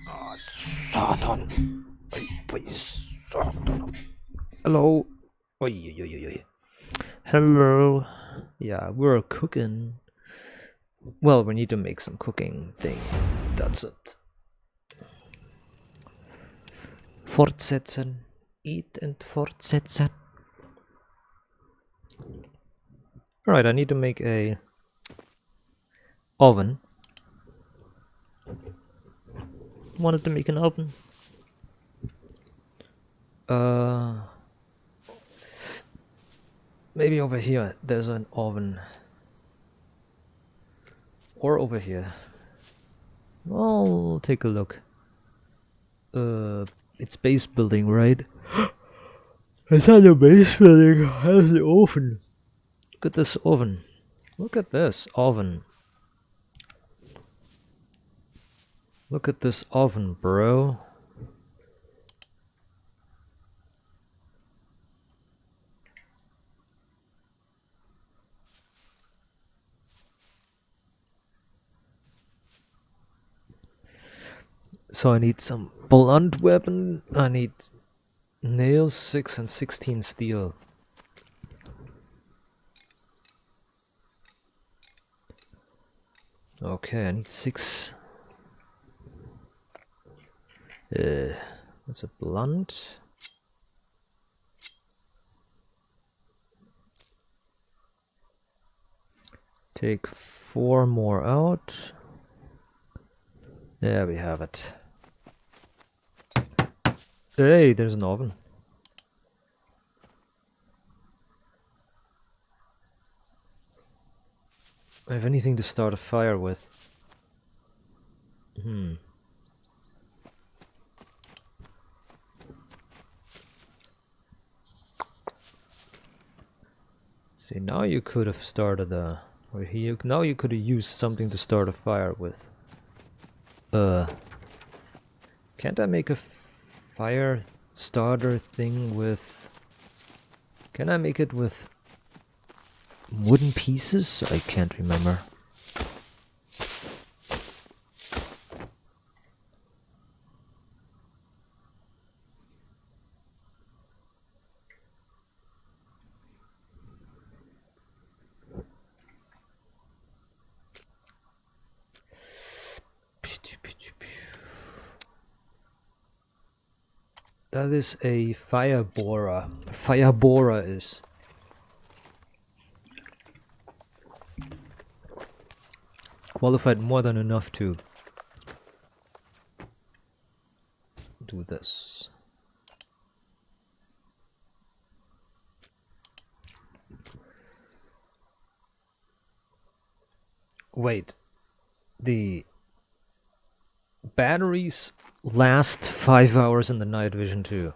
Ah, Satan. Wait, Satan. Hello. Oi, oi, oi, oi, oi. Hello. Yeah, we're cooking. Well, we need to make some cooking thing. That's it. Fortsetzen. Eat and fortsetzen. Alright, I need to make a oven. Wanted to make an oven. Maybe over here there's an oven. Or over here. I'll take a look. It's base building, right? It's not a base building. That's the oven. Look at this oven. Look at this oven. Look at this oven, bro. So I need some blunt weapon. I need nails, 6 and 16 steel. Okay, I need 6. That's a blunt. Take 4 more out. There we have it. Hey, there's an oven. I have anything to start a fire with. See, now you could have started a... Or here, now you could have used something to start a fire with. Can't I make a fire starter thing with... Can I make it with wooden pieces? I can't remember. That is a fire borer. Fire borer is. Qualified more than enough to do this. Wait, the batteries last 5 hours in the night vision too.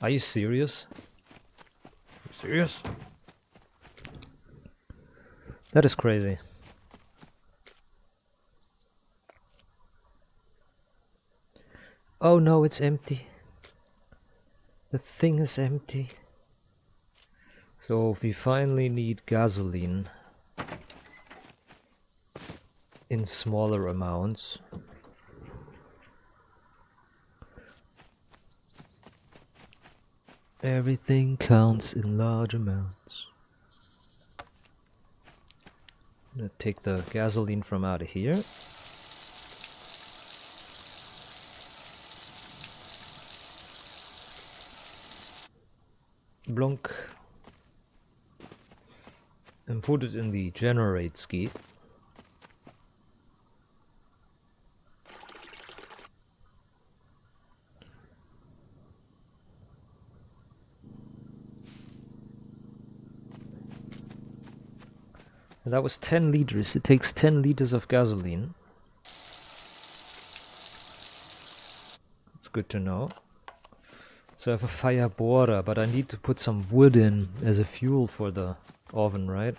Are you serious? Serious? That is crazy. Oh no, it's empty. The thing is empty. So we finally need gasoline in smaller amounts. Everything counts in large amounts. I'm gonna take the gasoline from out of here. Blunk. And put it in the generate ski. And that was 10 liters. It takes 10 liters of gasoline. It's good to know. So I have a fire borer, but I need to put some wood in as a fuel for the oven, right?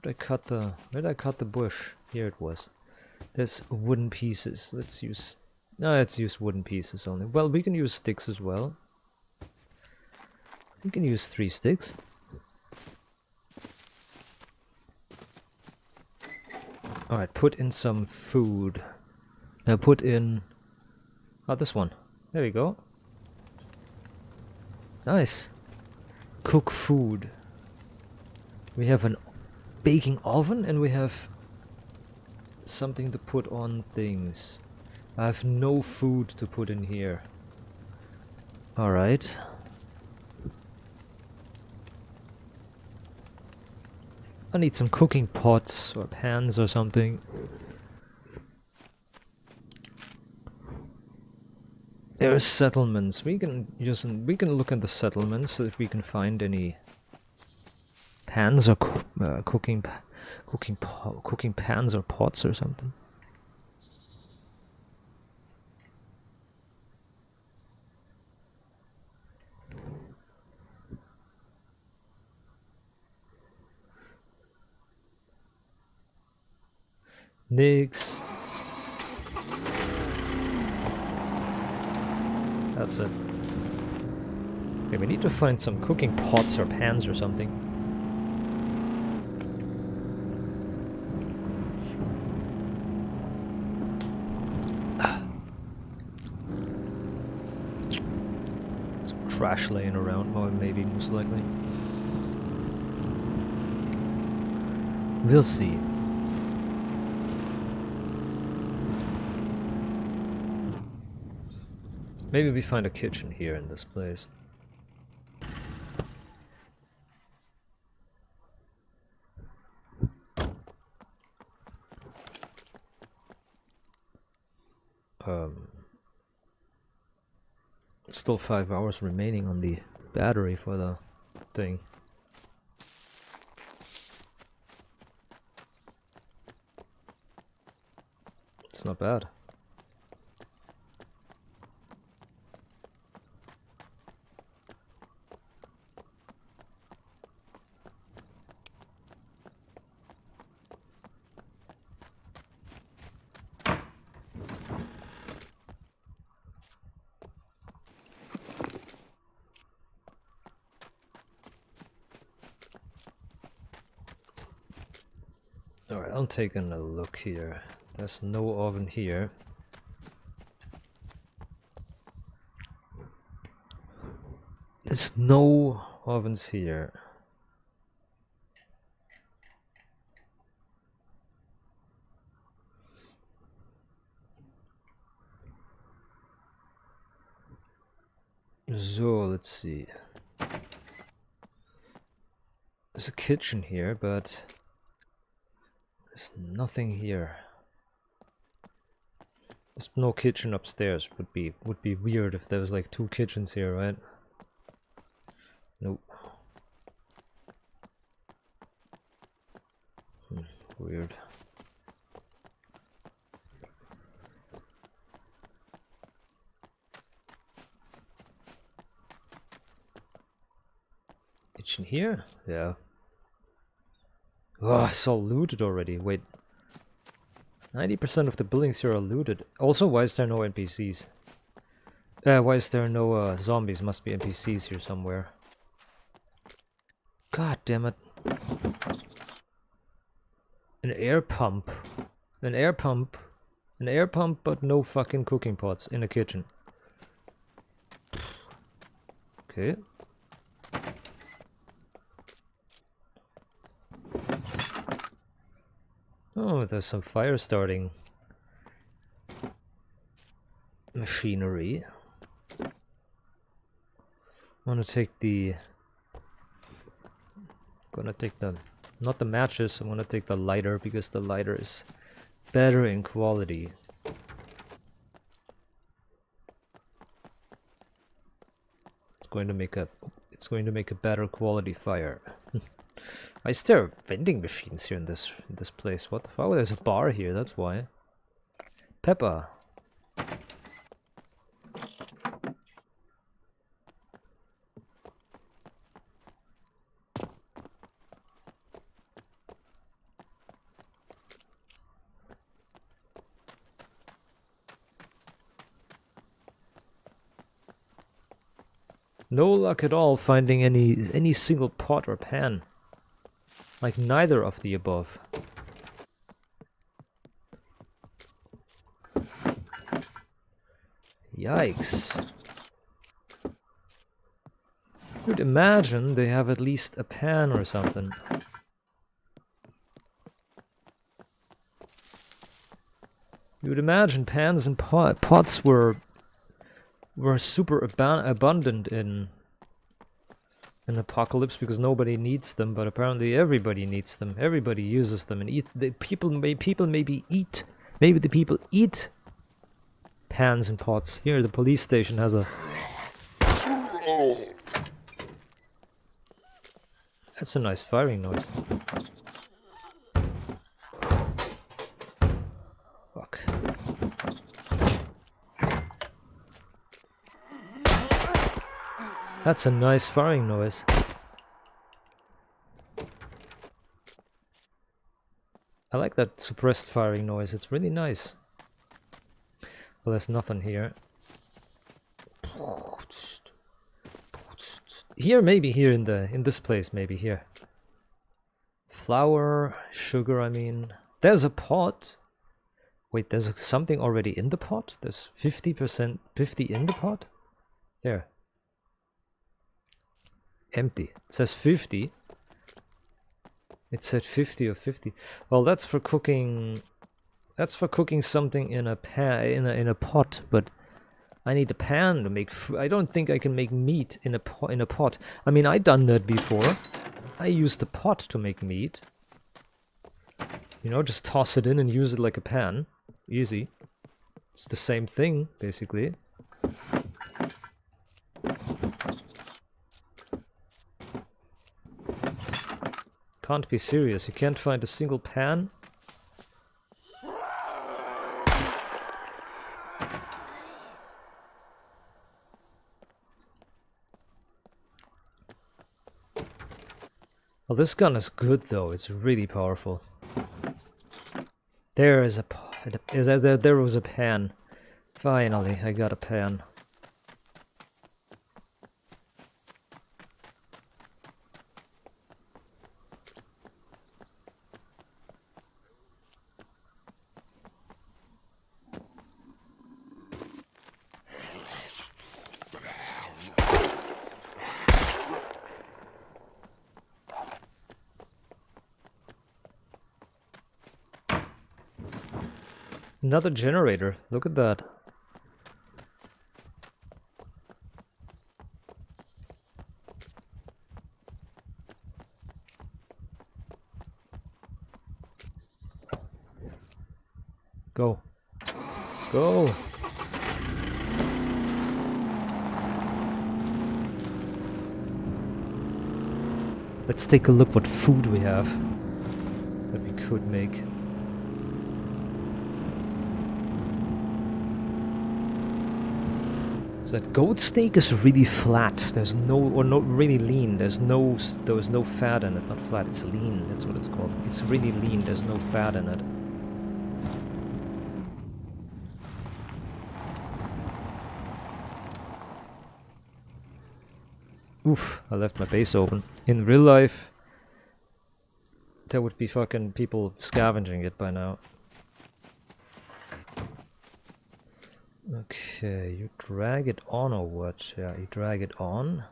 Where did I cut the bush? Here it was. There's wooden pieces. Let's use wooden pieces only. Well, we can use sticks as well. We can use 3 sticks. Alright, put in some food. Now put in... Oh, this one. There we go. Nice. Cook food. We have an baking oven and we have something to put on things. I have no food to put in here. Alright. I need some cooking pots or pans or something. There are settlements. We can look at the settlements so if we can find any pans or cooking pans or pots or something. Nix. That's it. Okay, we need to find some cooking pots or pans or something. Some trash laying around, or maybe most likely. We'll see. Maybe we find a kitchen here in this place. Still 5 hours remaining on the battery for the thing. It's not bad. Alright, I'm taking a look here. There's no oven here. There's no ovens here. So, let's see. There's a kitchen here, but there's nothing here. There's no kitchen upstairs. Would be weird if there was like 2 kitchens here, right? Nope. Weird. Kitchen here? Yeah. Oh, it's all looted already. Wait. 90% of the buildings here are looted. Also, why is there no NPCs? Why is there no zombies? Must be NPCs here somewhere. God damn it. An air pump. An air pump. An air pump, but no fucking cooking pots in a kitchen. Okay. Oh, there's some fire starting machinery. I want to take the... Gonna take the... Not the matches, I want to take the lighter because the lighter is better in quality. It's going to make a better quality fire. Why is there vending machines here in this place? What the fuck? Oh, there's a bar here, that's why. Pepper. No luck at all finding any single pot or pan. Like neither of the above. Yikes. You'd imagine they have at least a pan or something. You would imagine pans and pots were super abundant in Apocalypse because nobody needs them, but apparently everybody needs them. Everybody uses them and maybe the people eat pans and pots. Here, the police station has a. That's a nice firing noise. Fuck. That's a nice firing noise. I like that suppressed firing noise, it's really nice. Well, there's nothing here. Here, maybe here in this place, maybe here. Flour, sugar, I mean. There's a pot. Wait, there's something already in the pot? There's 50% in the pot? There. Empty. It says 50. It said 50 or 50. Well, that's for cooking. That's for cooking something in a pan, in a pot. But I need a pan to make. I don't think I can make meat in a pot. I mean, I done that before. I used the pot to make meat. You know, just toss it in and use it like a pan. Easy. It's the same thing, basically. Can't be serious. You can't find a single pan? Well, this gun is good though. It's really powerful. There is a there was a pan. Finally, I got a pan. Another generator. Look at that. Go. Go. Let's take a look what food we have that we could make. So that goat steak is really flat. There's no, or not really lean. There was no fat in it. Not flat, it's lean. That's what it's called. It's really lean. There's no fat in it. Oof, I left my base open. In real life, there would be fucking people scavenging it by now. Okay, you drag it on or what? Yeah, you drag it on.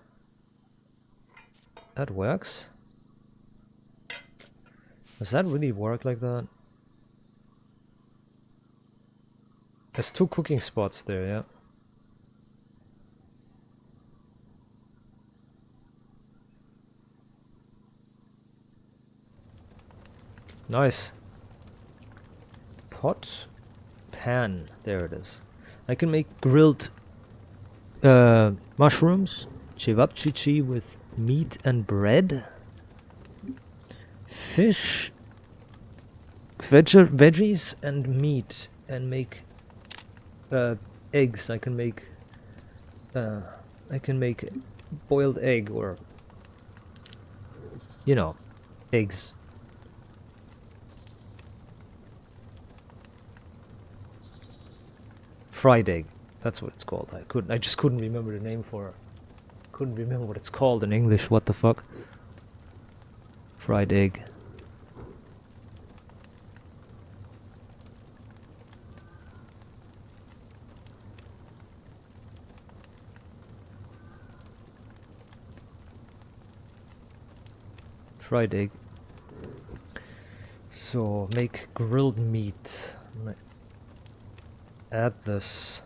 That works. Does that really work like that? There's 2 cooking spots there, yeah. Nice. Pot, pan, there it is. I can make grilled mushrooms, cevapcici with meat and bread, fish, veggies and meat, and make eggs. I can make boiled egg, or you know, eggs. Fried egg, that's what it's called. I just couldn't remember the name for it. Couldn't remember what it's called in English. What the fuck? Fried egg. fried egg. So make grilled meat. Add this.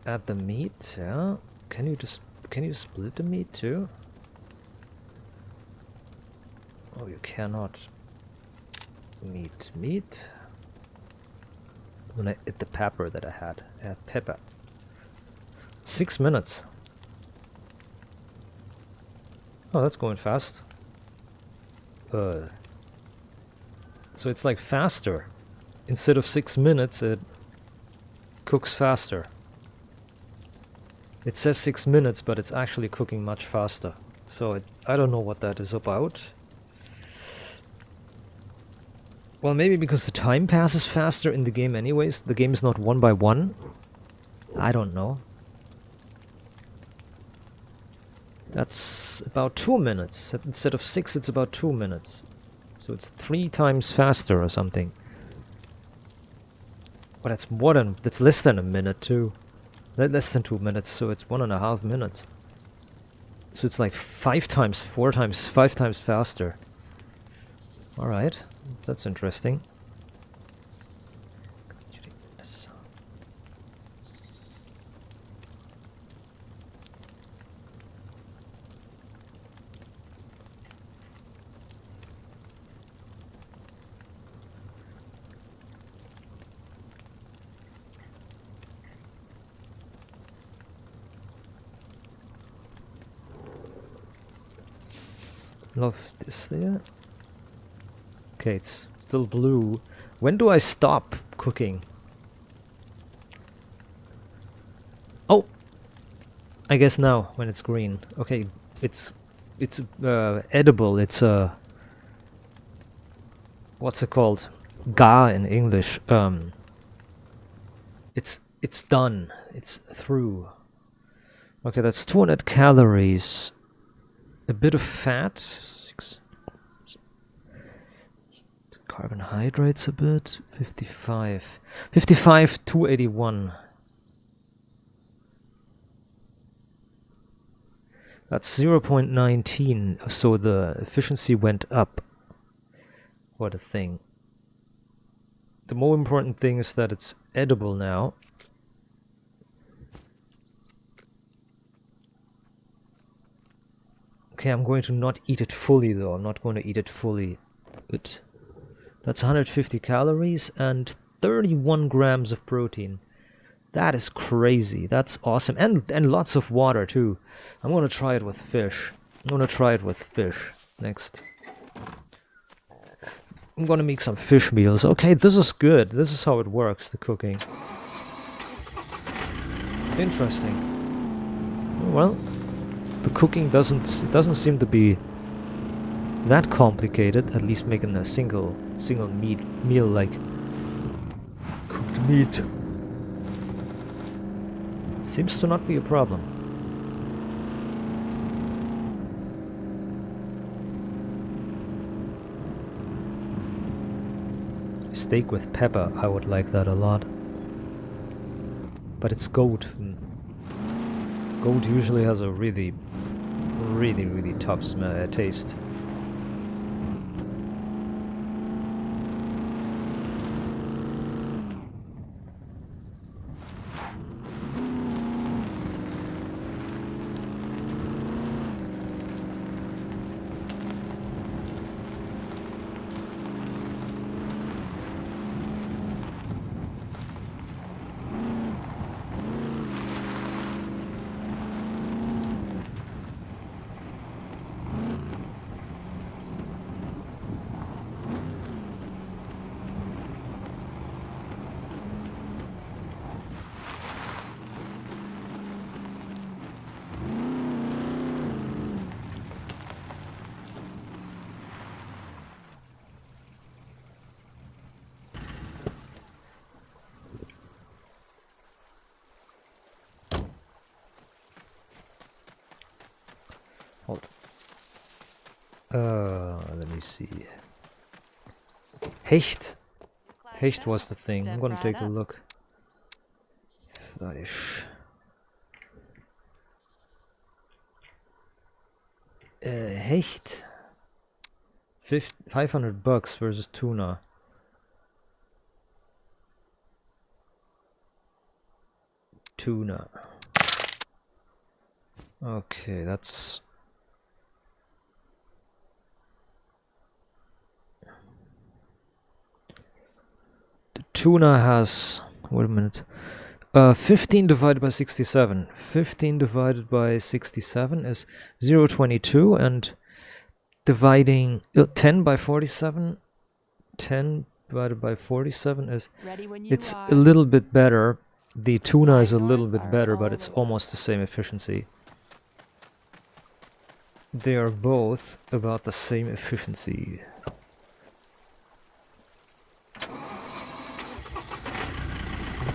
Add the meat, yeah. Can you split the meat too? Oh, you cannot. Meat. When I hit the pepper that I had. Add pepper. 6 minutes. Oh, that's going fast. So it's like faster. Instead of 6 minutes, it cooks faster. It says 6 minutes, but it's actually cooking much faster. So I don't know what that is about. Well, maybe because the time passes faster in the game anyways. The game is not 1 by 1. I don't know. That's about 2 minutes. Instead of 6, it's about 2 minutes. So it's 3 times faster or something. But that's less than a minute too. Less than 2 minutes, so it's 1.5 minutes. So it's like 5 times, 5 times faster. Alright, that's interesting. Love this there. Okay, it's still blue. When do I stop cooking? Oh! I guess now, when it's green. Okay, it's edible. It's what's it called? Gar in English. It's done. It's through. Okay, that's 200 calories. A bit of fat. Carbohydrates a bit. 55. 55, 281. That's 0.19. So the efficiency went up. What a thing. The more important thing is that it's edible now. Okay, I'm going to not eat it fully though. I'm not going to eat it fully. Good. That's 150 calories and 31 grams of protein. That is crazy. That's awesome. And lots of water too. I'm going to try it with fish. Next. I'm going to make some fish meals. Okay, this is good. This is how it works, the cooking. Interesting. Well, the cooking doesn't seem to be that complicated. At least making a single meal like cooked meat seems to not be a problem. Steak with pepper, I would like that a lot. But it's goat. Goat usually has a really tough taste. Hold. Let me see. Hecht. Hecht was the thing. I'm gonna take a look. Fleisch. Hecht. 500 bucks versus tuna. Tuna. Okay, that's... The tuna has... Wait a minute. 15 divided by 67. 15 divided by 67 is 0.22, and dividing 10 by 47, 10 divided by 47 is... It's a little bit better. The tuna is a little bit better, but it's almost the same efficiency. They are both about the same efficiency. I'm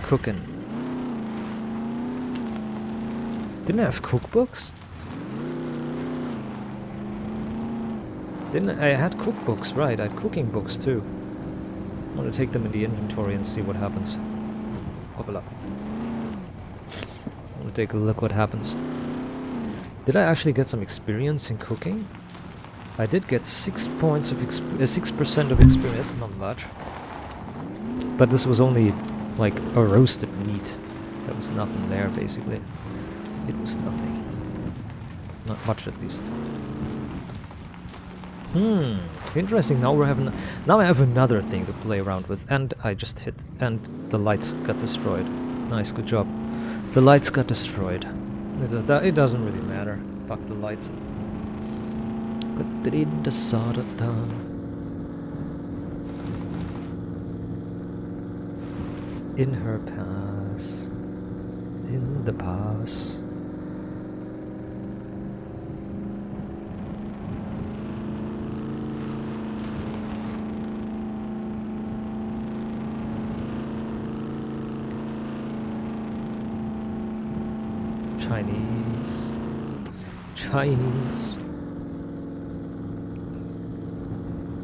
cooking. Didn't I have cookbooks? I had cookbooks, right? I had cooking books too. I want to take them in the inventory and see what happens. Hoppala. I want to take a look what happens. Did I actually get some experience in cooking? I did get 6 points of 6% of experience. That's not much. But this was only like a roasted meat. There was nothing there basically. It was nothing. Not much at least. Interesting. Now I have another thing to play around with, and I just hit, and the lights got destroyed. Nice, good job. The lights got destroyed. It doesn't really matter. Fuck the lights. In her pass. In the pass.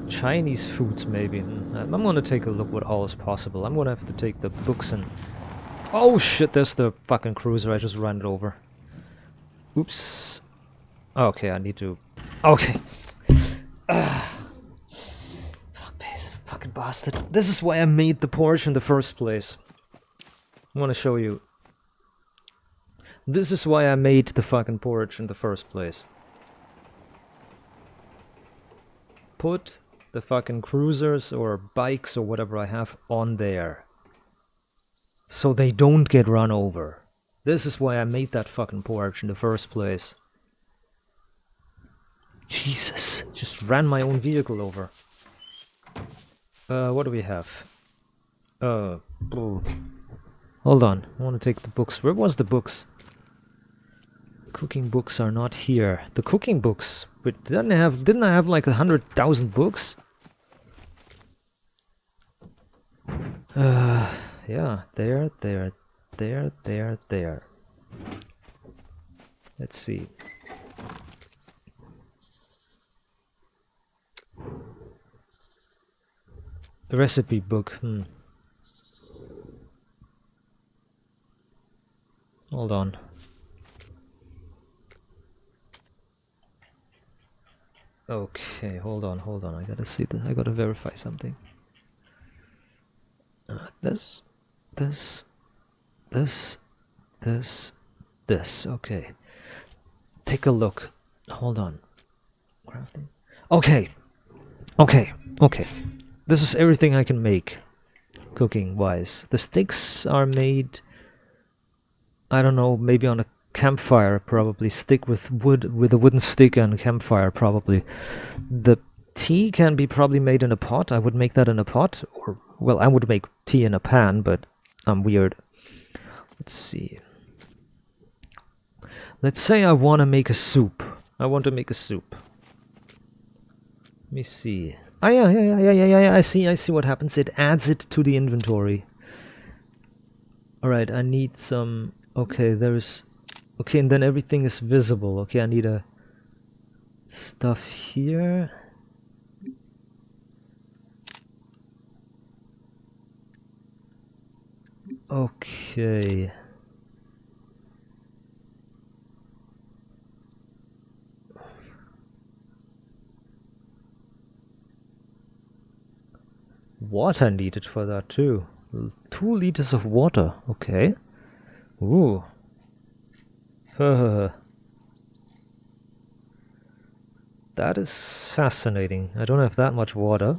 Chinese foods maybe. I'm gonna take a look what all is possible. I'm gonna have to take the books and... Oh shit, there's the fucking cruiser, I just ran it over. Oops. Okay, I need to... Okay. Fucking bastard. This is why I made the Porsche in the first place. I wanna show you. This is why I made the fucking Porsche in the first place. Put the fucking cruisers or bikes or whatever I have on there. So they don't get run over. This is why I made that fucking Porsche in the first place. Jesus, just ran my own vehicle over. What do we have? Hold on, I want to take the books. Where was the books? Cooking books are not here. The cooking books, but didn't I have like 100,000 books? Yeah, there. Let's see. The recipe book, Hold on. Okay, hold on. I gotta see that. I gotta verify something. This. Okay. Take a look. Hold on. Crafting. Okay. This is everything I can make, cooking-wise. The sticks are made, I don't know, maybe on a campfire, probably. Stick with wood, with a wooden stick and a campfire, probably. The tea can be probably made in a pot. I would make that in a pot, or, well, I would make tea in a pan, but I'm weird. Let's see. Let's say I want to make a soup. Let me see. Oh, yeah, I see what happens. It adds it to the inventory. Alright, I need some... Okay, there's... Okay, and then everything is visible. Okay, I need a... Stuff here. Okay. water needed for that too. 2 liters of water. Okay. Ooh. That is fascinating. I don't have that much water.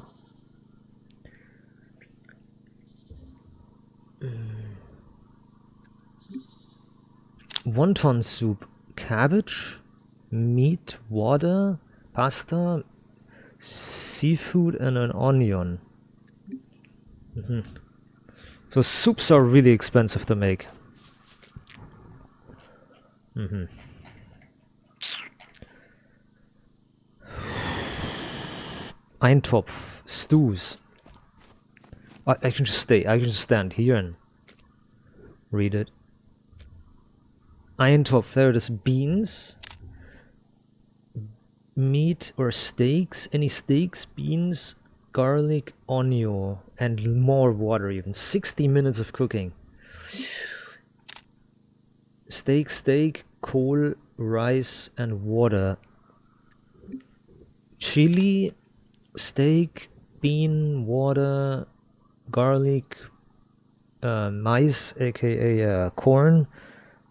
Wonton soup. Cabbage, meat, water, pasta, seafood, and an onion. So soups are really expensive to make. Eintopf, stews. I can just stay. I can just stand here and read it. Eintopf, there it is. Beans, meat or steaks. Any steaks, beans, garlic, onion, and more water even. 60 minutes of cooking. Steak, coal, rice, and water. Chili, steak, bean, water, garlic, maize, aka corn,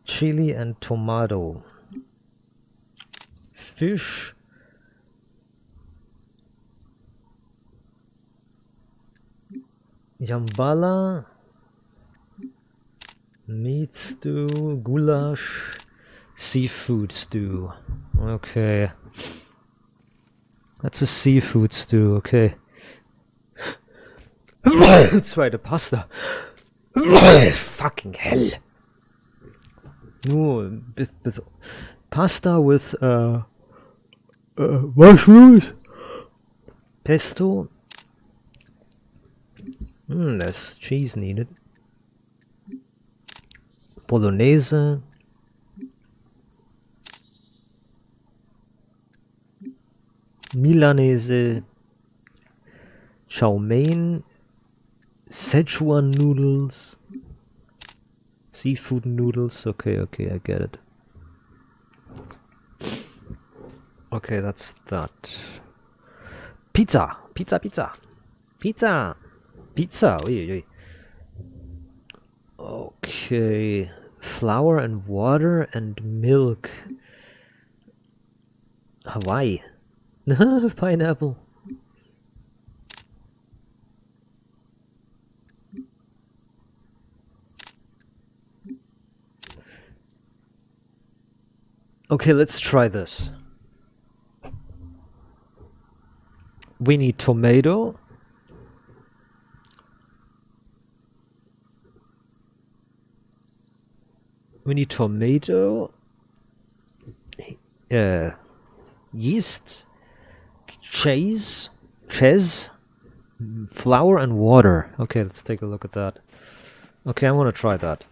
chili, and tomato. Fish, yambala, meat stew, goulash, seafood stew. Okay. That's a seafood stew, okay. Zweite Pasta. Fucking hell. No, pasta with mushrooms, pesto. There's cheese needed. Bolognese. Milanese. Chow mein. Szechuan noodles. Seafood noodles. Okay, I get it. Okay, that's that. Pizza. Oi. Okay. Flour and water and milk. Hawaii. Pineapple. Okay, let's try this. We need tomato. Yeast, cheese, flour and water. Okay, let's take a look at that. Okay, I want to try that.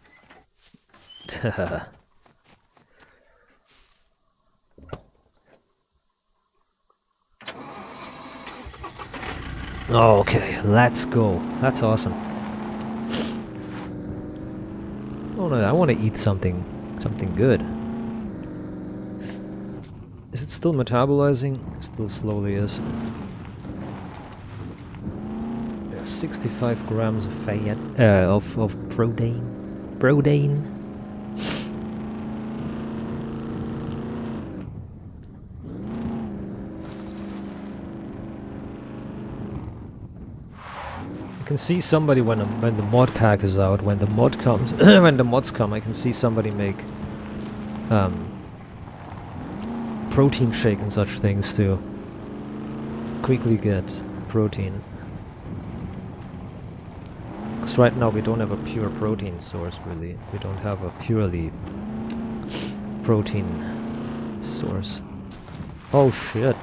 Okay, let's go. That's awesome. Oh no, I want to eat something good. Is it still metabolizing? Still slowly is. There's 65 grams of fat, of protein. I can see somebody when the mod pack is out. When the mod comes, when the mods come, I can see somebody make protein shake and such things to quickly get protein. Because right now we don't have a pure protein source, really. We don't have a purely protein source. Oh shit.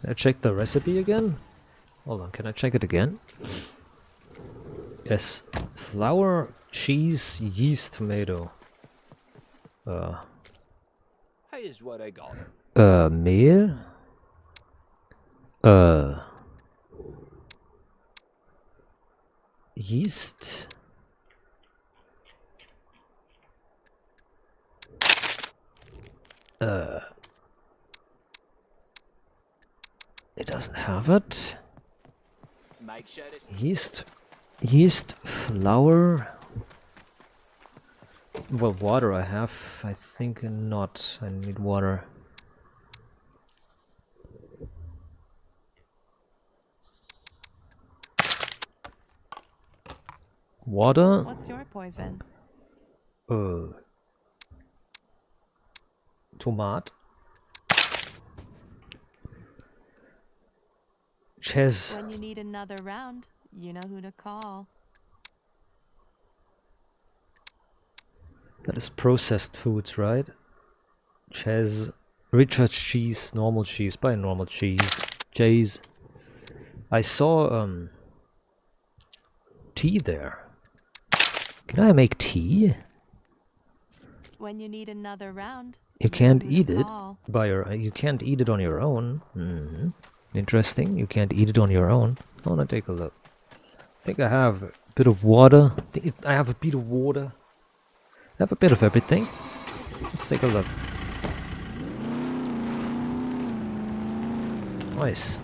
I check the recipe again. Hold on, can I check it again? Yes. Flour, cheese, yeast, tomato. Here's what I got. Mehl? Yeast? It doesn't have it. Make sure this Yeast, flour. Well, water I have. I think not. I need water. Water. What's your poison? Tomat. Ches. When you need another round, you know who to call. That is processed foods, right? Ches. Richard cheese, normal cheese, buy normal cheese. Cheese. I saw tea there. Can I make tea? When you need another round, You can't know who eat to it call. by you can't eat it on your own. Interesting. You can't eat it on your own. I wanna take a look. I think I have a bit of water. I have a bit of water. I have a bit of everything. Let's take a look. Nice.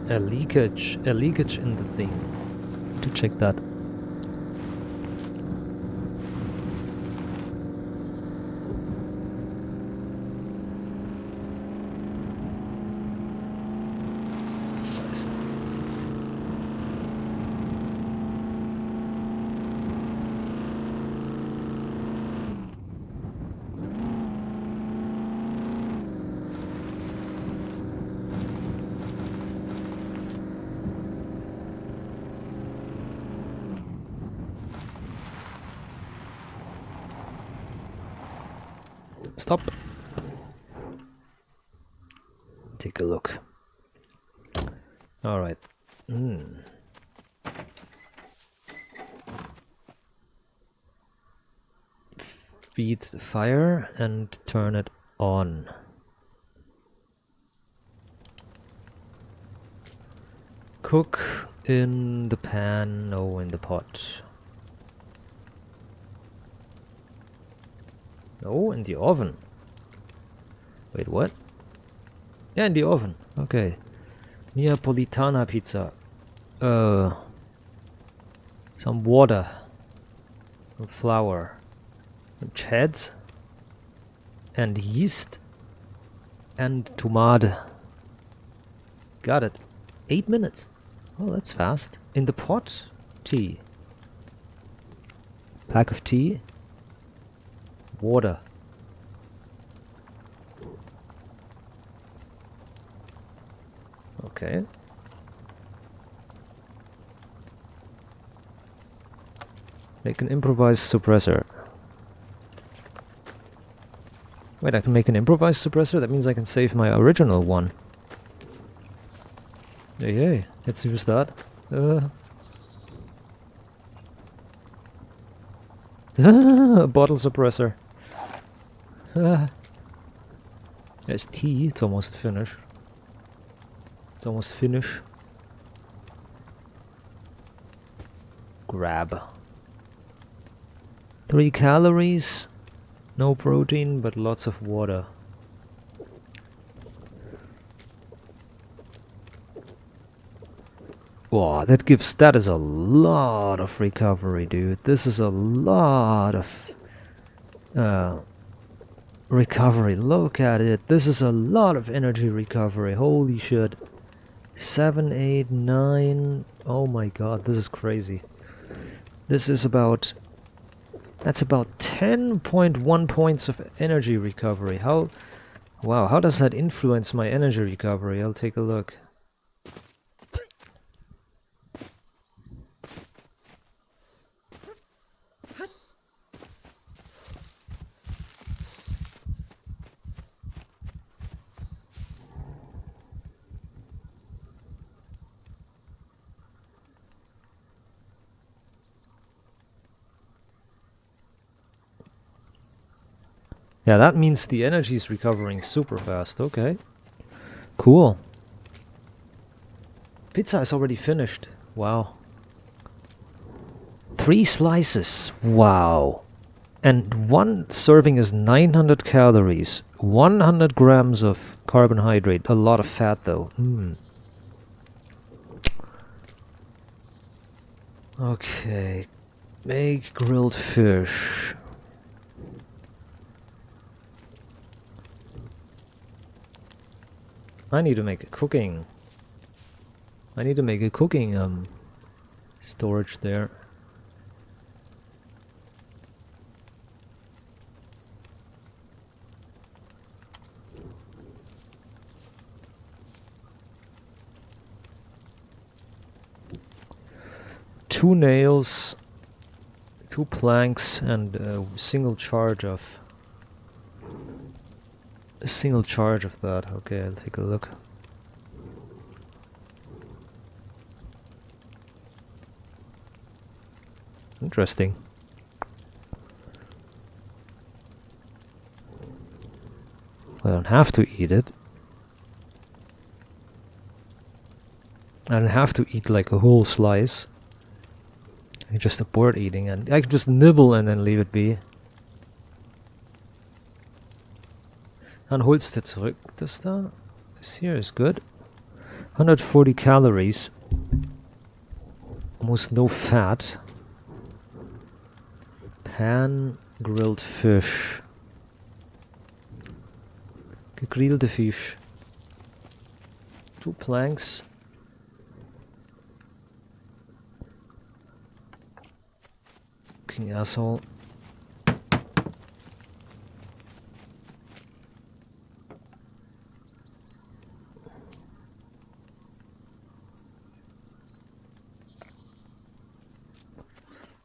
A leakage in the thing. To check that. Scheiße. Stop. Take a look. All right. Feed the fire and turn it on. Cook in the pan, no, in the pot. No, in the oven. Wait, what? Yeah, in the oven. Okay. Neapolitana pizza. Some water. Some flour. Some cheese. And yeast. And tomato. Got it. 8 minutes. Oh, that's fast. In the pot, tea. Pack of tea. Water. Okay. Make an improvised suppressor. Wait, I can make an improvised suppressor? That means I can save my original one. Hey, let's use that. A bottle suppressor. There's tea, it's almost finished. It's almost finished. Grab. 3 calories, no protein, but lots of water. Wow, that is a lot of recovery, dude. This is a lot of recovery. Look at it. This is a lot of energy recovery. Holy shit. 7, 8, 9. Oh my god, this is crazy. This is about... That's about 10.1 points of energy recovery. How... Wow, how does that influence my energy recovery? I'll take a look. Yeah, that means the energy is recovering super fast. Okay. Cool. Pizza is already finished. Wow. 3 slices. Wow. And 1 serving is 900 calories. 100 grams of carbohydrate. A lot of fat though. Okay. Make grilled fish. I need to make a cooking. I need to make a cooking storage there. Two nails, 2 planks, and a single charge of that. Okay, I'll take a look. Interesting. I don't have to eat it. I don't have to eat like a whole slice. I can just abort eating and I can just nibble and then leave it be. Dann holst du zurück. Das da. This here is good. 140 calories. Almost no fat. Pan grilled fish. Gegrillte Fisch. 2 planks. King asshole.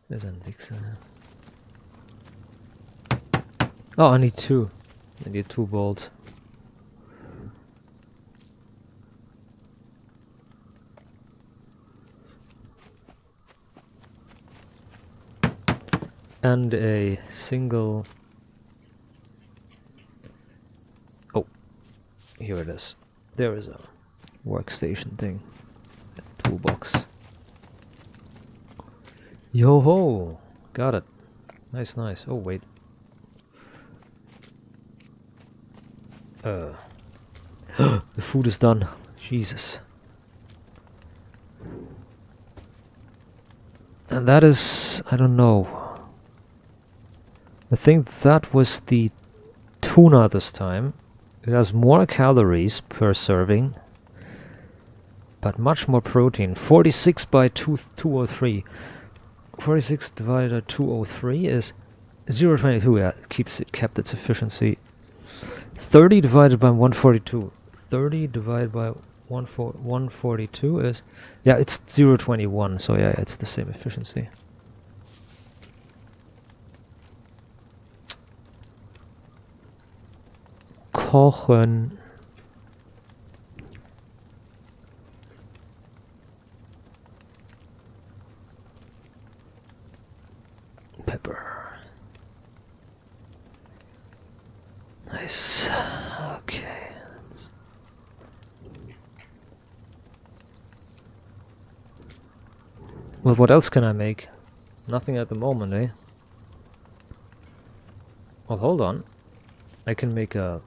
There's a Wichser. Oh, I need 2. I need 2 bolts. And a single... Oh, here it is. There is a workstation thing. A toolbox. Yo-ho! Got it. Nice, nice. Oh, wait. The food is done. Jesus. And that is... I don't know. I think that was the tuna this time. It has more calories per serving, but much more protein. 46 by 203. 46 divided by 203 is 0.22. Yeah, it kept its efficiency. 30 divided by 142. 30 divided by 142 is... Yeah, it's 0.21, so yeah, it's the same efficiency. Kochen. Pepper. Nice. Okay. Well, what else can I make? Nothing at the moment, eh? Well, hold on. I can make a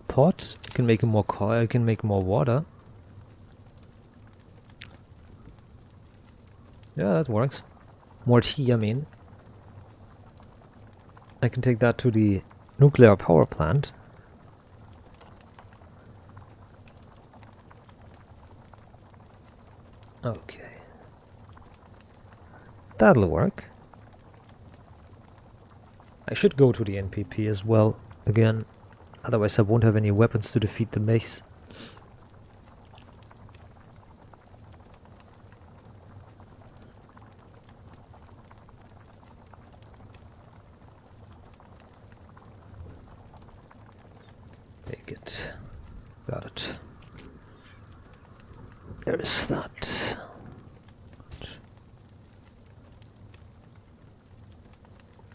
pot. I can make more I can make more water. Yeah, that works. More tea, I mean. I can take that to the Nuclear power plant. Okay. That'll work. I should go to the NPP as well, again. Otherwise I won't have any weapons to defeat the mace. Take it. Got it. There is that.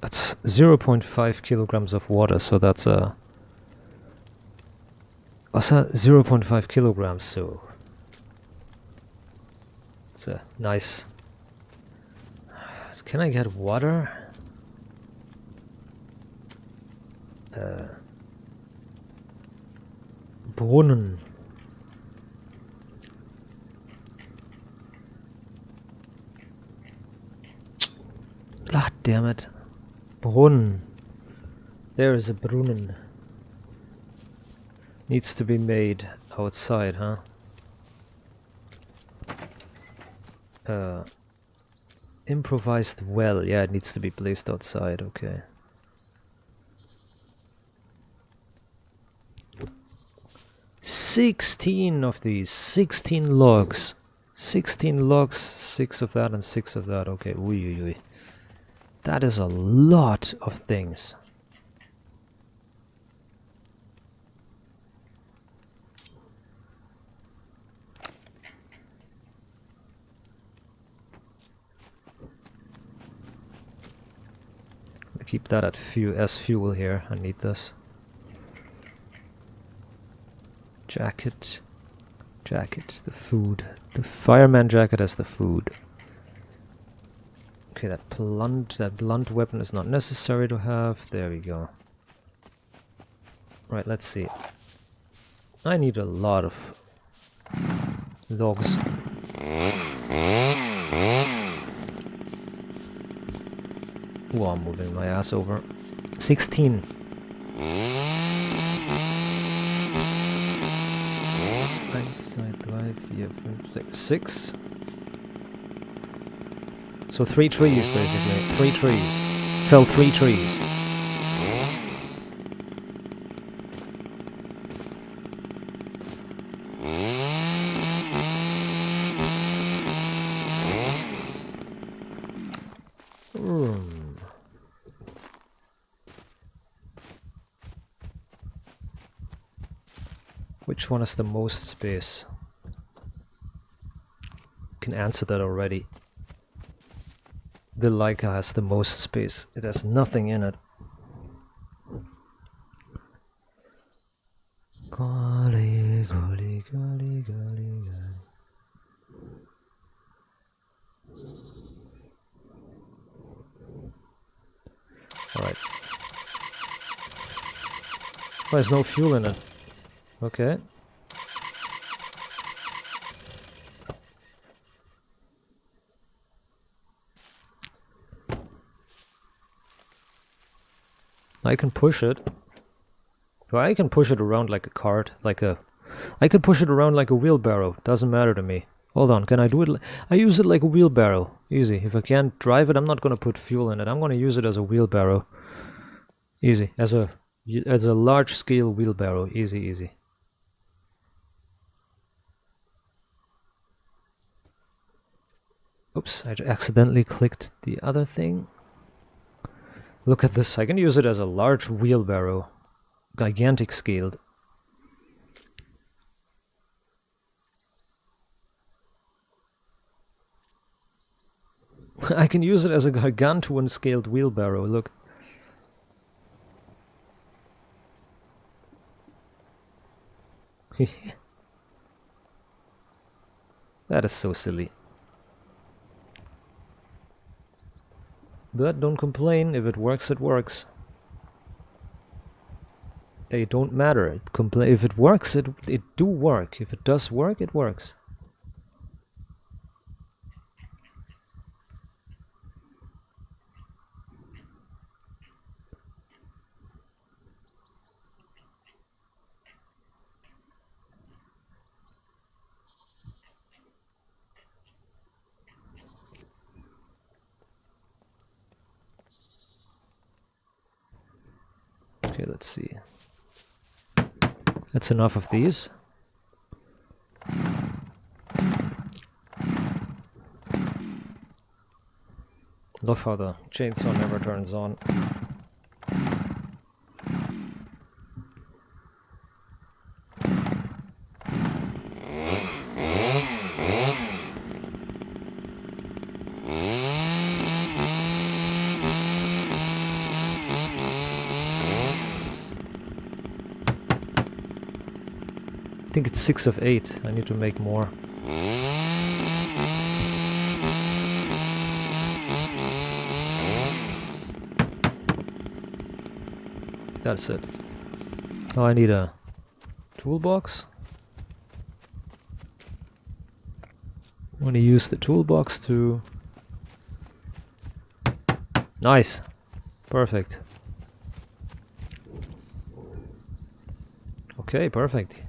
That's 0.5 kilograms of water, so that's a... What's that? 0.5 kilograms, so... It's a nice... Can I get water? Brunnen. God damn it. Brunnen. There is a Brunnen. Needs to be made outside, huh? Improvised well. Yeah, it needs to be placed outside, okay. "16 of these, 16 logs. 16 logs, 6 of that and 6 of that, okay. Ui. That is a lot of things. Keep that at as fuel here. I need this. Jacket. The food. The fireman jacket as the food. Okay, that blunt weapon is not necessary to have. There we go. Right, let's see. I need a lot of logs. Ooh, I'm moving my ass over. 16. Side drive, 4, 5, 6. So 3 trees, basically. 3 trees. Fell 3 trees. Which one has the most space? Can answer that already. The Leica has the most space. It has nothing in it. Golly, golly, golly, golly, golly. Alright. Oh, there's no fuel in it. Okay. I can push it. Well, I can push it around like a cart, I could push it around like a wheelbarrow. Doesn't matter to me. Hold on, can I do it? I use it like a wheelbarrow. Easy. If I can't drive it, I'm not gonna put fuel in it. I'm gonna use it as a wheelbarrow. Easy. As a large-scale wheelbarrow. Easy. Oops, I accidentally clicked the other thing. Look at this. I can use it as a large wheelbarrow. Gigantic scaled. I can use it as a gargantuan scaled wheelbarrow, look. That is so silly. But don't complain, if it works, it works. It don't matter. If it works, it do work. If it does work, it works. Okay, let's see. That's enough of these. Love how the chainsaw never turns on. I think it's 6 of 8. I need to make more. That's it. Now I need a toolbox. I'm going to use the toolbox to... Nice! Perfect. Okay, perfect.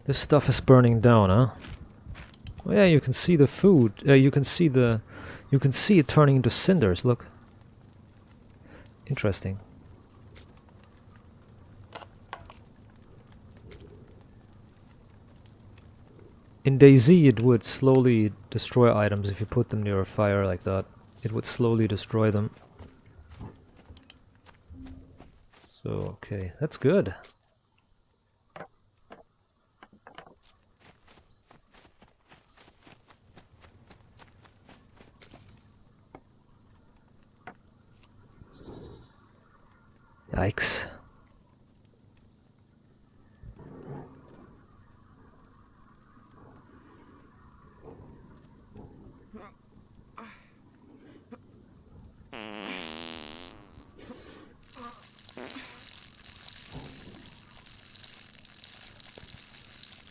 This stuff is burning down, huh? Oh yeah, you can see the food. You can see it turning into cinders. Look. Interesting. In DayZ, it would slowly destroy items if you put them near a fire like that. It would slowly destroy them. So, okay, that's good. Yikes.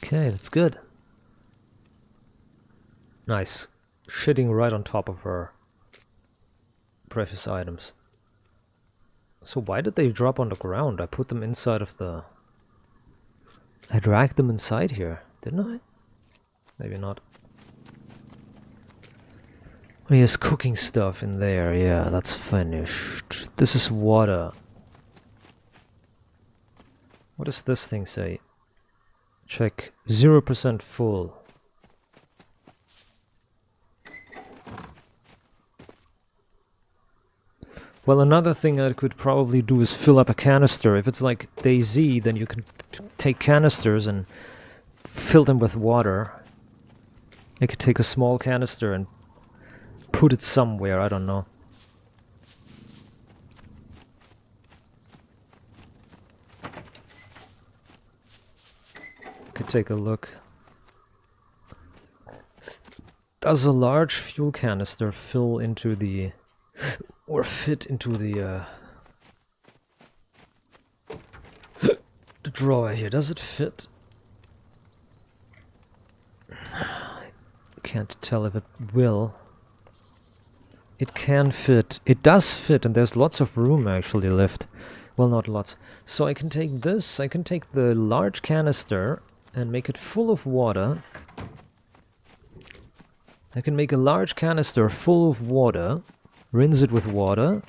Okay, that's good. Nice. Shitting right on top of her precious items. So why did they drop on the ground? I put them inside of the... I dragged them inside here, didn't I? Maybe not. Oh yes, cooking stuff in there. Yeah, that's finished. This is water. What does this thing say? Check 0% full. Well, another thing I could probably do is fill up a canister. If it's like DayZ, then you can take canisters and fill them with water. I could take a small canister and put it somewhere, I don't know. Could take a look. Does a large fuel canister fill into the... or fit into the the drawer here? Does it fit? Can't tell if it will. It can fit. It does fit, and there's lots of room actually left. Well, not lots. So I can take this, I can take the large canister and make it full of water. I can make a large canister full of water, rinse it with water.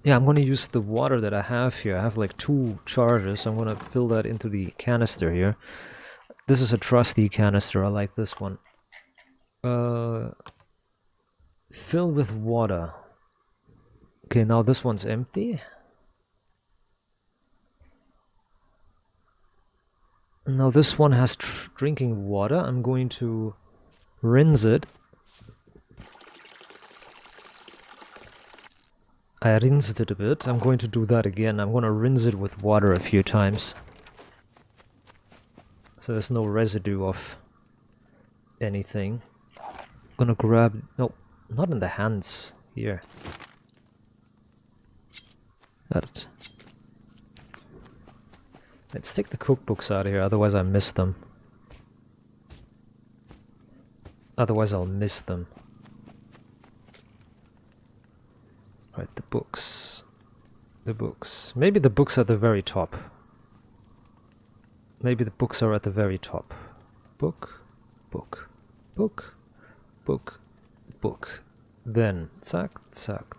Yeah, I'm gonna use the water that I have here. I have like 2 charges. I'm gonna fill that into the canister here. This is a trusty canister. I like this one. Fill with water. Okay, now this one's empty. Now this one has drinking water. I'm going to rinse it. I rinsed it a bit. I'm going to do that again. I'm going to rinse it with water a few times. So there's no residue of anything. I'm gonna grab... No, not in the hands. Here. Got it. Let's take the cookbooks out of here, otherwise I miss them. Otherwise I'll miss them. Right, the books. The books. Maybe the books are at the very top. Maybe the books are at the very top. Book. Book. book, book, book. Then zack, zack,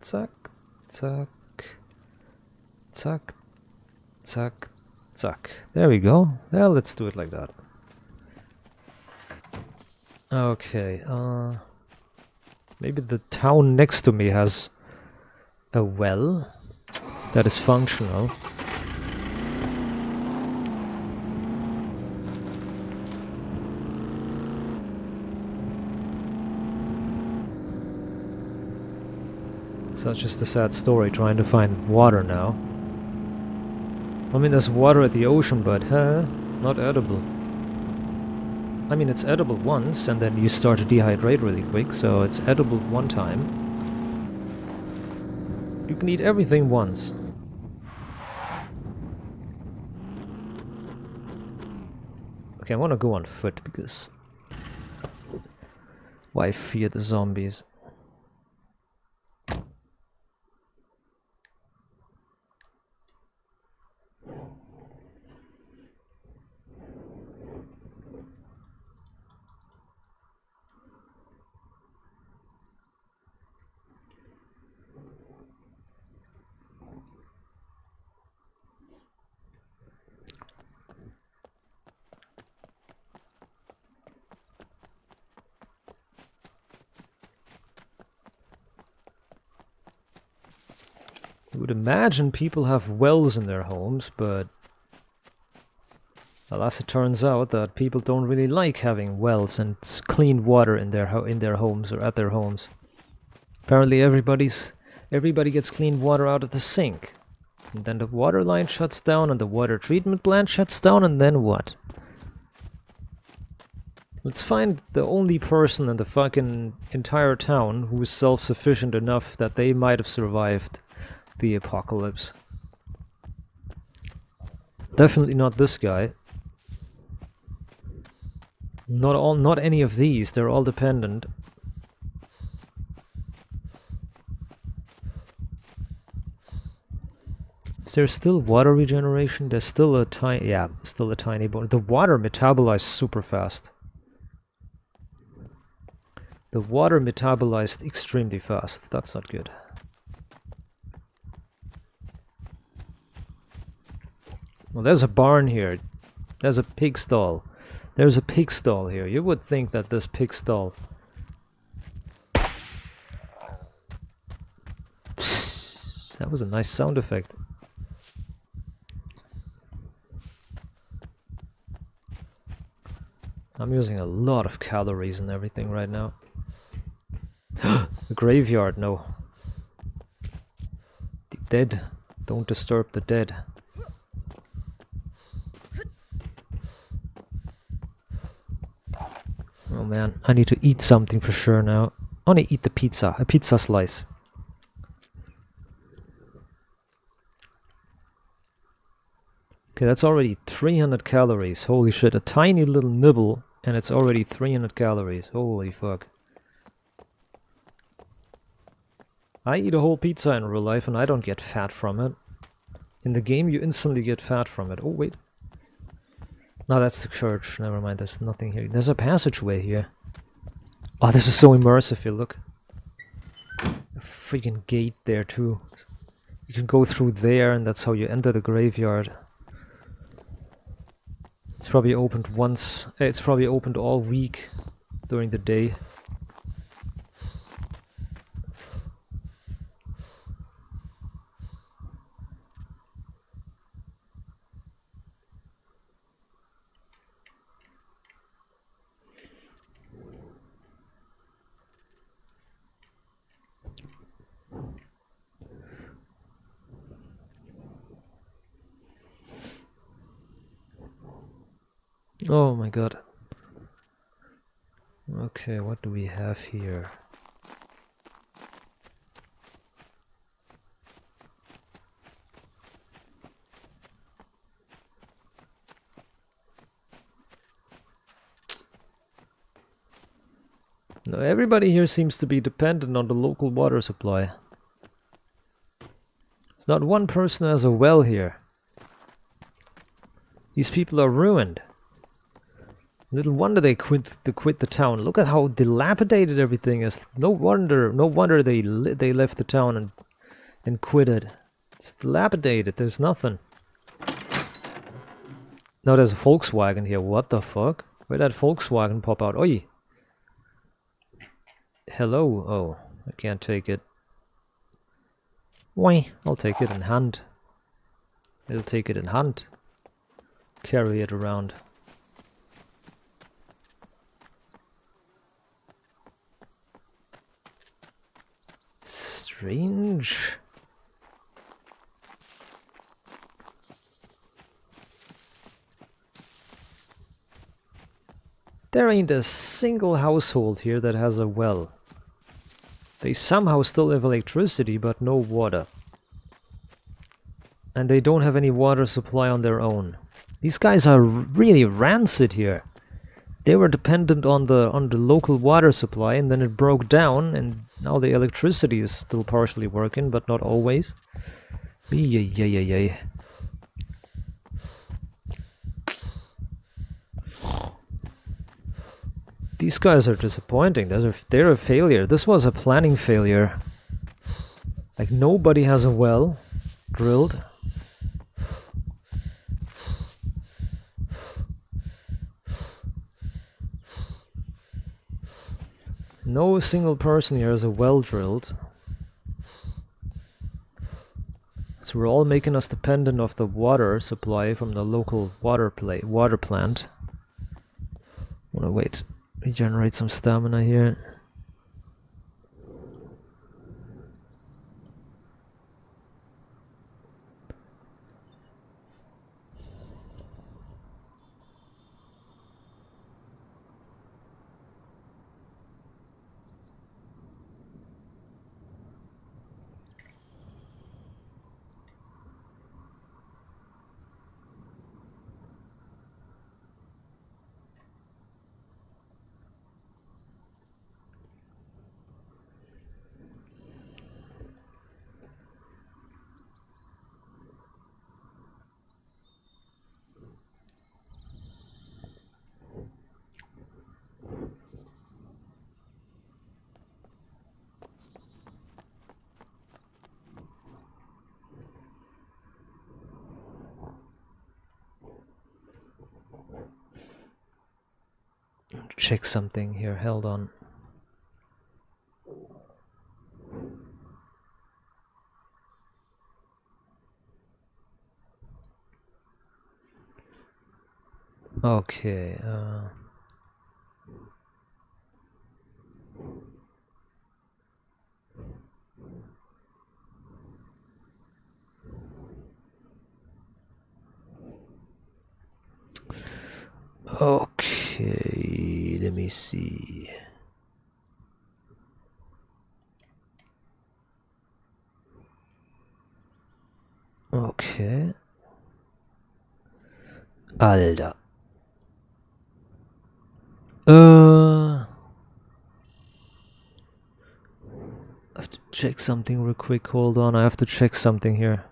zack, zack, zack, zack, zack. There we go. Yeah, let's do it like that. Okay, maybe the town next to me has a well that is functional. Such is the sad story, trying to find water now. I mean, there's water at the ocean, but not edible. I mean, it's edible once, and then you start to dehydrate really quick, so it's edible one time. You can eat everything once. Okay, I want to go on foot, because... why fear the zombies? I would imagine people have wells in their homes, but alas, it turns out that people don't really like having wells and clean water in their homes or at their homes. Apparently, everybody gets clean water out of the sink, and then the water line shuts down, and the water treatment plant shuts down, and then what? Let's find the only person in the fucking entire town who is self-sufficient enough that they might have survived the apocalypse. Definitely not this guy. Not any of these. They're all dependent. Is there still water regeneration? There's still a tiny, yeah, still a tiny bone. The water metabolized super fast. The water metabolized extremely fast. That's not good. Well, there's a barn here. There's a pig stall. There's a pig stall here. You would think that this pig stall... That was a nice sound effect. I'm using a lot of calories and everything right now. The graveyard, no. The dead. Don't disturb the dead. Oh man, I need to eat something for sure now. I want to eat the pizza, a pizza slice. Okay, that's already 300 calories. Holy shit, a tiny little nibble and it's already 300 calories. Holy fuck. I eat a whole pizza in real life and I don't get fat from it. In the game you instantly get fat from it. Oh wait. No, that's the church. Never mind, there's nothing here. There's a passageway here. Oh, this is so immersive, you look. A freaking gate there too. You can go through there and that's how you enter the graveyard. It's probably opened once. It's probably opened all week during the day. Oh my god. Okay, what do we have here? No, everybody here seems to be dependent on the local water supply. There's not one person who has a well here. These people are ruined. Little wonder they quit the town. Look at how dilapidated everything is. No wonder they left the town and quit it. It's dilapidated. There's nothing. Now there's a Volkswagen here. What the fuck? Where'd that Volkswagen pop out? Oi! Hello? Oh, I can't take it. Why? I'll take it in hand. I'll take it in hand. Carry it around. Strange. There ain't a single household here that has a well. They somehow still have electricity, but no water. And they don't have any water supply on their own. These guys are really rancid here. They were dependent on the local water supply, and then it broke down, and now the electricity is still partially working, but not always. Yay. These guys are disappointing. They're a failure. This was a planning failure. Like, nobody has a well drilled. No single person here has a well drilled. So we're all making us dependent of the water supply from the local water plant. Wanna wait, regenerate some stamina here. Check something here, hold on. Okay, okay, let me see. Okay. Alter. I have to check something real quick, hold on, I have to check something here.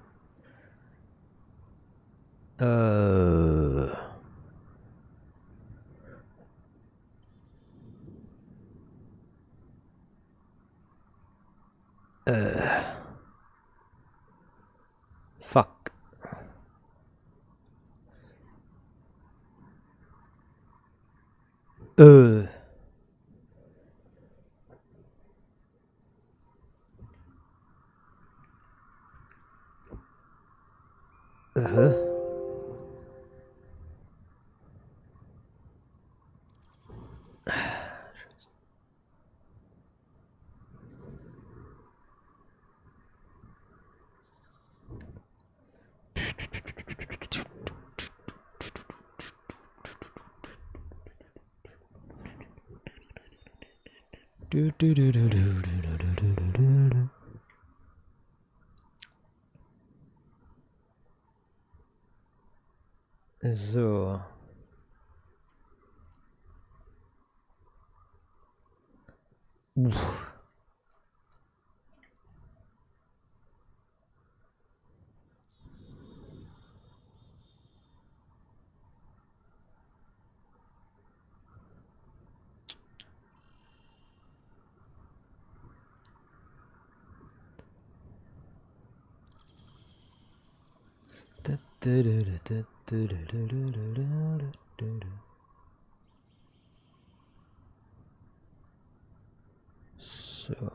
Fuck. Uh-huh. So. So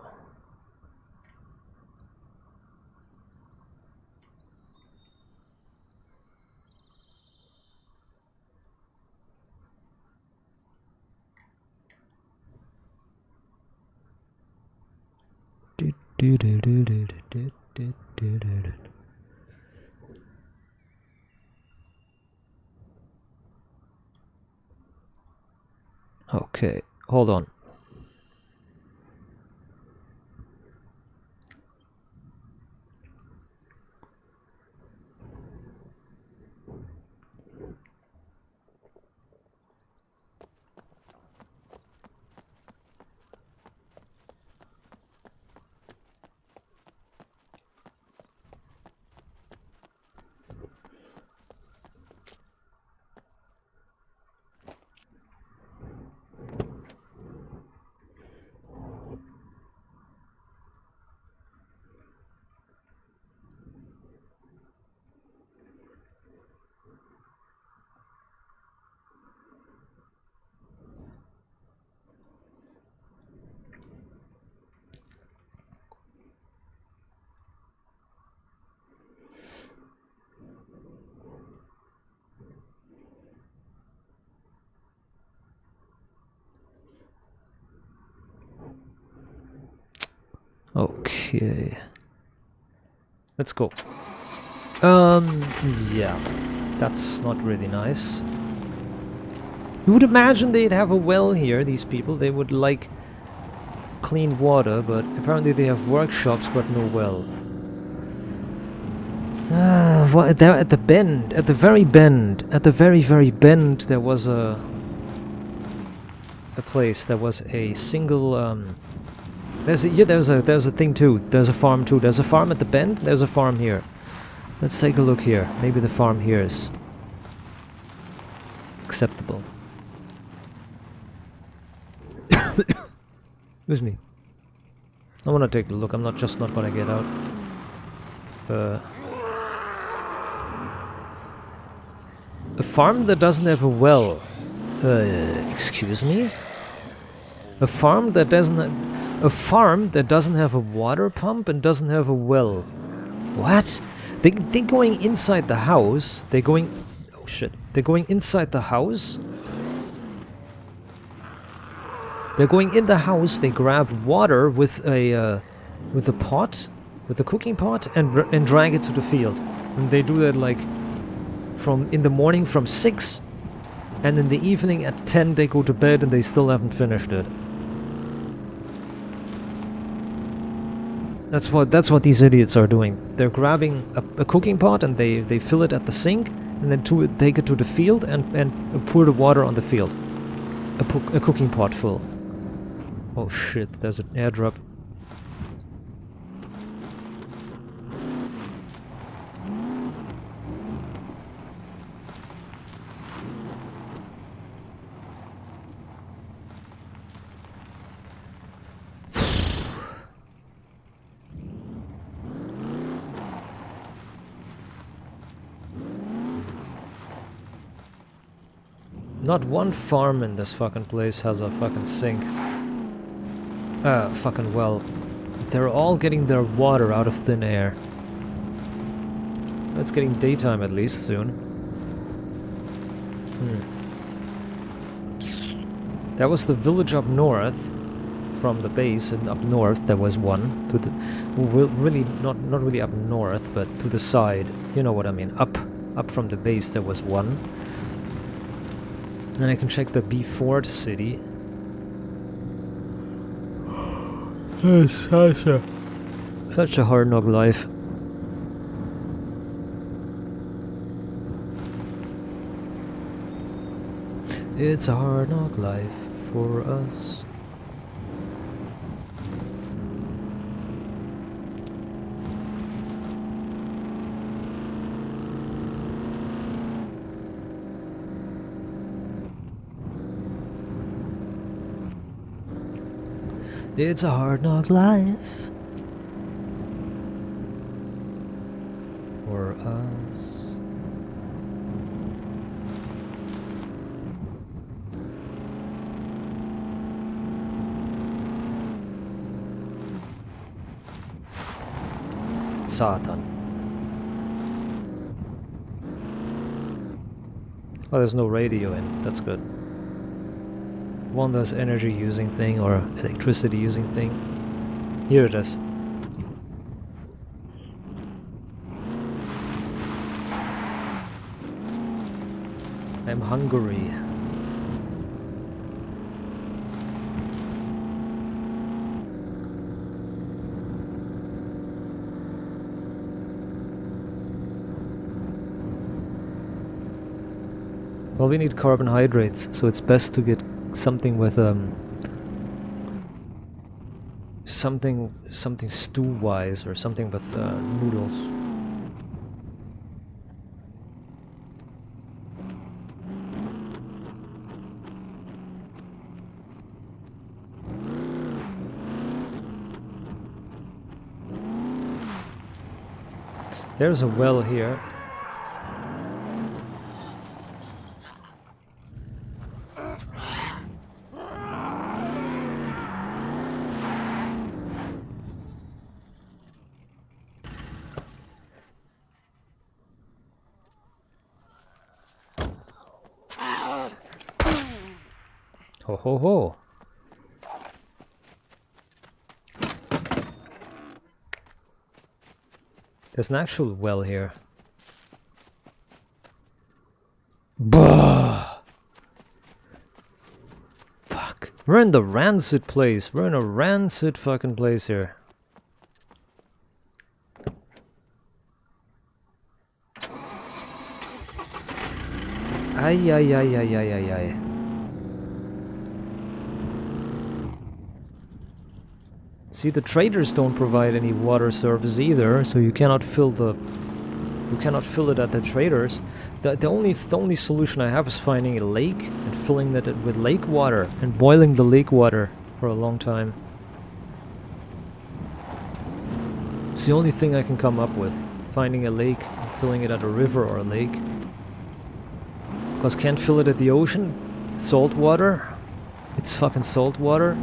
okay, hold on. Okay. Let's go. Yeah. That's not really nice. You would imagine they'd have a well here, these people. They would like clean water, but apparently they have workshops but no well. What, there at the bend, at the very bend, there was a place. There was a single there's a thing too. There's a farm too. There's a farm at the bend. There's a farm here. Let's take a look here. Maybe the farm here is acceptable. Excuse me. I want to take a look. I'm not gonna get out. A farm that doesn't have a well. Excuse me. A farm that doesn't have a water pump and doesn't have a well. What? They're going inside the house. They're going. Oh shit! They're going inside the house. They're going in the house. They grab water with a pot, with a cooking pot, and drag it to the field. And they do that like from in the morning from 6, and in the evening at 10 they go to bed and they still haven't finished it. That's what these idiots are doing. They're grabbing a cooking pot and they fill it at the sink and then take it to the field and pour the water on the field. A cooking pot full. Oh shit, there's an airdrop. Not one farm in this fucking place has a fucking sink. Fucking well. They're all getting their water out of thin air. It's getting daytime at least soon. That was the village up north from the base, and up north there was one. To the really not really up north, but to the side. You know what I mean? Up from the base there was one. And I can check the B4 city. Such a hard knock life. It's a hard knock life for us. It's a hard knock life for us. Satan. Oh, there's no radio in. That's good. One does energy using thing or electricity using thing. Here it is. I'm hungry. Well, we need carbohydrates, so it's best to get something with something stew-wise or something with noodles. There's a well here. Ho ho ho. There's an actual well here. Bah! Fuck. We're in the rancid place. We're in a rancid fucking place here. Ay ay ay ay ay ay ay. See, the traders don't provide any water service either, so you cannot fill it at the traders. The only solution I have is finding a lake and filling it with lake water and boiling the lake water for a long time. It's the only thing I can come up with. Finding a lake and filling it at a river or a lake. Because can't fill it at the ocean. Salt water. It's fucking salt water.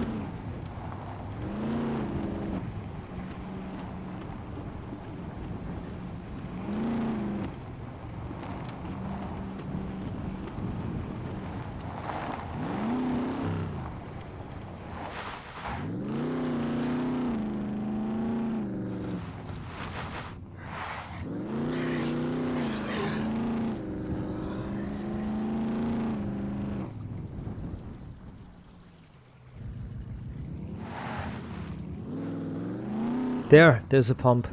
There's a pump.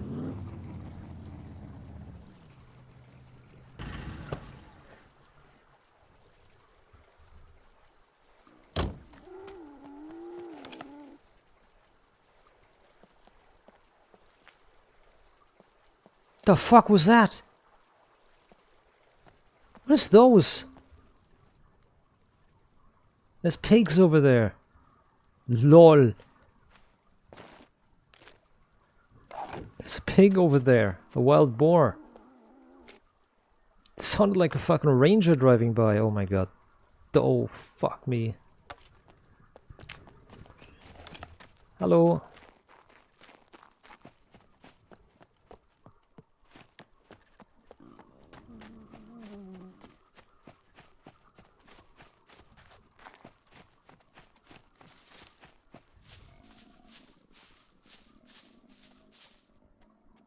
The fuck was that? What is those? There's pigs over there. LOL. There's a pig over there. A wild boar. It sounded like a fucking ranger driving by. Oh my god. Oh, fuck me. Hello.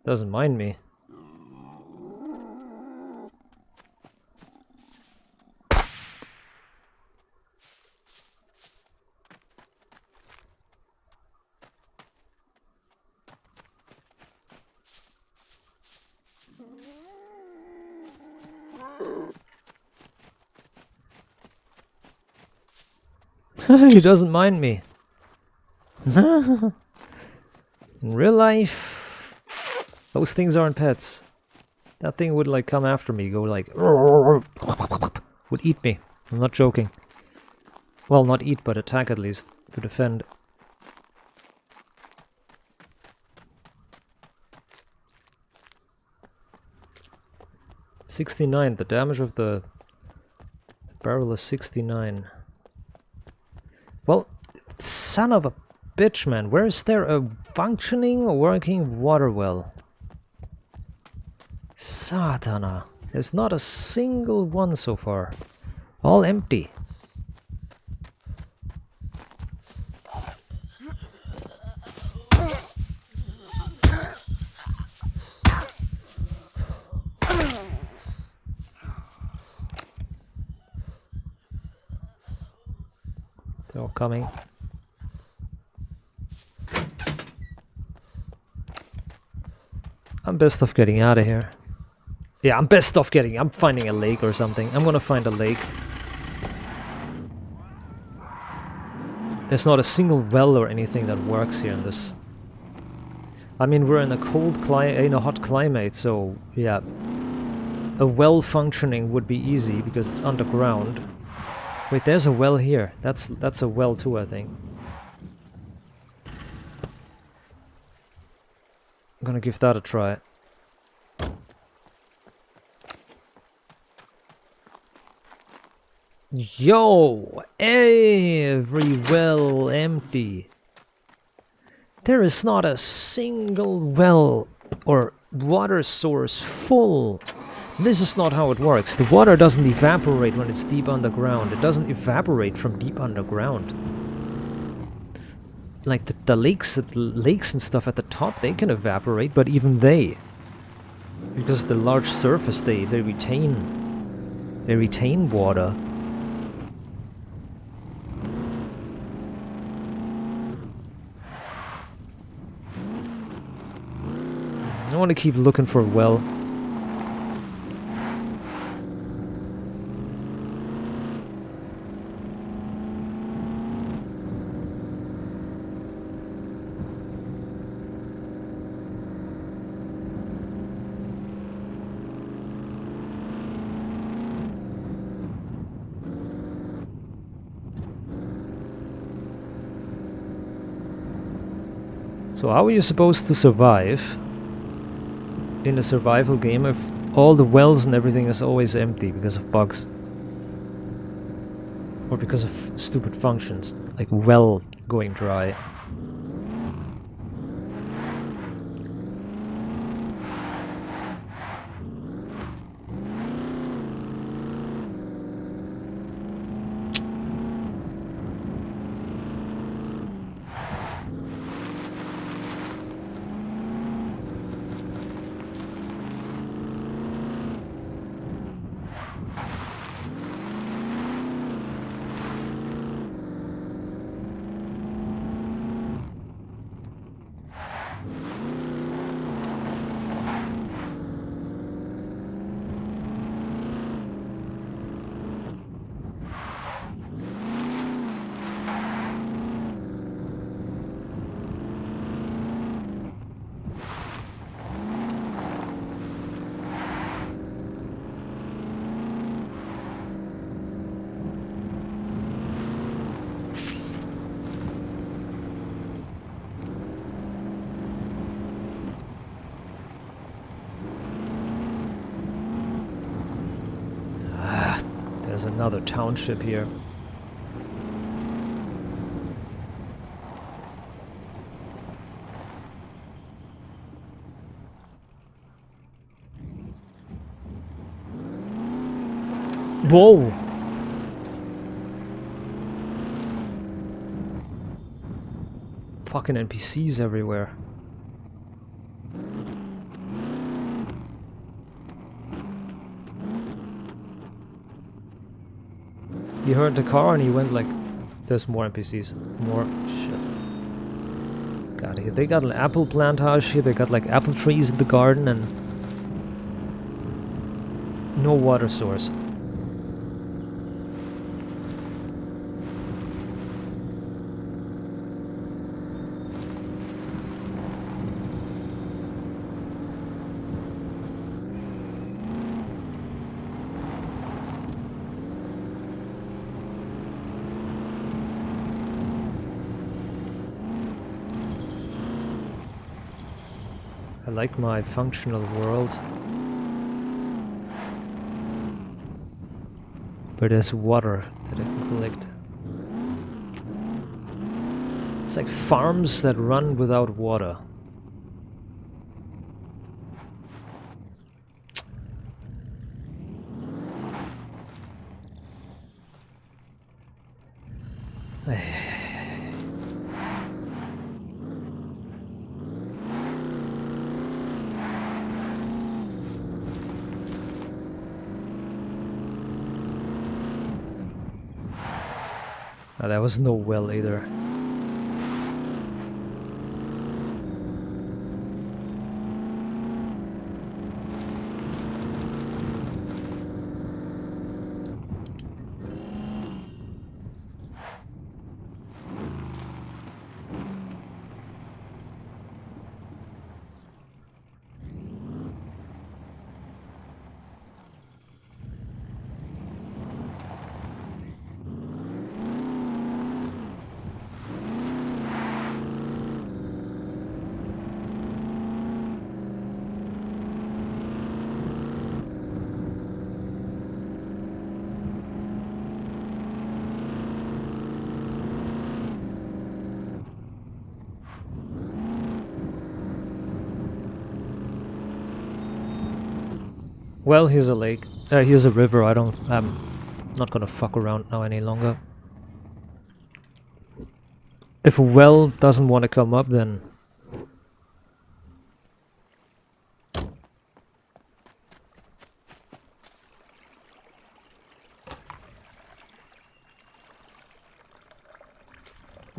Doesn't mind me. He doesn't mind me. In real life, those things aren't pets. That thing would like come after me, go like would eat me. I'm not joking. Well, not eat, but attack at least to defend. $69. The damage of the barrel is 69. Well, son of a bitch, man. Where is there a functioning or working water well? Satana. There's not a single one so far. All empty. They're all coming. I'm best off getting out of here. Yeah, I'm best off getting... I'm finding a lake or something. I'm gonna find a lake. There's not a single well or anything that works here in this. I mean, we're in a cold climate, in a hot climate, so yeah. A well functioning would be easy because it's underground. Wait, there's a well here. That's a well too, I think. I'm gonna give that a try. Yo! Every well empty. There is not a single well or water source full. This is not how it works. The water doesn't evaporate when it's deep underground. It doesn't evaporate from deep underground. Like the lakes and stuff at the top, they can evaporate, but even they, because of the large surface, they retain water. I want to keep looking for a well. So how are you supposed to survive in a survival game if all the wells and everything is always empty because of bugs? Or because of stupid functions, like well going dry. There's another township here. Whoa! Fucking NPCs everywhere. He heard the car and he went like, there's more NPCs. More shit. God, they got an apple plantage here, they got like apple trees in the garden and no water source. I like my functional world, but there's water that I can collect. It's like farms that run without water. There was no well either. Well, here's a lake. Here's a river. I'm not gonna fuck around now any longer. If a well doesn't want to come up, then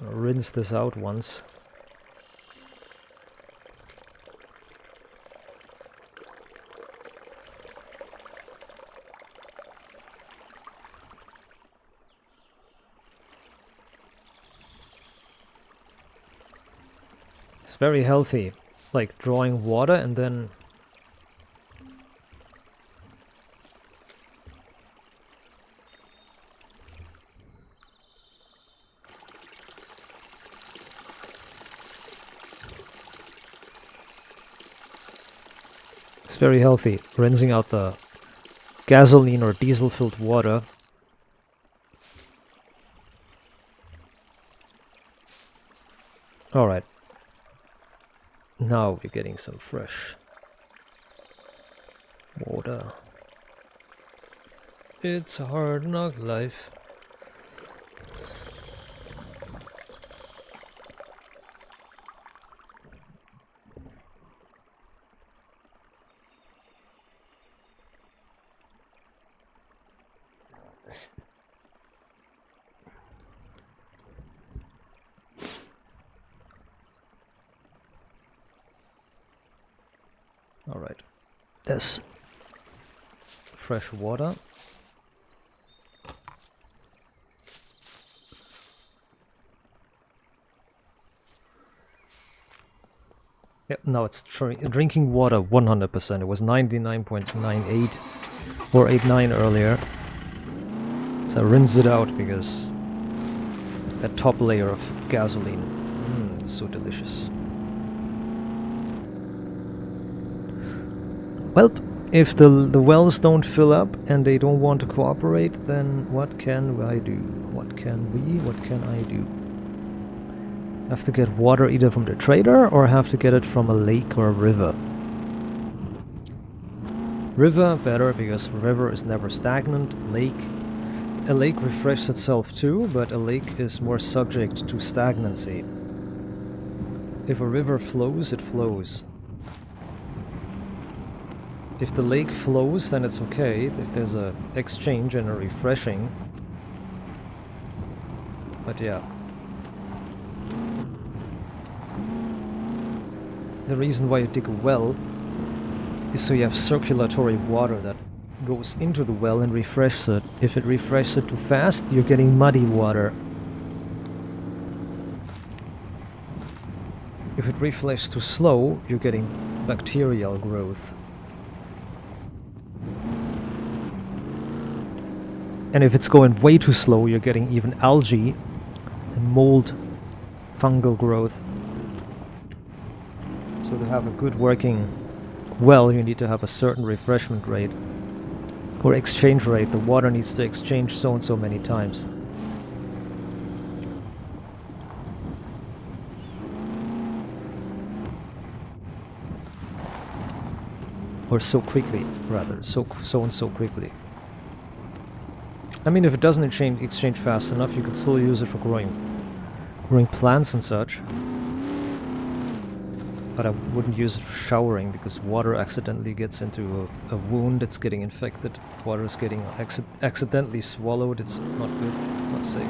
I'll rinse this out once. It's very healthy, like drawing water and then it's very healthy, rinsing out the gasoline or diesel filled water. Alright. Now we're getting some fresh water. It's a hard knock life. Alright, there's fresh water. Yep, now it's drinking water 100%. It was 99.98 or 89 earlier. So I rinse it out because that top layer of gasoline, it's so delicious. Well, if the wells don't fill up and they don't want to cooperate, then what can I do? What can I do? Have to get water either from the trader or have to get it from a lake or a river. River, better, because river is never stagnant. A lake refreshes itself too, but a lake is more subject to stagnancy. If a river flows, it flows. If the lake flows, then it's okay, if there's a exchange and a refreshing. But yeah. The reason why you dig a well is so you have circulatory water that goes into the well and refreshes it. If it refreshes it too fast, you're getting muddy water. If it refreshes too slow, you're getting bacterial growth. And if it's going way too slow, you're getting even algae and mold, fungal growth. So to have a good working well, you need to have a certain refreshment rate or exchange rate. The water needs to exchange so and so many times. Or so quickly, rather. So and so quickly. I mean, if it doesn't exchange fast enough, you could still use it for growing plants and such. But I wouldn't use it for showering, because water accidentally gets into a wound that's getting infected. Water is getting accidentally swallowed. It's not good, not safe.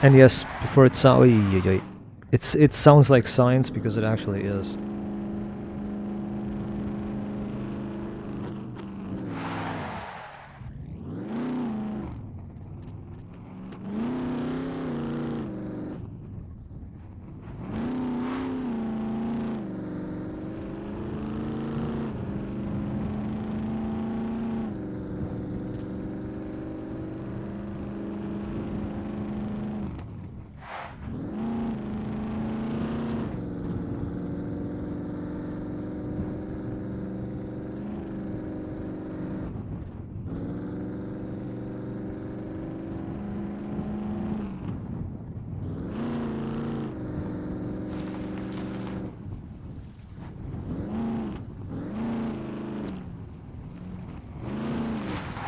And yes, before it it sounds like science, because it actually is.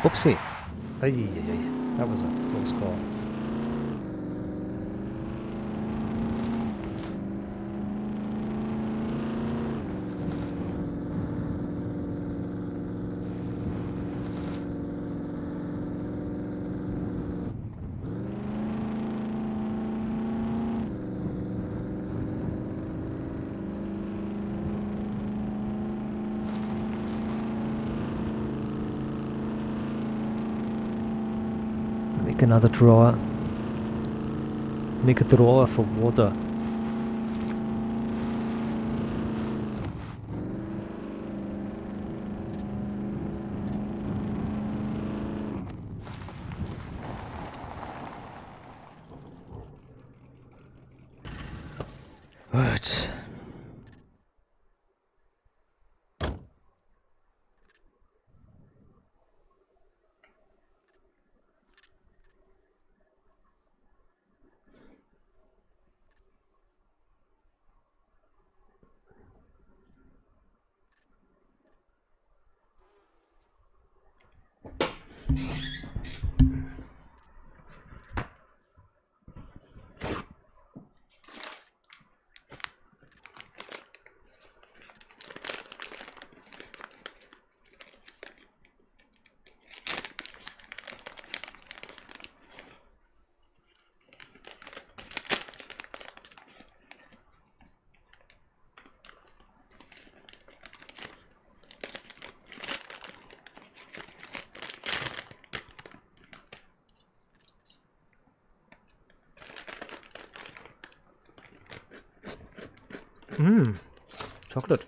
Oopsie. Ay, that was a close call. Make another drawer. Make a drawer for water. Right. Chocolate.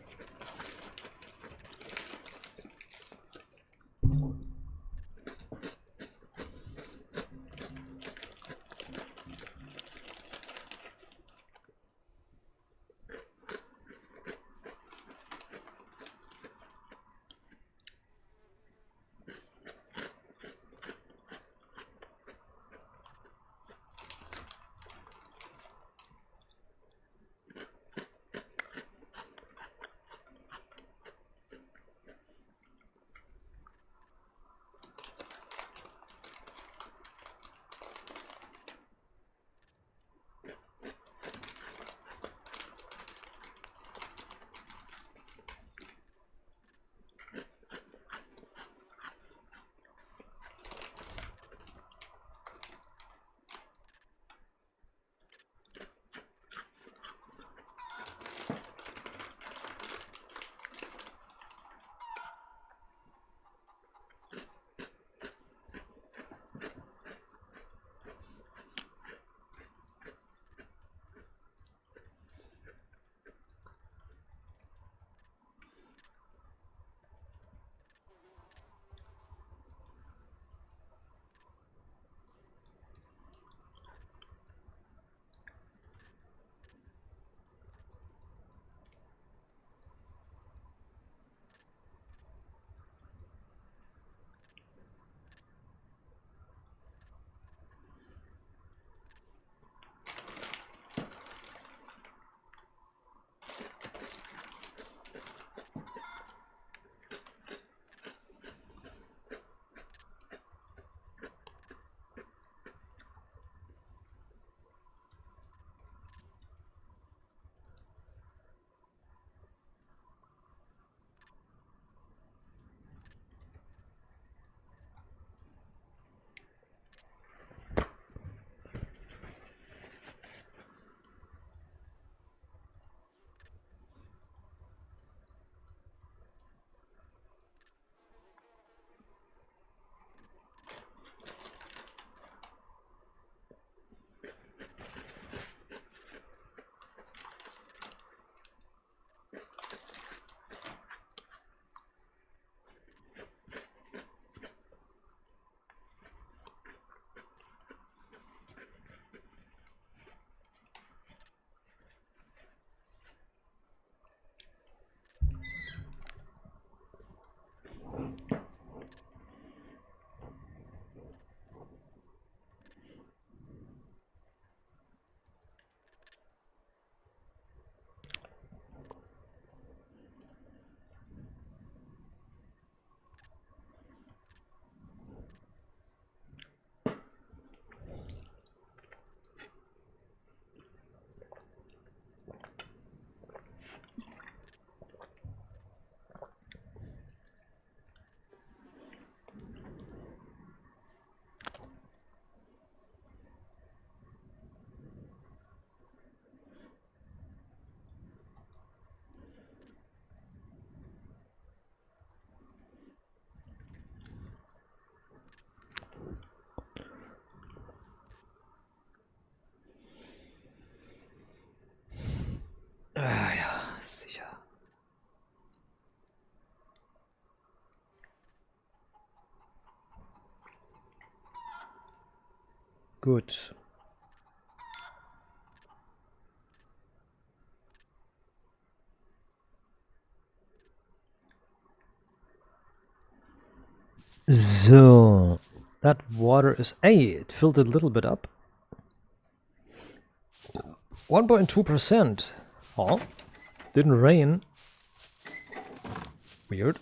Good. So that water is, hey, it filled a little bit up. 1.2%. Oh, didn't rain. Weird.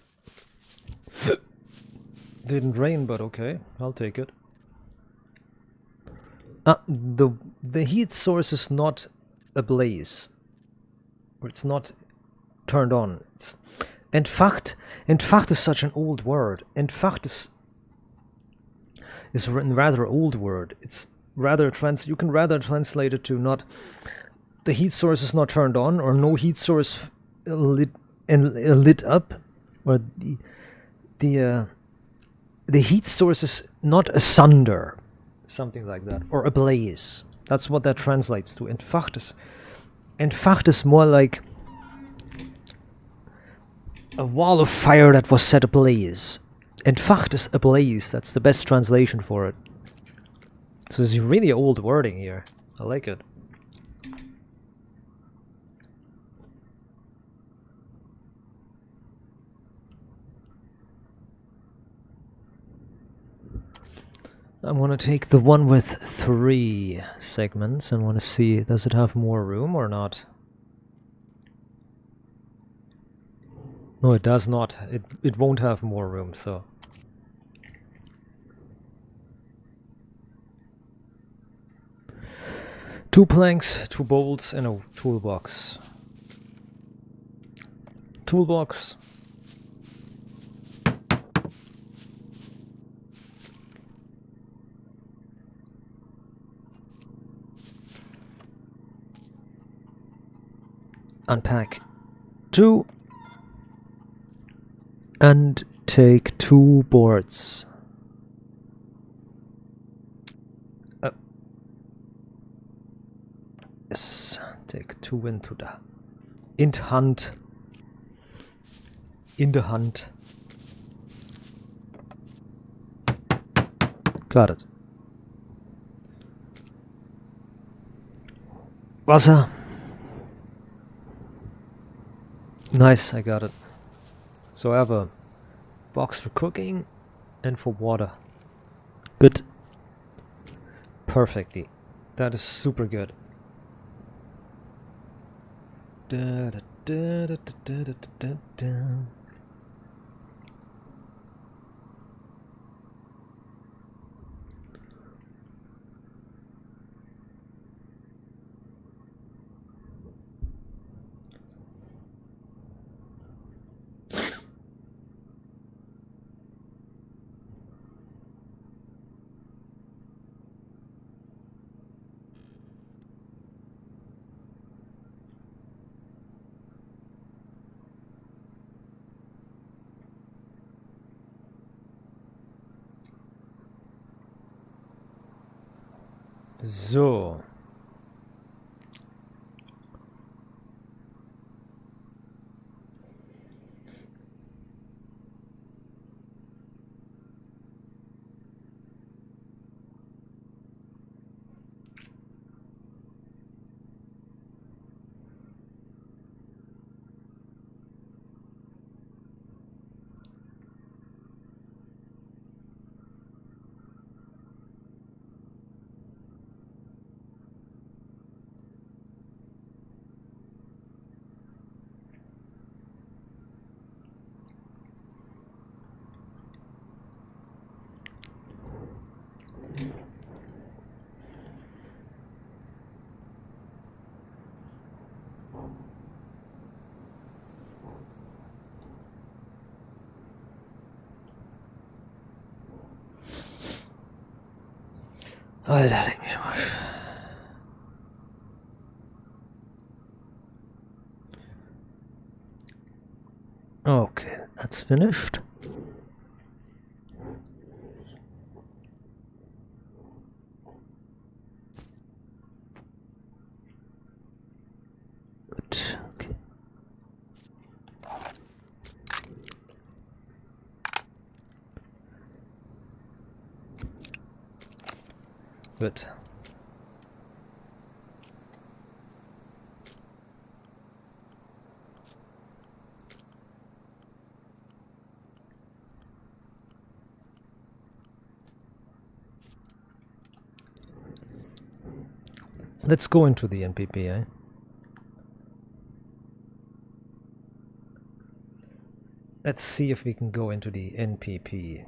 Didn't rain, but okay, I'll take it. The heat source is not ablaze, or it's not turned on. It's entfacht is such an old word. Entfacht is a rather old word. It's rather you can rather translate it to not the heat source is not turned on, or no heat source lit up, or the heat source is not asunder, something like that, or ablaze. That's what that translates to. Entfacht is more like a wall of fire that was set ablaze. Entfacht is ablaze. That's the best translation for it. So it's really old wording here. I like it. I'm gonna take the one with 3 segments and want to see, does it have more room or not? No, it does not. It won't have more room, so. Two planks, 2 bolts, and a toolbox. Toolbox. Unpack 2 and take 2 boards. Yes, take 2 into the hand. In the hand. Got it. Wasser. Nice, I got it. So I have a box for cooking and for water. Good. Perfectly. That is super good. Da, da, da, da, da, da, da, da. So. Alter, leck mich am Arsch. Okay, that's finished. Good, okay. bit. Let's go into the NPP, eh? Let's see if we can go into the NPP.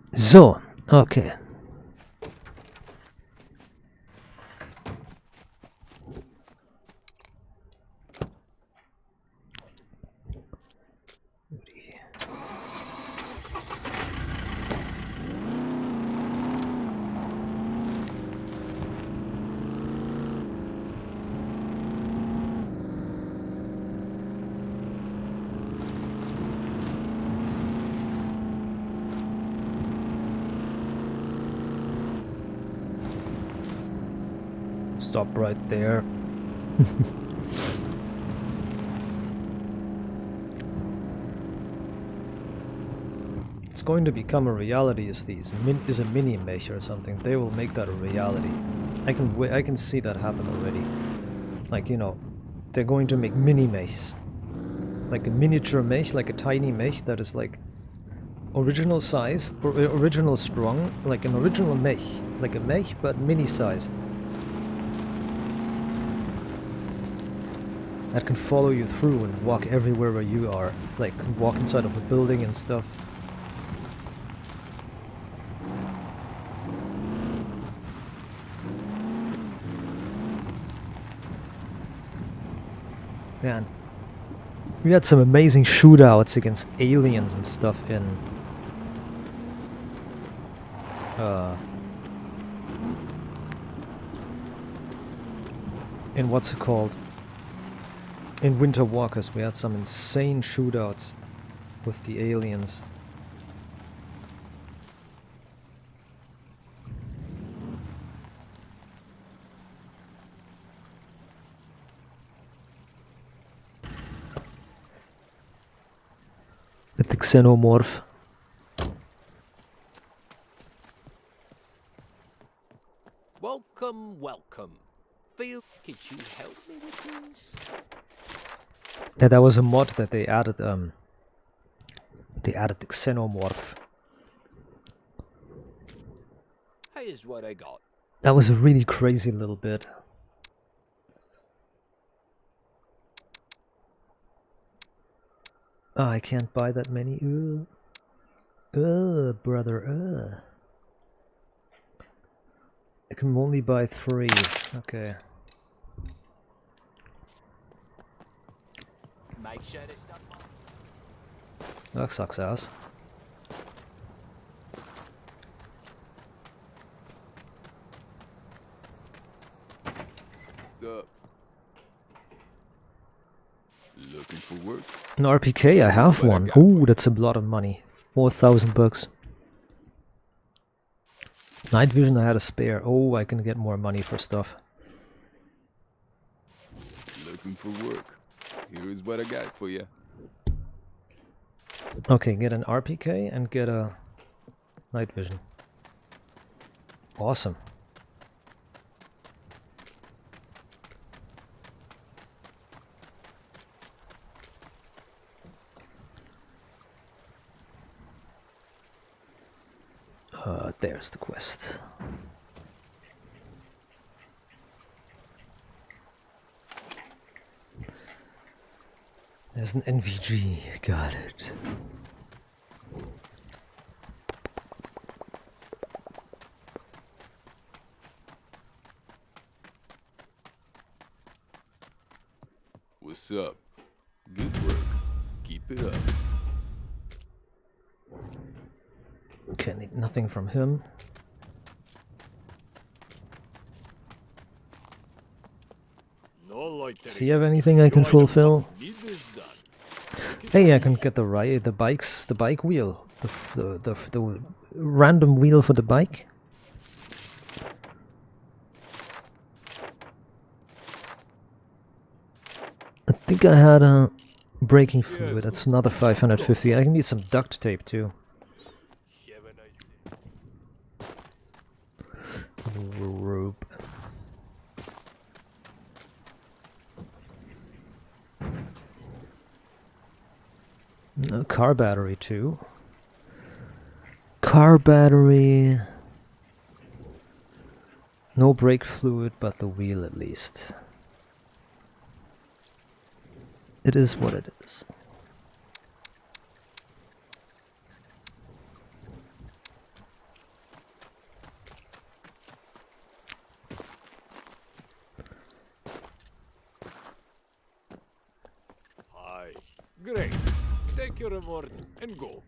So okay. Stop right there. It's going to become a reality as these is a mini mesh or something. They will make that a reality. I can see that happen already. Like, you know, they're going to make mini meshs. Like a miniature mesh, like a tiny mesh that is like original sized, original strong, like an original mesh. Like a mesh but mini sized. That can follow you through and walk everywhere where you are. Like, walk inside of a building and stuff. Man, we had some amazing shootouts against aliens and stuff in what's it called? In Winter Walkers, we had some insane shootouts with the aliens. With the xenomorph. Welcome, welcome. Could you help me with this? Yeah, that was a mod that they added the xenomorph. Here's what I got. That was a really crazy little bit. Oh, I can't buy that many. Brother. I can only buy 3. Okay. Make sure this stuff. That sucks ass. What's up? Looking for work? An RPK, I have one. Ooh, that's a lot of money. 4,000 bucks. Night vision, I had a spare. Oh, I can get more money for stuff. Looking for work. Here's what I got for you. Okay, get an RPK and get a Night vision. Awesome. There's the quest. There's an NVG. Got it. What's up? Good work. Keep it up. Okay, need nothing from him. Does he have anything I can fulfill? Hey, I can get the bike wheel, the random wheel for the bike. I think I had a braking fluid. That's another 550. I need some duct tape too. Rope. No, car battery too. Car battery. No brake fluid, but the wheel at least. It is what it is. Hi. Great. Take your reward and go.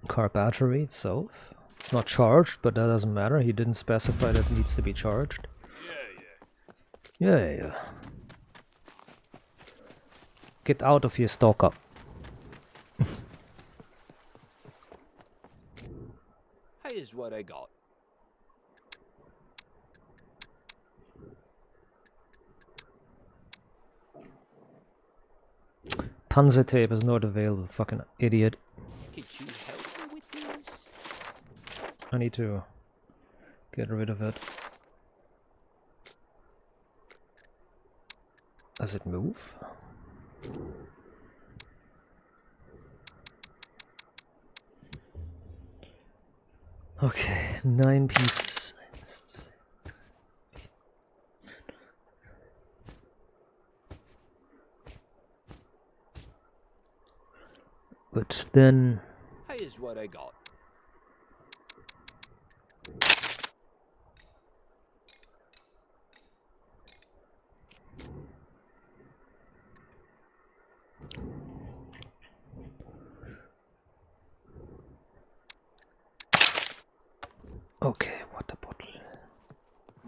Car battery itself. It's not charged, but that doesn't matter. He didn't specify that it needs to be charged. Yeah. Get out of here, stalker. Here's what I got. Panzer tape is not available, fucking idiot. Could you help me with this? I need to get rid of it. Does it move? Okay, 9 pieces. But then Here's what I got. okay, water bottle.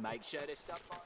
Make sure this stuff on.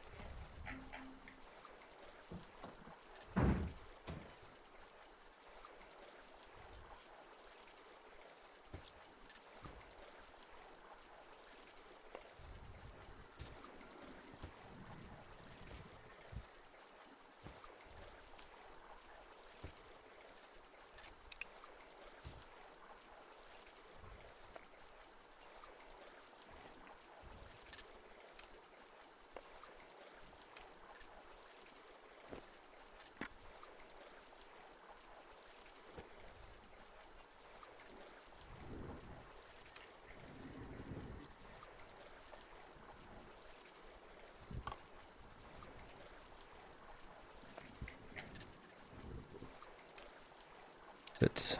Good.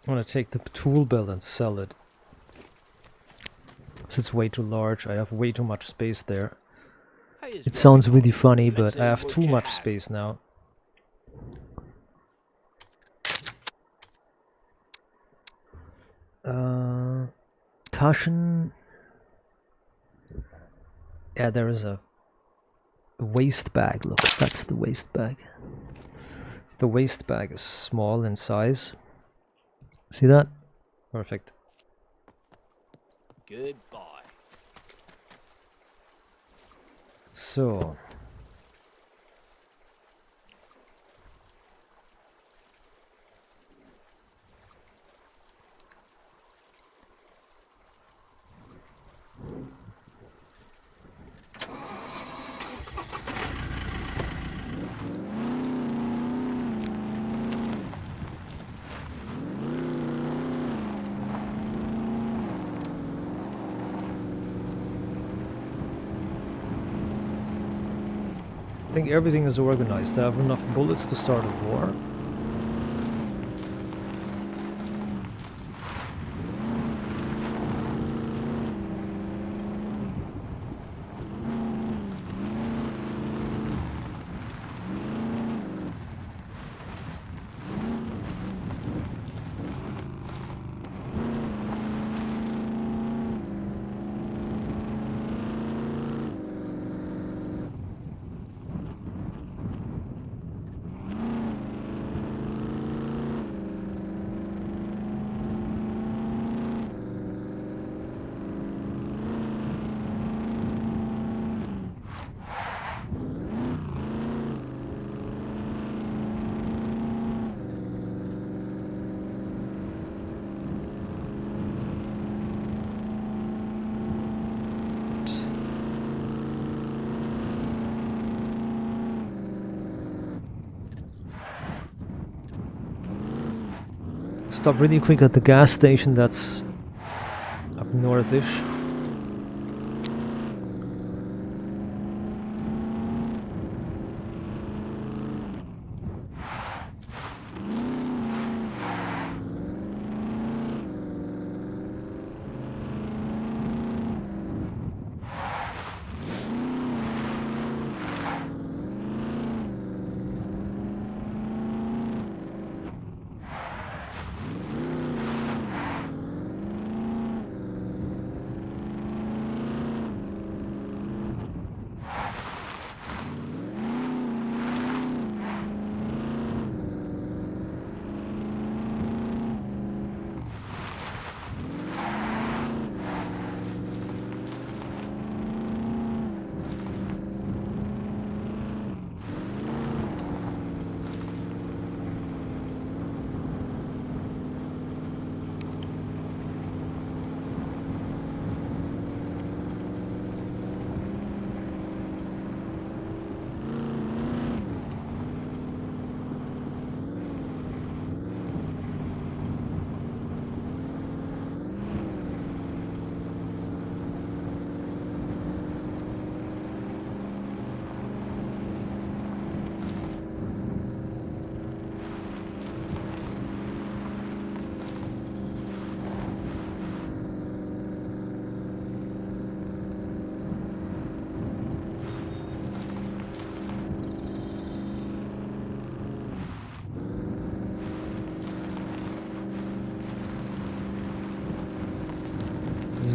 I want to take the tool belt and sell it. Because it's way too large. I have way too much space there. Here's It what sounds I got. really funny, Let's but I see have what too you much have. space now. Taschen. Yeah, there is a waste bag. Look, that's the waste bag. The waste bag is small in size. See that? Perfect. Goodbye. So. I think everything is organized. I have enough bullets to start a war. Stop really quick at the gas station that's up northish.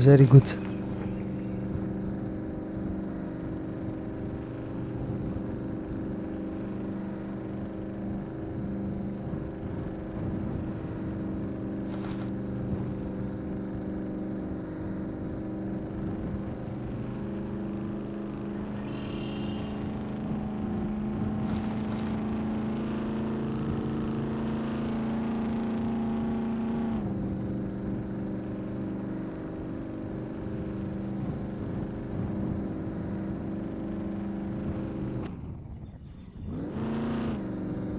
Very good.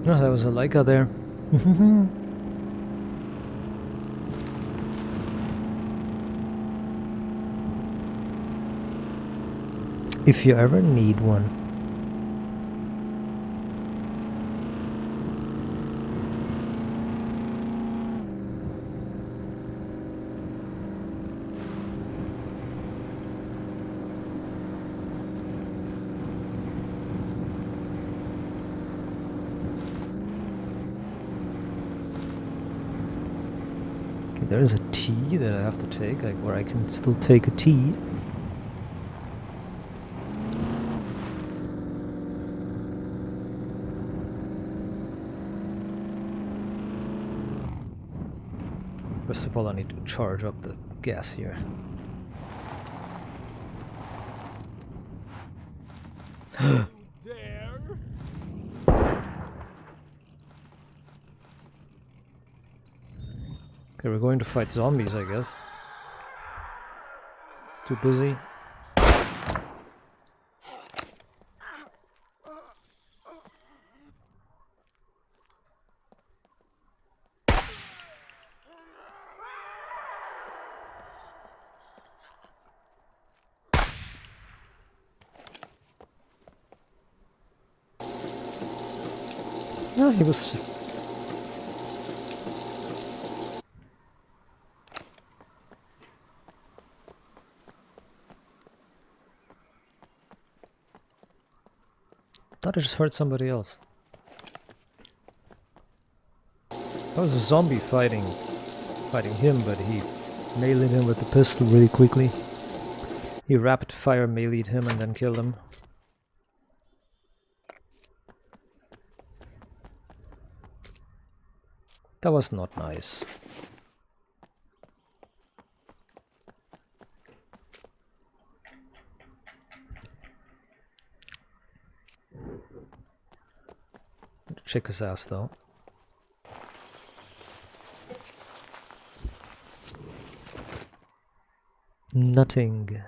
Oh, that was a Leica there. If you ever need one. There is a tea that I have to take, like, where I can still take a tea. First of all, I need to charge up the gas here. There. Okay, we're going to fight zombies, I guess. It's too busy. Yeah, he was... Thought I just heard somebody else. That was a zombie fighting him, but he meleeed him with the pistol really quickly. He rapid fire meleeed him and then killed him. That was not nice. Check his ass though. Nothing.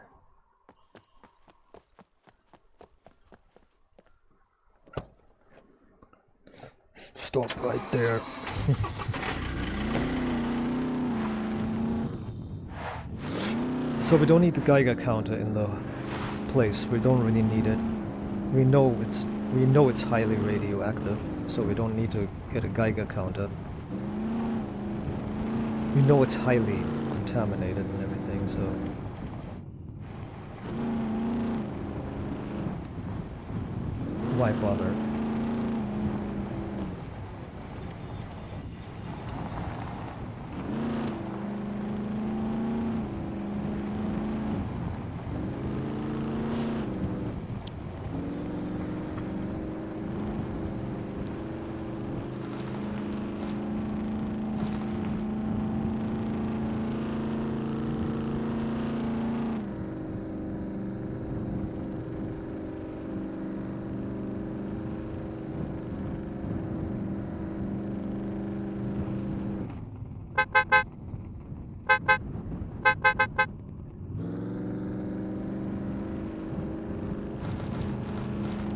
Stop right there. So we don't need the Geiger counter in the place. We don't really need it. We know it's highly radioactive, so we don't need to get a Geiger counter. We know it's highly contaminated and everything, so why bother?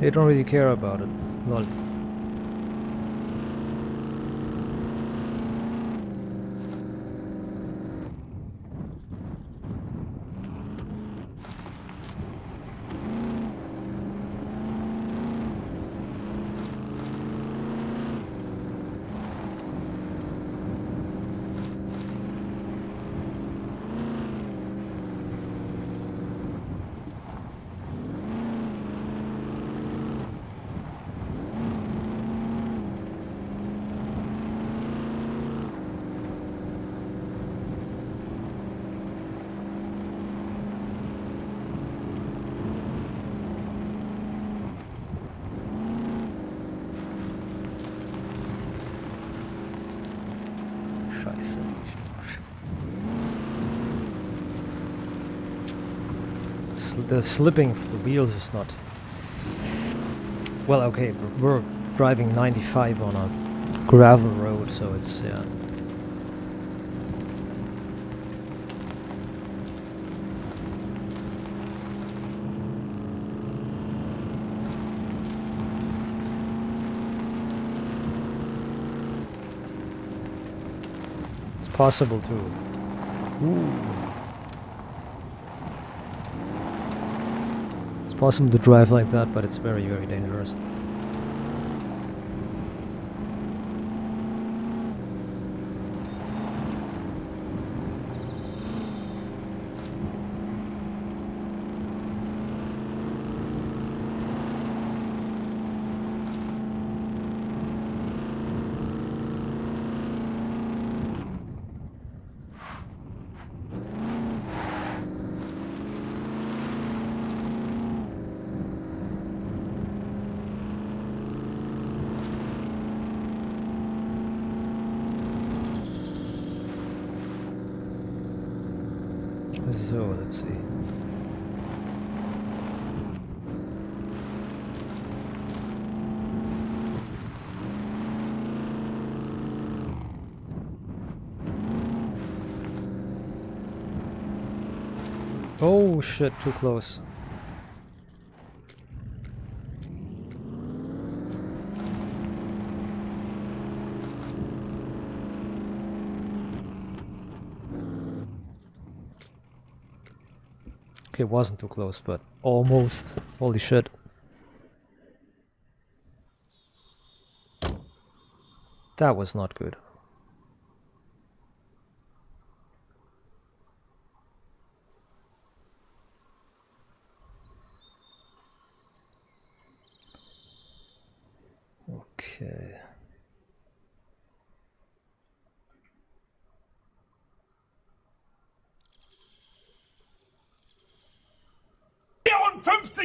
They don't really care about it. Lol. Scheiße. The slipping of the wheels is not... Well, okay, we're driving 95 on a gravel road, so it's, yeah. It's possible to... Ooh. It's possible to drive like that, but it's very, very dangerous. So, let's see. Oh shit, too close. Okay, it wasn't too close, but almost. Holy shit. That was not good. Okay.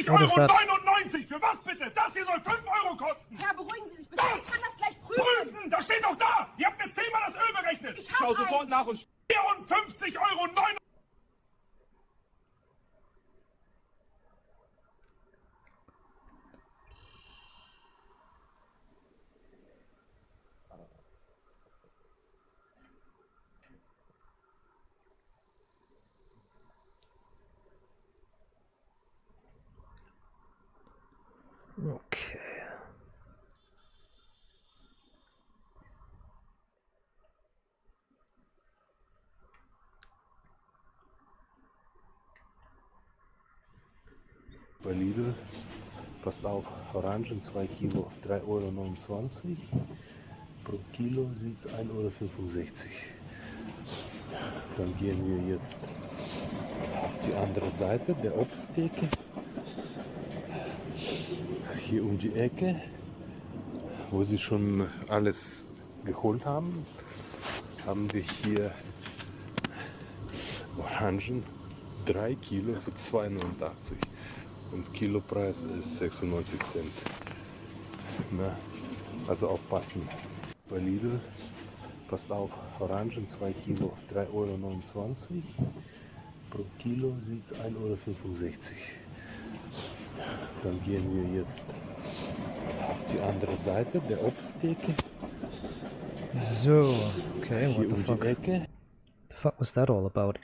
What is that? €54,99! Für was bitte? Das hier soll 5 Euro kosten! Herr, beruhigen Sie sich bitte. Ich kann das gleich prüfen. Prüfen! Das steht doch da! Ihr habt mir 10-mal das Öl berechnet! Ich schau sofort nach und... €54,99! Okay. Bei Lidl, passt auf, Orangen 2 Kilo, 3,29 €. Pro Kilo sind es 1,65 €. Dann gehen wir jetzt auf die andere Seite der Obsttheke. Hier um die Ecke, wo sie schon alles geholt haben, haben wir hier Orangen 3 Kilo für 2,89 € und Kilopreis ist 96 Cent. Na, also aufpassen. Bei Lidl, passt auf, Orangen 2 Kilo, 3,29 €. Pro Kilo sind es 1,65 €. Dann gehen wir jetzt auf die andere Seite der Obsttheke. So, okay, Hier what the um fuck? die Ecke. The fuck was that all about?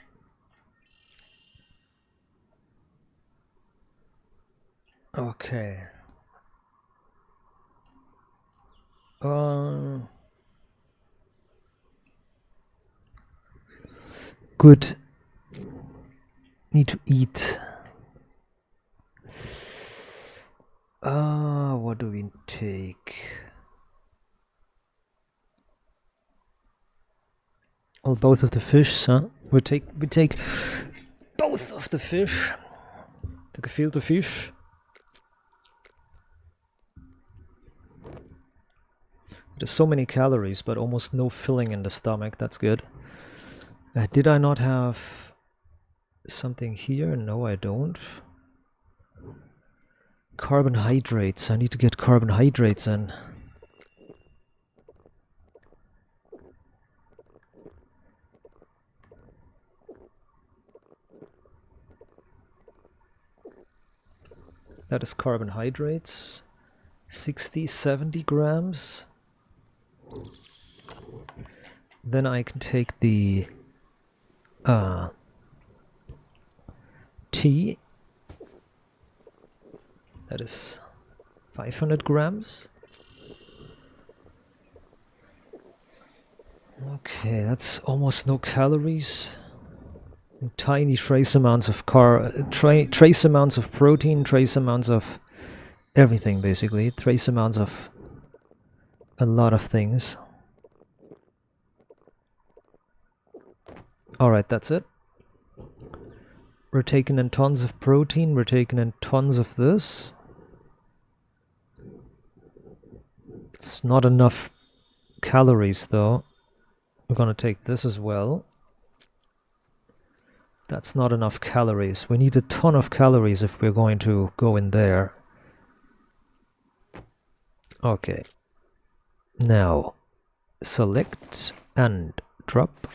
Okay. Good. Need to eat. What do we take? Well, both of the fish, huh? We take both of the fish. The gefilte fish. There's so many calories, but almost no filling in the stomach. That's good. Did I not have something here? No, I don't. Carbohydrates. I need to get carbohydrates in. That is carbohydrates. 60, 70 grams. Then I can take the tea. That is 500 grams. Okay, that's almost no calories. And tiny trace amounts of trace amounts of protein, trace amounts of everything, basically. Trace amounts of a lot of things. Alright, that's it. We're taking in tons of protein, we're taking in tons of this. It's not enough calories though. We're gonna take this as well. That's not enough calories. We need a ton of calories if we're going to go in there. Okay. Now, select and drop.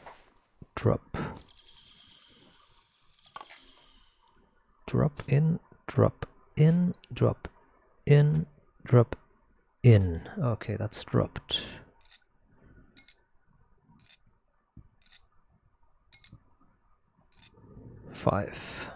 Drop in, drop in, drop in, drop in. Okay, that's dropped. Five.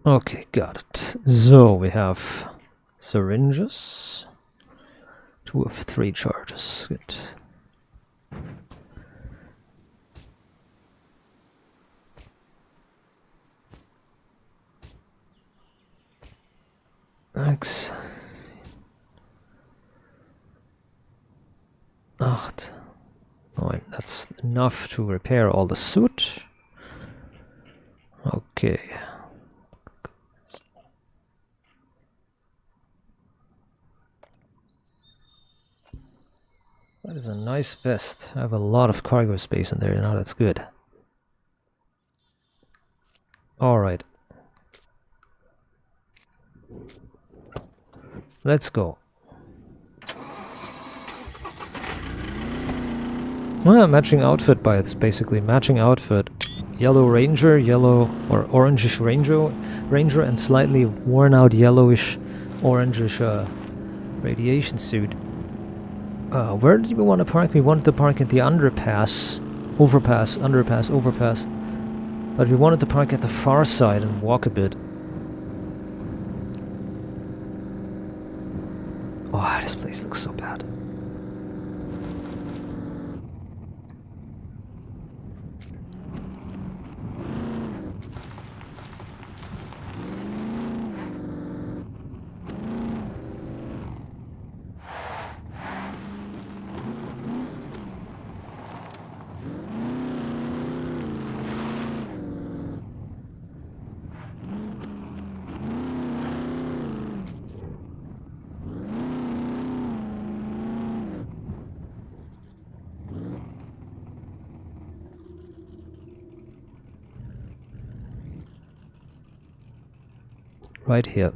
Okay, got it. So we have syringes. 2 of 3 charges. Good. X. 8. 9. That's enough to repair all the soot. Okay. That is a nice vest. I have a lot of cargo space in there now. That's good. Alright. Let's go. Well, matching outfit bias, basically. Matching outfit. Yellow ranger, yellow or orangish ranger, and slightly worn out yellowish, orangish radiation suit. Where did we want to park? We wanted to park at the underpass. Overpass. But we wanted to park at the far side and walk a bit. Oh, this place looks so bad. Right here.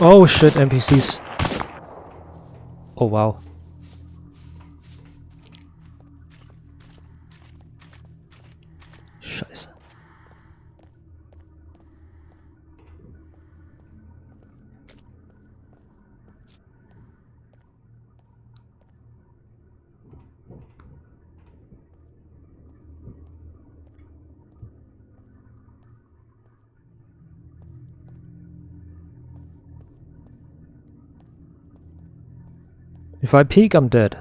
Oh shit, NPCs. Oh wow. Scheiße. If I peek, I'm dead.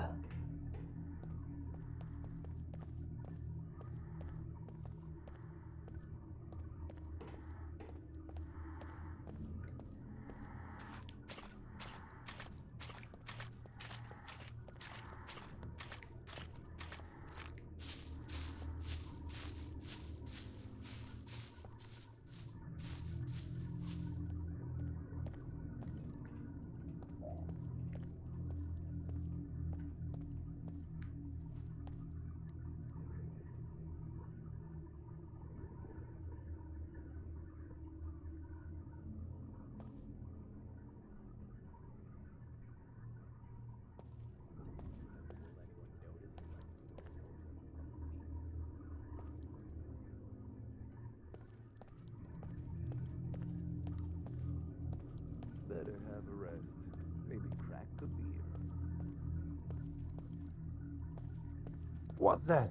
Better have a rest. Maybe crack a beer. What's that?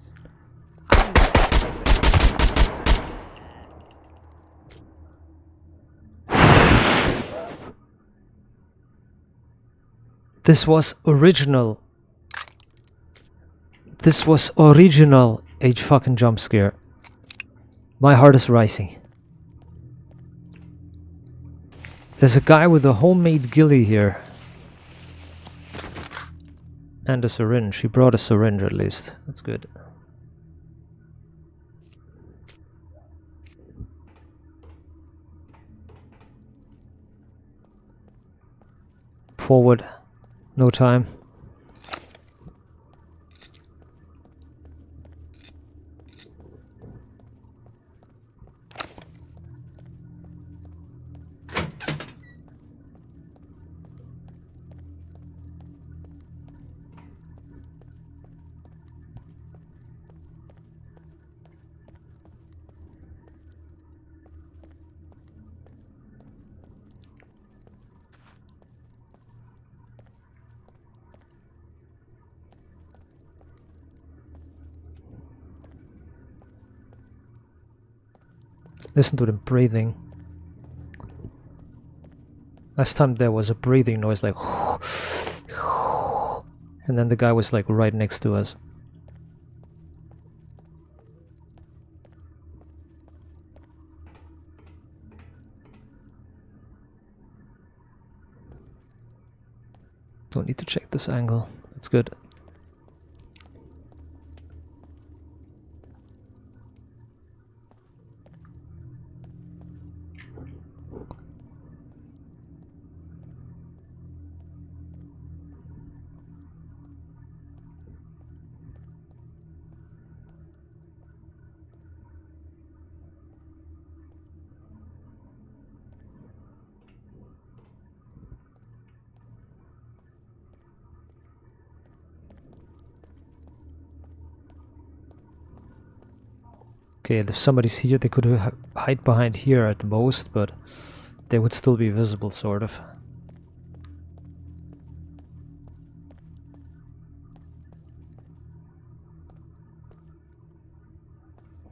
This was original. This was original H fucking jump scare. My heart is rising. There's a guy with a homemade ghillie here. And a syringe. He brought a syringe at least. That's good. Forward. No time. Listen to them breathing. Last time there was a breathing noise like and then the guy was like right next to us. Don't need to check this angle. That's good. Okay, if somebody's here, they could hide behind here at the most, but they would still be visible, sort of.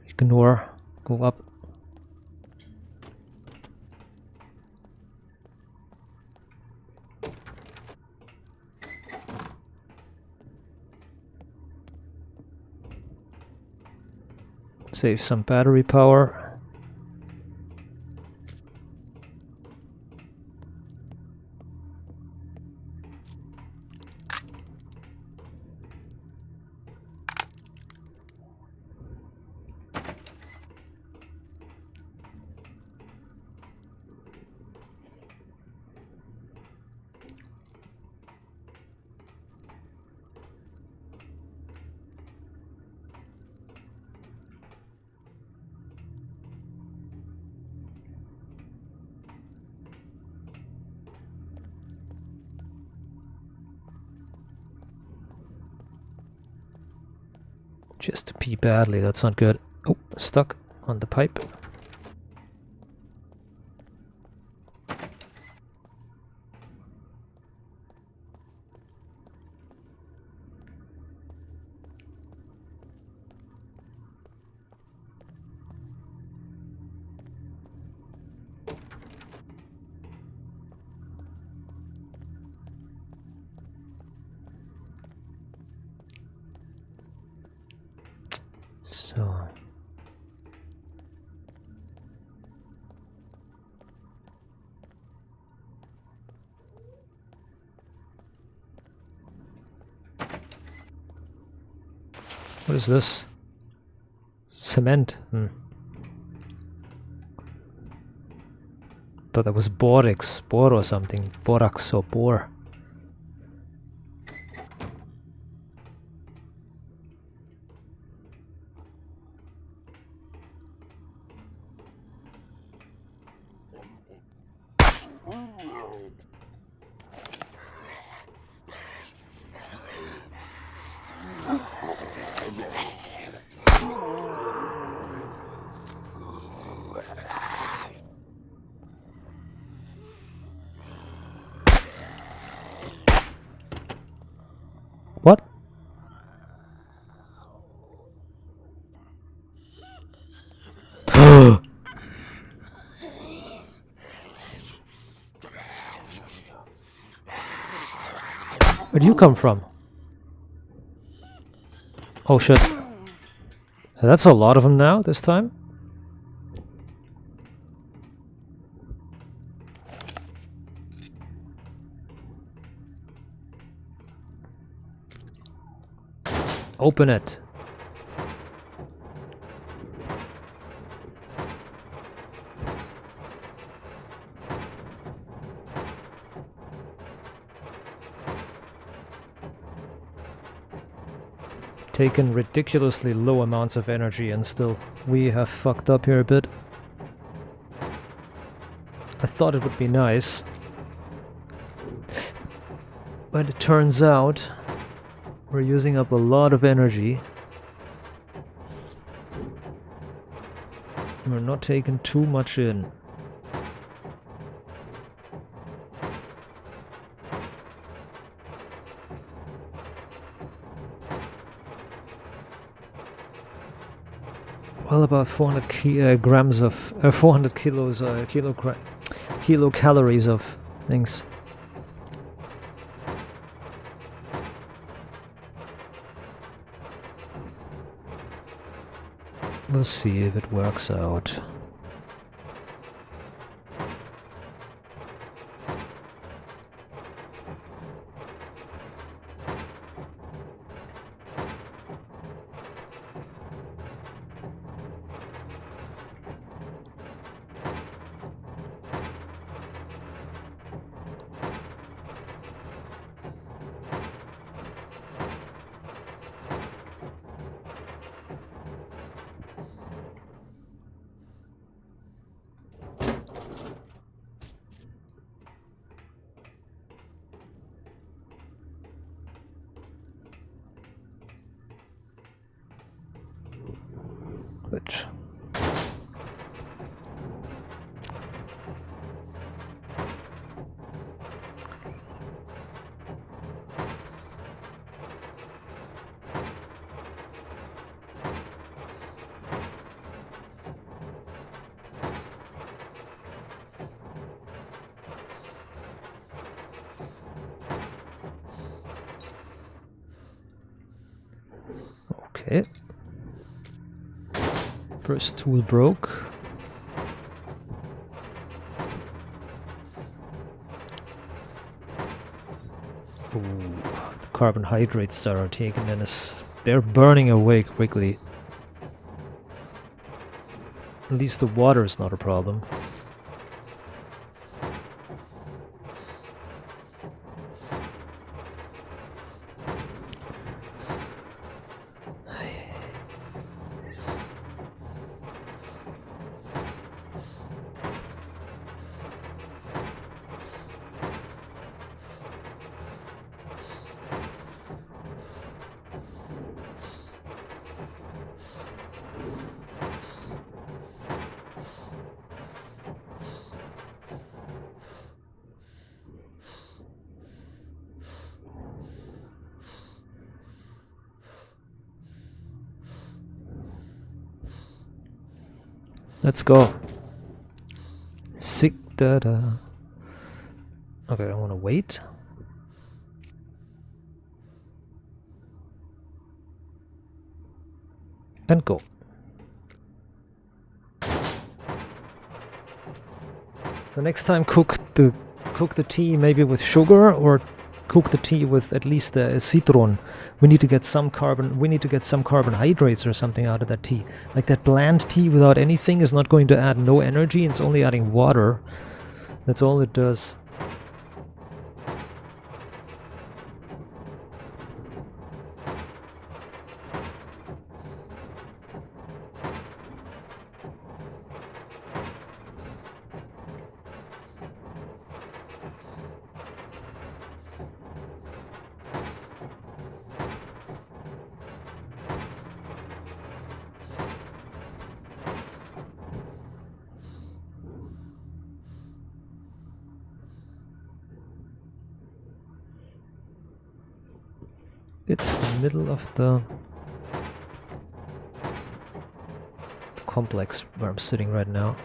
Ignore. Go up. Save some battery power. Just to pee badly, that's not good. Oh, stuck on the pipe. So... what is this? Cement. Thought that was borax. Bor or something. Borax or bore. What? Where'd you come from? Oh shit. That's a lot of them now, this time. Open it. Taken ridiculously low amounts of energy and still we have fucked up here a bit. I thought it would be nice, but it turns out we're using up a lot of energy. We're not taking too much in. Well, about 400 grams of 400 kilos kilocalories of things. We'll see if it works out. Good. Okay. First tool broke. Ooh, the carbohydrates that are taken in they're burning away quickly. At least the water is not a problem. Let's go. Sick data. Okay, I want to wait. And go. So next time cook the tea maybe with sugar, or cook the tea with at least a citron. We need to get some carbohydrates or something out of that tea. Like that bland tea without anything is not going to add no energy, it's only adding water. That's all it does. It's the middle of the complex where I'm sitting right now.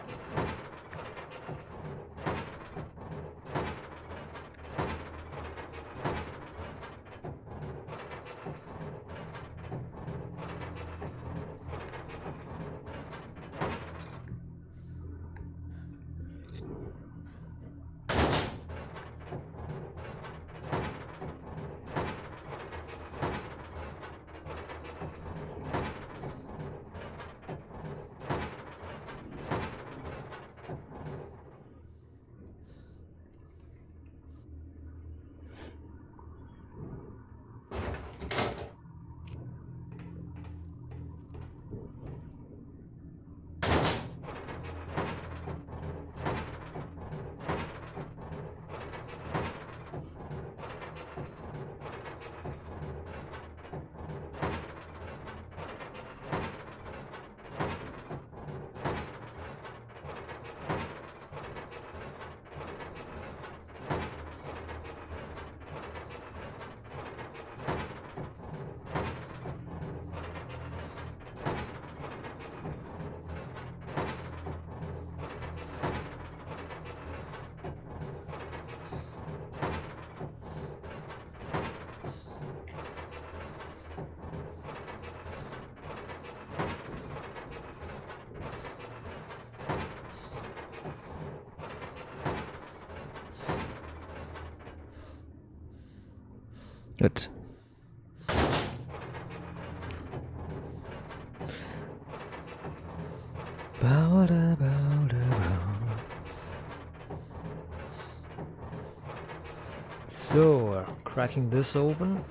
Gut. So, we're cracking this open.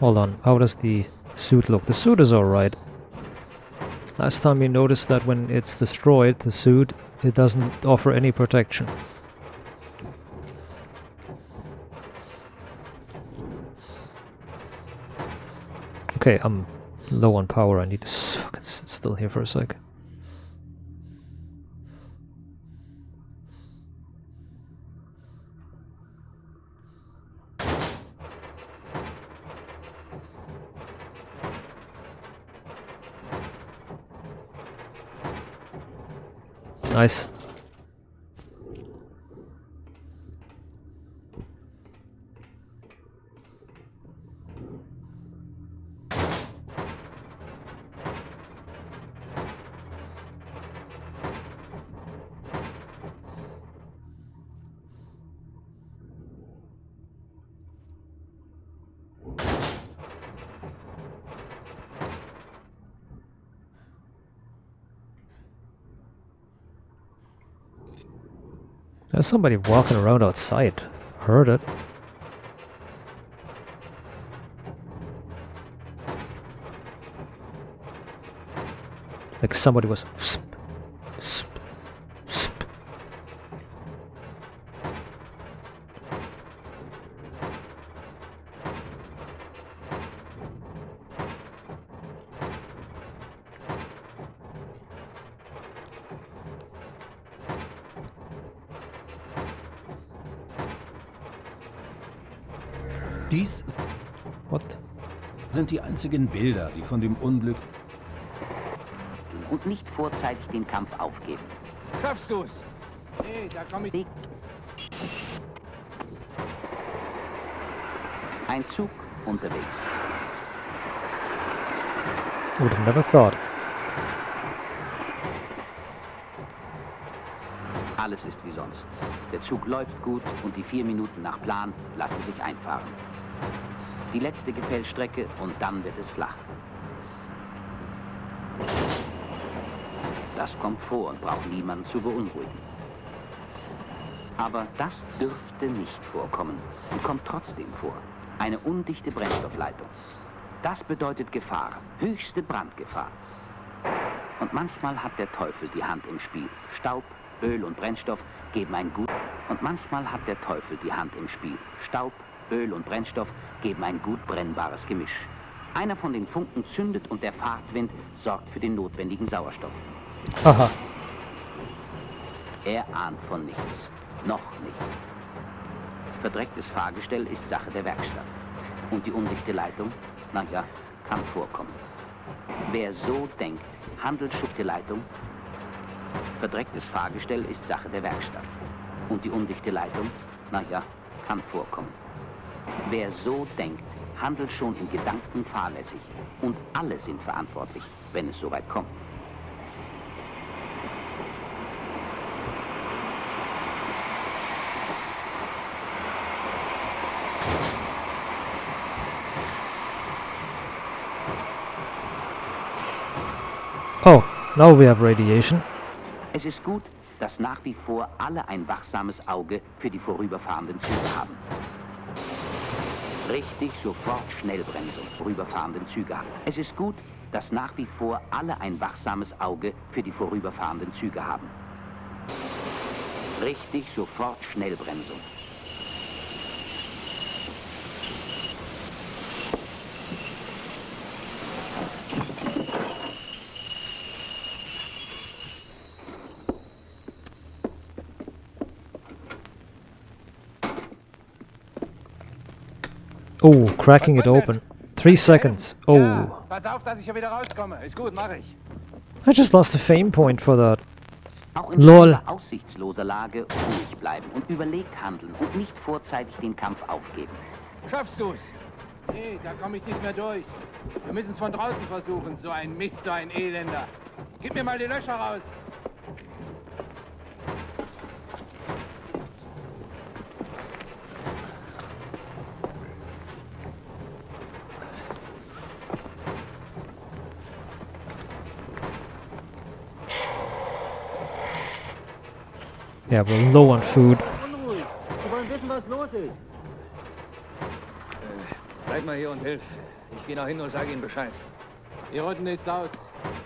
Hold on, how does the suit look? The suit is alright. Last time you noticed that when it's destroyed, the suit, it doesn't offer any protection. Okay, I'm low on power. I need to fucking sit still here for a sec. Nice. There's somebody walking around outside. Heard it. Like somebody was... Dies What? sind die einzigen Bilder, die von dem Unglück und nicht vorzeitig den Kampf aufgeben. Schaffst du's? Nee, da komm ich. Ein Zug unterwegs. Would have never thought. Alles ist wie sonst. Der Zug läuft gut und die 4 Minuten nach Plan lassen sich einfahren. Die letzte Gefällstrecke und dann wird es flach. Das kommt vor und braucht niemanden zu beunruhigen. Aber das dürfte nicht vorkommen und kommt trotzdem vor. Eine undichte Brennstoffleitung. Das bedeutet Gefahr, höchste Brandgefahr. Und manchmal hat der Teufel die Hand im Spiel. Staub, Öl und Brennstoff geben ein gut... Und manchmal hat der Teufel die Hand im Spiel. Staub, Öl und Brennstoff geben ein gut brennbares Gemisch. Einer von den Funken zündet und der Fahrtwind sorgt für den notwendigen Sauerstoff. Aha. Er ahnt von nichts. Noch nicht. Verdrecktes Fahrgestell ist Sache der Werkstatt. Und die undichte Leitung? Naja, kann vorkommen. Wer so denkt, handelt schufte Leitung. Verdrecktes Fahrgestell ist Sache der Werkstatt. Und die undichte Leitung? Naja, kann vorkommen. Wer so denkt, handelt schon in Gedanken fahrlässig. Und alle sind verantwortlich, wenn es soweit kommt. Oh, now we have radiation. Es ist gut, dass nach wie vor alle ein wachsames Auge für die vorüberfahrenden Züge haben. Richtig, sofort Schnellbremsung, vorüberfahrenden Züge haben. Es ist gut, dass nach wie vor alle ein wachsames Auge für die vorüberfahrenden Züge haben. Richtig, sofort Schnellbremsung. Oh, cracking it open. 3 seconds. Ja, Oh. pass auf, dass ich hier wieder rauskomme. Ist gut, mach ich. I just lost a fame point for that. Auch in Lol. scheinbar aussichtsloser Lage ruhig bleiben und überlegt handeln und nicht vorzeitig den Kampf aufgeben. Schaffst du's? Nee, da komme ich nicht mehr durch. Wir müssen es von draußen versuchen. So ein Mist, so ein Elender. Gib mir mal die Löcher raus. Yeah, we're low on food. Unruhig. Sie wollen wissen, was los ist. Bleib mal hier und hilf. Ich gehe nach hinten und sage Ihnen Bescheid. Hier unten ist's aus.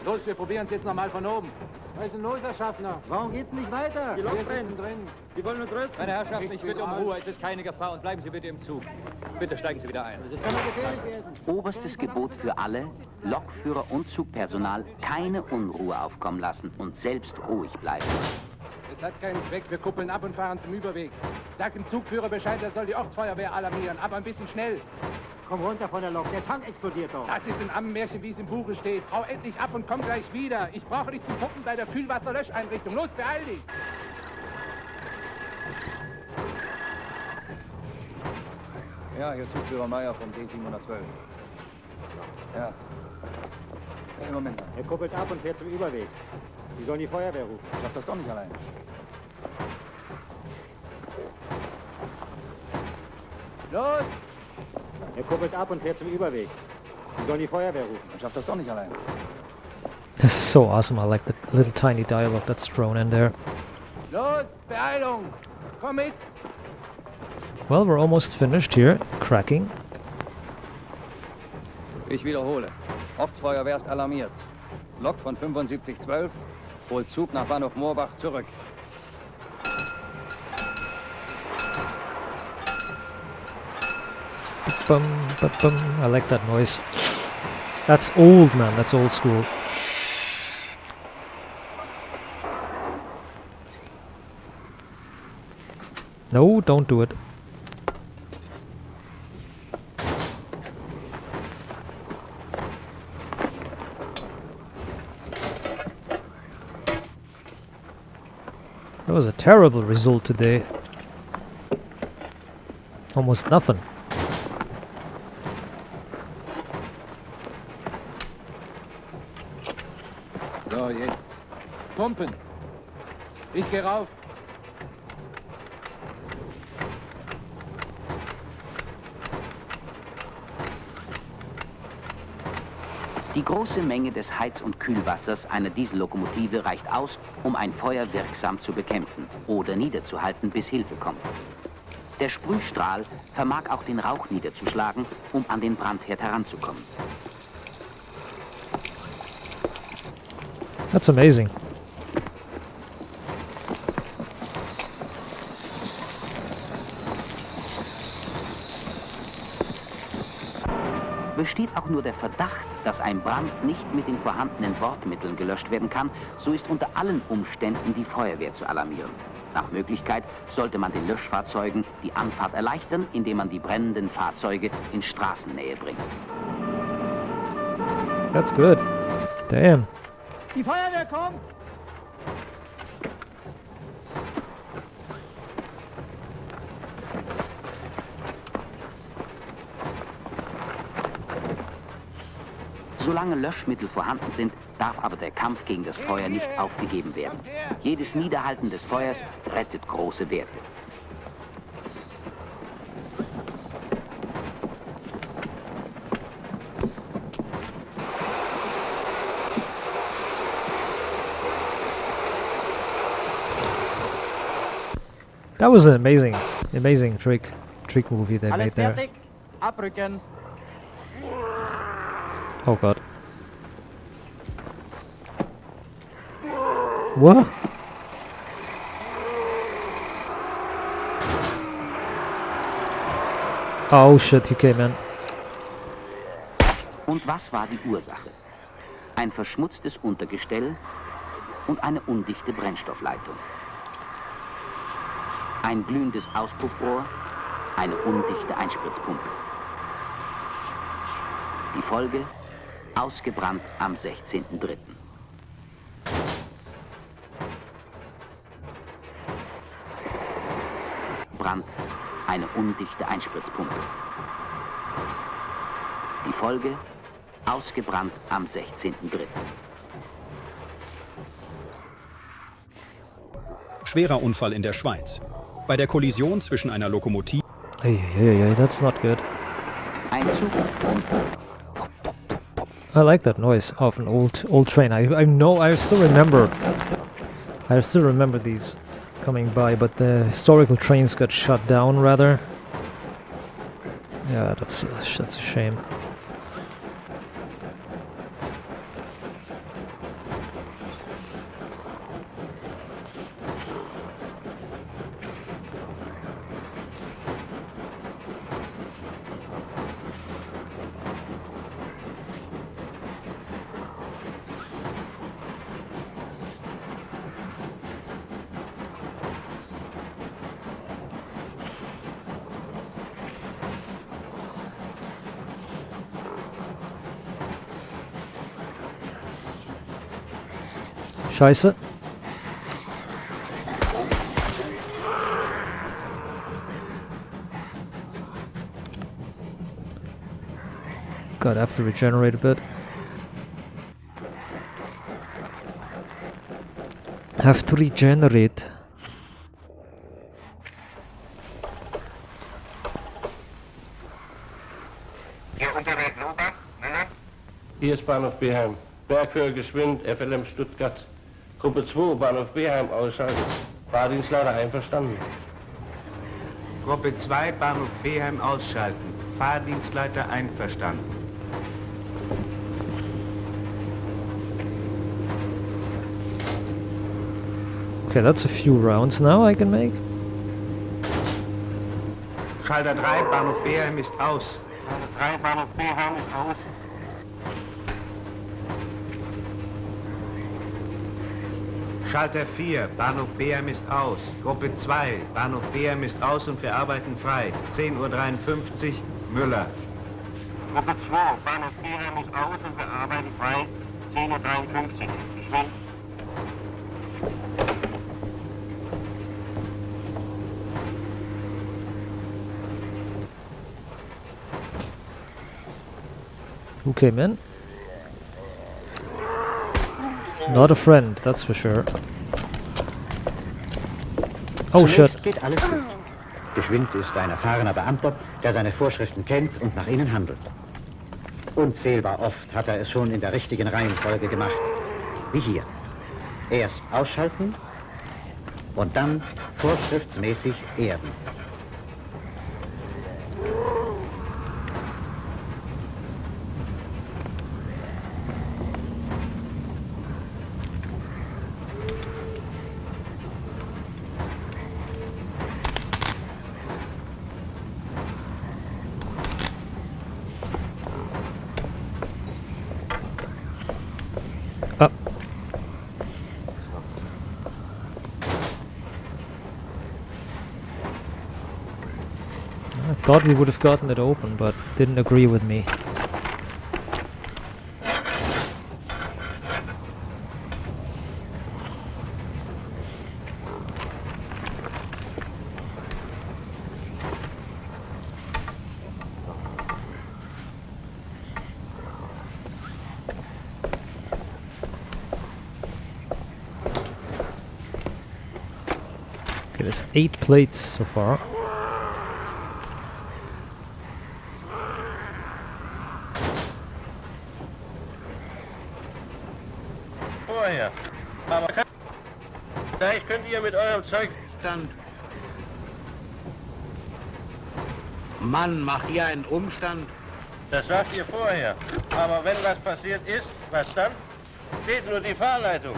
Los, wir probieren es jetzt nochmal von oben. Was ist denn los, Herr Schaffner? Warum geht's nicht weiter? Wir sitzen drin. Sie wollen uns rüsten. Meine Herrschaften, ich bitte um Ruhe. Es ist keine Gefahr und bleiben Sie bitte im Zug. Bitte steigen Sie wieder ein. Das kann doch gefährlich werden. Oberstes Gebot für alle, Lokführer und Zugpersonal, keine Unruhe aufkommen lassen und selbst ruhig bleiben. Es hat keinen Zweck. Wir kuppeln ab und fahren zum Überweg. Sag dem Zugführer Bescheid, er soll die Ortsfeuerwehr alarmieren. Aber ein bisschen schnell. Komm runter von der Lok. Der Tank explodiert doch. Das ist ein Ammenmärchen, wie es im Buche steht. Hau endlich ab und komm gleich wieder. Ich brauche dich zum Pumpen bei der Kühlwasserlöscheinrichtung. Los, beeil dich! Ja, hier Zugführer Meier vom D712. Ja. Hey, Moment. Er kuppelt ab und fährt zum Überweg. Sie sollen die Feuerwehr rufen. Ich schaff das doch nicht allein. Los! Er kuppelt ab und fährt zum Überweg. Sie sollen die Feuerwehr rufen. Ich schaff das doch nicht allein. This is so awesome. I like the little tiny dialogue that's thrown in there. Los, Beeilung! Komm mit! Well, we're almost finished here. Cracking. Ich wiederhole. Ortsfeuerwehr ist alarmiert. Lok von 7512 holt Zug nach Bahnhof Moorbach zurück. Bum, bum, bum. I like that noise. That's old, man. That's old school. No, don't do it. That was a terrible result today. Almost nothing. So, jetzt. Pumpen. Ich geh rauf. Die große Menge des Heiz- und Kühlwassers einer Diesellokomotive reicht aus, um ein Feuer wirksam zu bekämpfen oder niederzuhalten, bis Hilfe kommt. Der Sprühstrahl vermag auch den Rauch niederzuschlagen, um an den Brandherd heranzukommen. That's amazing. Besteht auch nur der Verdacht, dass ein Brand nicht mit den vorhandenen Bordmitteln gelöscht werden kann, so ist unter allen Umständen die Feuerwehr zu alarmieren. Nach Möglichkeit sollte man den Löschfahrzeugen die Anfahrt erleichtern, indem man die brennenden Fahrzeuge in Straßennähe bringt. That's good. Damn. Die Feuerwehr kommt! Solange Löschmittel vorhanden sind, darf aber der Kampf gegen das Feuer nicht aufgegeben werden. Jedes Niederhalten des Feuers rettet große Werte. That was an amazing trick movie they made there. Abrücken. Oh god. What? Oh shit, you came in. Und was war die Ursache? Ein verschmutztes Untergestell und eine undichte Brennstoffleitung. Ein glühendes Auspuffrohr, eine undichte Einspritzpumpe. Die Folge: ausgebrannt am 16.03. Brand, eine undichte Einspritzpumpe. Die Folge: ausgebrannt am 16.03. Schwerer Unfall in der Schweiz. Bei der Kollision zwischen einer Lokomotive... Hey, that's not good. Ein Zug. I like that noise of an old train. I still remember these coming by, but the historical trains got shut down rather. Yeah, that's a shame. Scheiße. God, I have to regenerate a bit. Have to regenerate. Hier ist Bahnhof Beheim. Berghöhe geschwind, FLM Stuttgart. Gruppe 2, Bahnhof Beheim ausschalten. Fahrdienstleiter einverstanden. Gruppe 2, Bahnhof Beheim ausschalten. Fahrdienstleiter einverstanden. Okay, that's a few rounds now I can make. Schalter 3, Bahnhof Beheim ist aus. Schalter 3, Bahnhof Beheim ist aus. Schalter 4, Bahnhof Beheim ist aus. Gruppe 2, Bahnhof Beheim ist aus und wir arbeiten frei. 10:53 Uhr, Müller. Gruppe 2, Bahnhof Beheim ist aus und wir arbeiten frei. 10:53 Uhr, geschwind. Who came in? Not a friend, that's for sure. Oh shit. Geht alles gut. Geschwind ist ein erfahrener Beamter, der seine Vorschriften kennt und nach ihnen handelt. Unzählbar oft hat er es schon in der richtigen Reihenfolge gemacht. Wie hier. Erst ausschalten und dann vorschriftsmäßig erden. Up. I thought we would have gotten it open, but didn't agree with me. Okay, there's 8 plates so far. Vorher. Aber vielleicht könnt ihr mit eurem Zeug dann... Mann, mach hier einen Umstand. Das sagt ihr vorher. Aber wenn was passiert ist, was dann? Steht nur die Fahrleitung.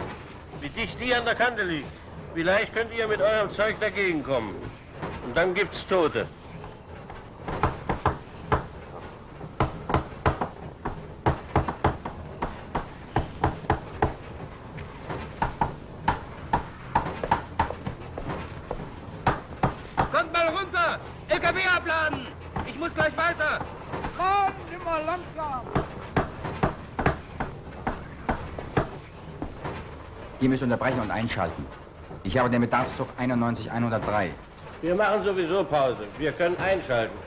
Wie dicht die an der Kante liegt. Vielleicht könnt ihr mit eurem Zeug dagegen kommen. Und dann gibt's Tote. Kommt mal runter! LKW abladen! Ich muss gleich weiter! Fahren immer langsam! Ihr müsst unterbrechen und einschalten. Ich habe den Bedarfszug 91103. Wir machen sowieso Pause. Wir können einschalten.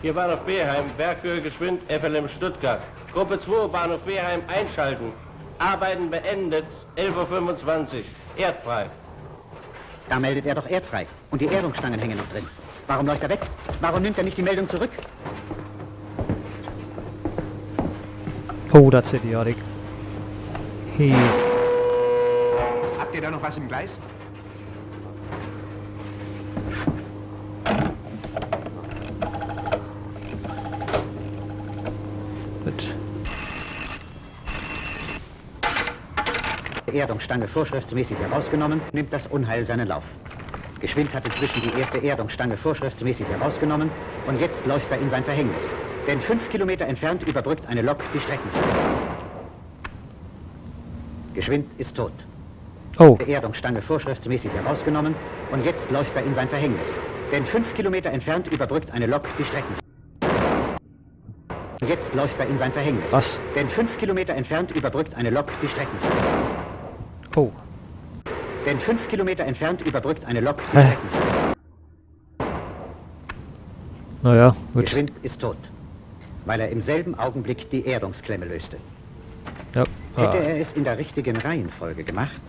Hier Bahnhof Beheim, Berghöhe geschwind, FLM Stuttgart. Gruppe 2, Bahnhof Beheim einschalten. Arbeiten beendet, 11:25 Uhr. Erdfrei. Da meldet er doch erdfrei. Und die Erdungsstangen hängen noch drin. Warum läuft er weg? Warum nimmt er nicht die Meldung zurück? Oh, that's idiotic. He... Habt ihr da noch was im Gleis? But... Die Erdungsstange vorschriftsmäßig herausgenommen, nimmt das Unheil seinen Lauf. Geschwind hat inzwischen die erste Erdungsstange vorschriftsmäßig herausgenommen und jetzt läuft er in sein Verhängnis. Denn 5 Kilometer entfernt überbrückt eine Lok die Strecken. Geschwind ist tot. Oh. Die Erdungsstange vorschriftsmäßig herausgenommen und jetzt läuft er in sein Verhängnis. Denn 5 Kilometer entfernt überbrückt eine Lok die Strecken. Jetzt läuft er in sein Verhängnis. Was? Denn 5 Kilometer entfernt überbrückt eine Lok die Strecken. Oh. Denn 5 Kilometer entfernt überbrückt eine Lok die Strecken. Naja, gut. Geschwind ist tot, weil er im selben Augenblick die Erdungsklemme löste. Ja. Hätte er es in der richtigen Reihenfolge gemacht,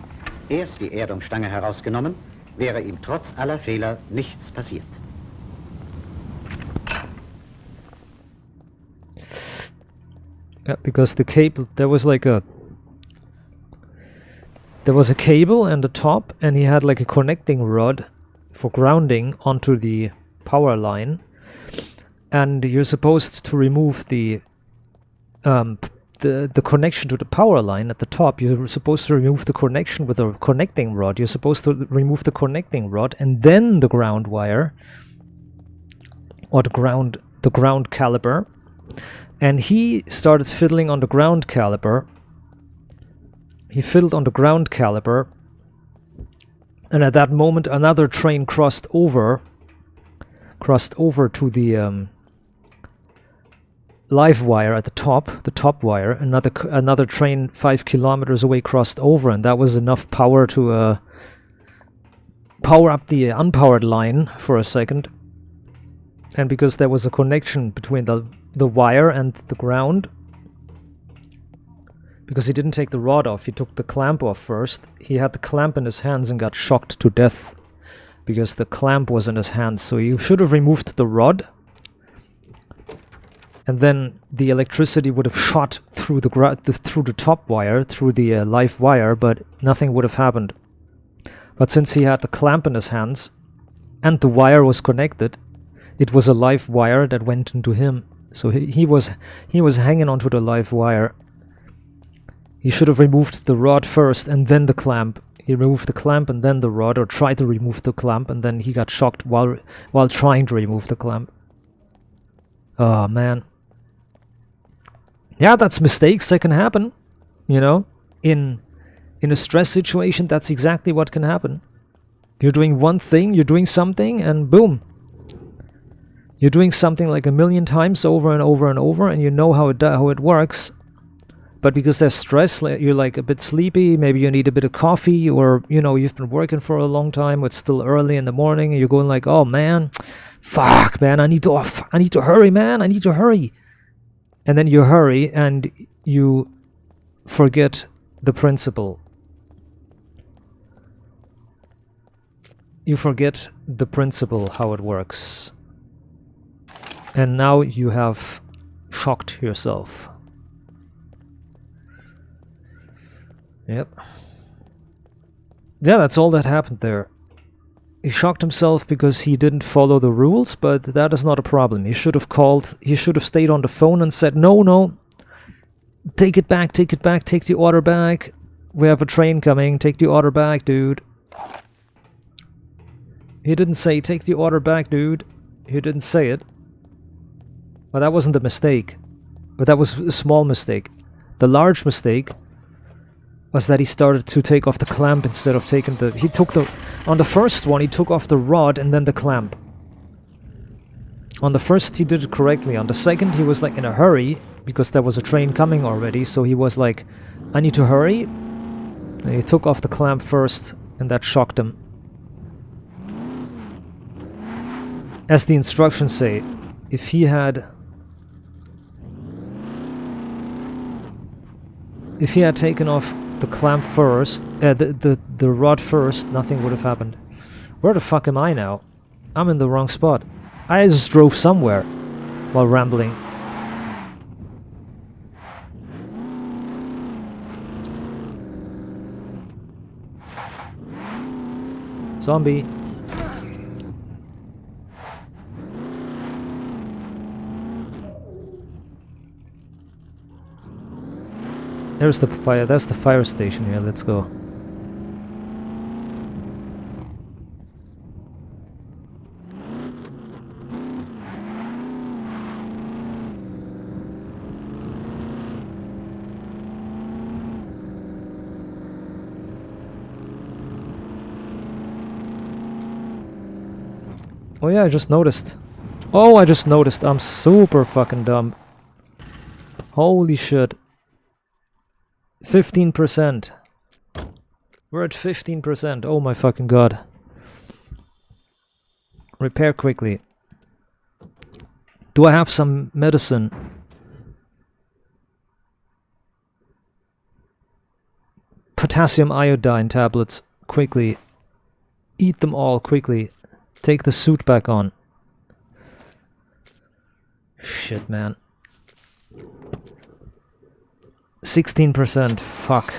erst die Erdungsstange herausgenommen, wäre ihm trotz aller Fehler nichts passiert. Yeah, because the cable, there was a cable on the top, and he had like a connecting rod for grounding onto the power line, and you're supposed to remove the connection to the power line at the top. You're supposed to remove the connection with a connecting rod. You're supposed to remove the connecting rod and then the ground wire, or the ground caliper. And he started fiddling on the ground caliper. He fiddled on the ground caliper, and at that moment another train crossed over to the live wire at the top wire. Another train 5 kilometers away crossed over, and that was enough power to power up the unpowered line for a second. And because there was a connection between the wire and the ground, because he didn't take the rod off, he took the clamp off first. He had the clamp in his hands and got shocked to death because the clamp was in his hands. So you should have removed the rod, and then the electricity would have shot through the top wire, through the live wire, but nothing would have happened. But since he had the clamp in his hands and the wire was connected, it was a live wire that went into him. So he was hanging onto the live wire. He should have removed the rod first and then the clamp. He removed the clamp and then the rod, or tried to remove the clamp, and then he got shocked while trying to remove the clamp. Oh man. Yeah, that's mistakes that can happen. You know, in a stress situation, that's exactly what can happen. You're doing one thing, you're doing something, and boom. You're doing something like a million times over and over and over, and you know how it works. But because there's stress, you're like a bit sleepy, maybe you need a bit of coffee, or, you know, you've been working for a long time, it's still early in the morning, and you're going like, oh man, fuck man, I need to hurry, man, I need to hurry. And then you hurry and you forget the principle. You forget the principle, how it works. And now you have shocked yourself. Yep. Yeah, that's all that happened there. He shocked himself because he didn't follow the rules, but that is not a problem. He should have called, he should have stayed on the phone and said, no, take it back, take the order back. We have a train coming, take the order back, dude. He didn't say, take the order back, dude. He didn't say it. Well, that wasn't a mistake. But that was a small mistake. The large mistake was that he started to take off the clamp instead of taking the... On the first one, he took off the rod and then the clamp. On the first, he did it correctly. On the second, he was like in a hurry, because there was a train coming already, so he was like, I need to hurry. And he took off the clamp first, and that shocked him. As the instructions say, if he had taken off the clamp first, the rod first, nothing would have happened. Where the fuck am I now? I'm in the wrong spot. I just drove somewhere while rambling. Zombie. There's the fire. That's the fire station here. Let's go. Oh yeah, I just noticed. Oh, I just noticed. I'm super fucking dumb. Holy shit. 15%. We're at 15%. Oh my fucking god. Repair quickly. Do I have some medicine? Potassium iodine tablets. Quickly. Eat them all quickly. Take the suit back on. Shit, man. 16%. Fuck.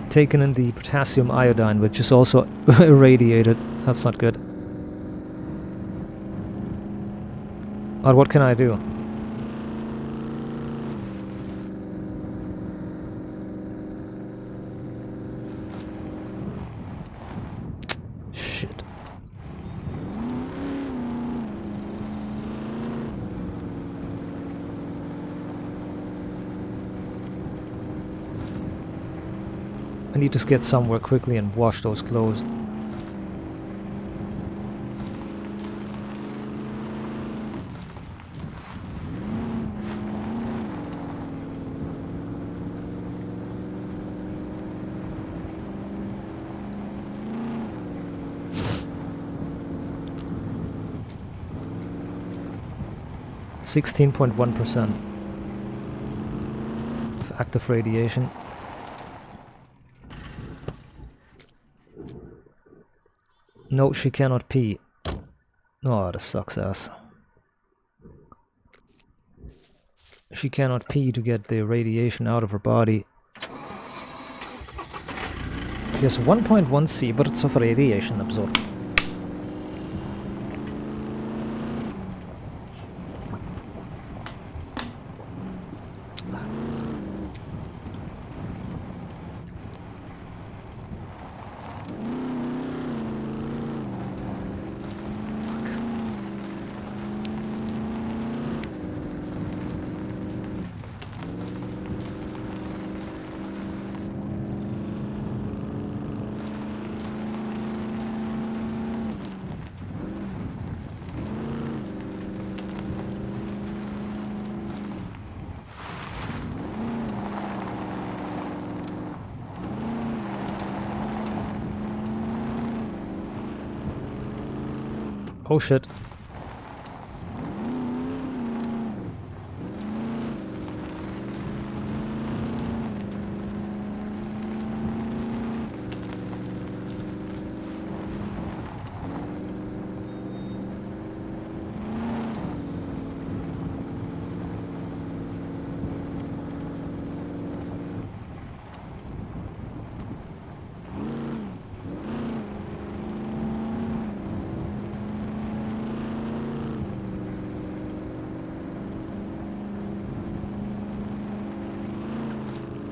Taken in the potassium iodine, which is also irradiated. That's not good. But what can I do? Shit. I need to get somewhere quickly and wash those clothes. (16.1% of active radiation). No, she cannot pee. Oh, that sucks ass. She cannot pee to get the radiation out of her body. She has 1.1 sieverts of radiation absorbed. Oh shit.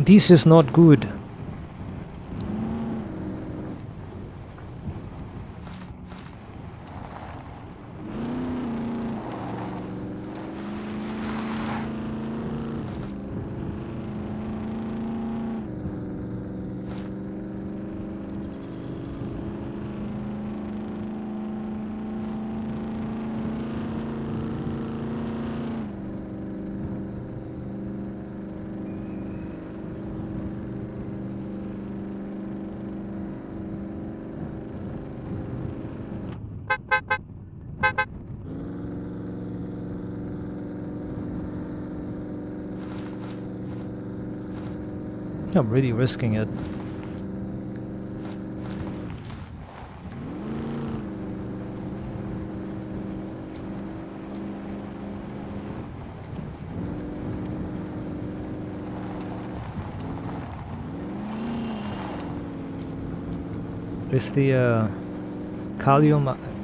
This is not good. I'm really risking it. Is the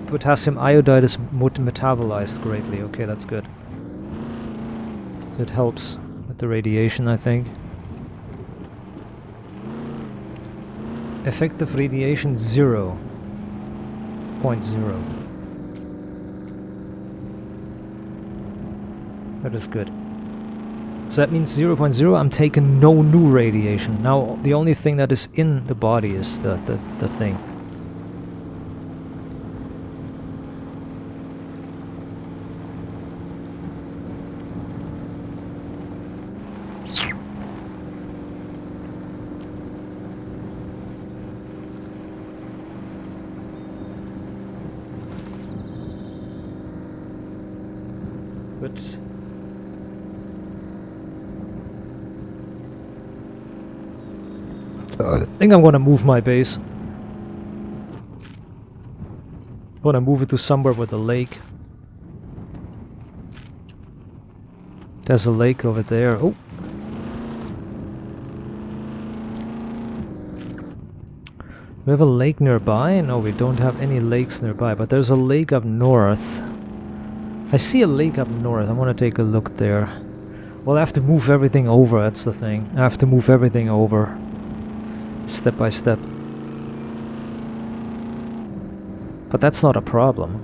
potassium iodide is metabolized greatly. Okay, that's good. It helps with the radiation, I think. Effective radiation 0.0. That is good. So that means 0.0, I'm taking no new radiation. Now the only thing that is in the body is the thing. But I think I'm gonna move my base. I'm gonna move it to somewhere with a lake. There's a lake over there. Oh! We have a lake nearby? No, we don't have any lakes nearby, but there's a lake up north. I see a lake up north. I want to take a look there. Well, I have to move everything over, that's the thing. I have to move everything over. Step by step. But that's not a problem.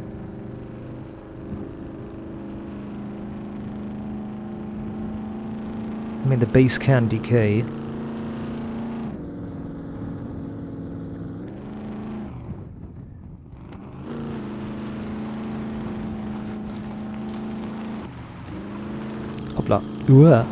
I mean, the base can decay. Hoppla. Uah.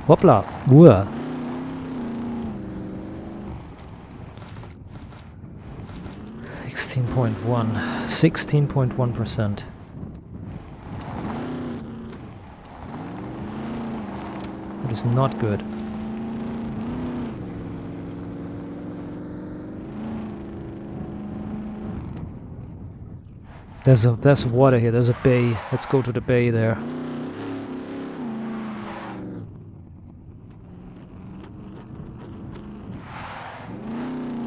Hoppla. Uah. .1. 16.1%. That is not good. There's water here. There's a bay. Let's go to the bay there.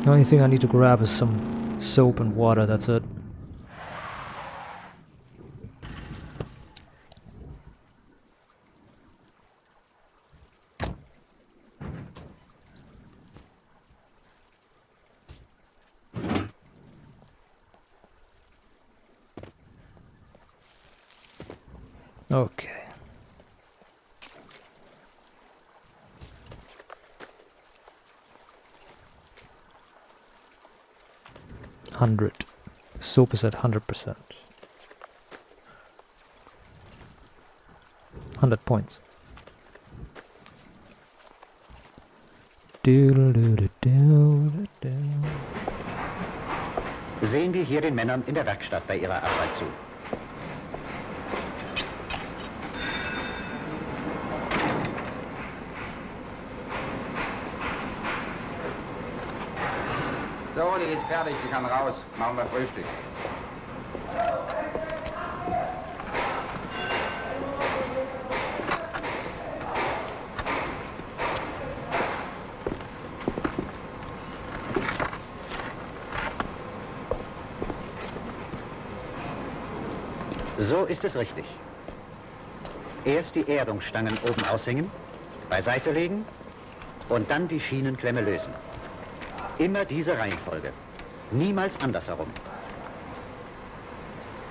The only thing I need to grab is some soap and water, that's it. Okay. Soap is at 100%. 100 points. Sehen wir hier den Männern in der Werkstatt bei ihrer Arbeit zu. So, die ist fertig, die kann raus. Machen wir Frühstück. So ist es richtig. Erst die Erdungsstangen oben aushängen, beiseite legen und dann die Schienenklemme lösen. Immer diese Reihenfolge. Niemals andersherum.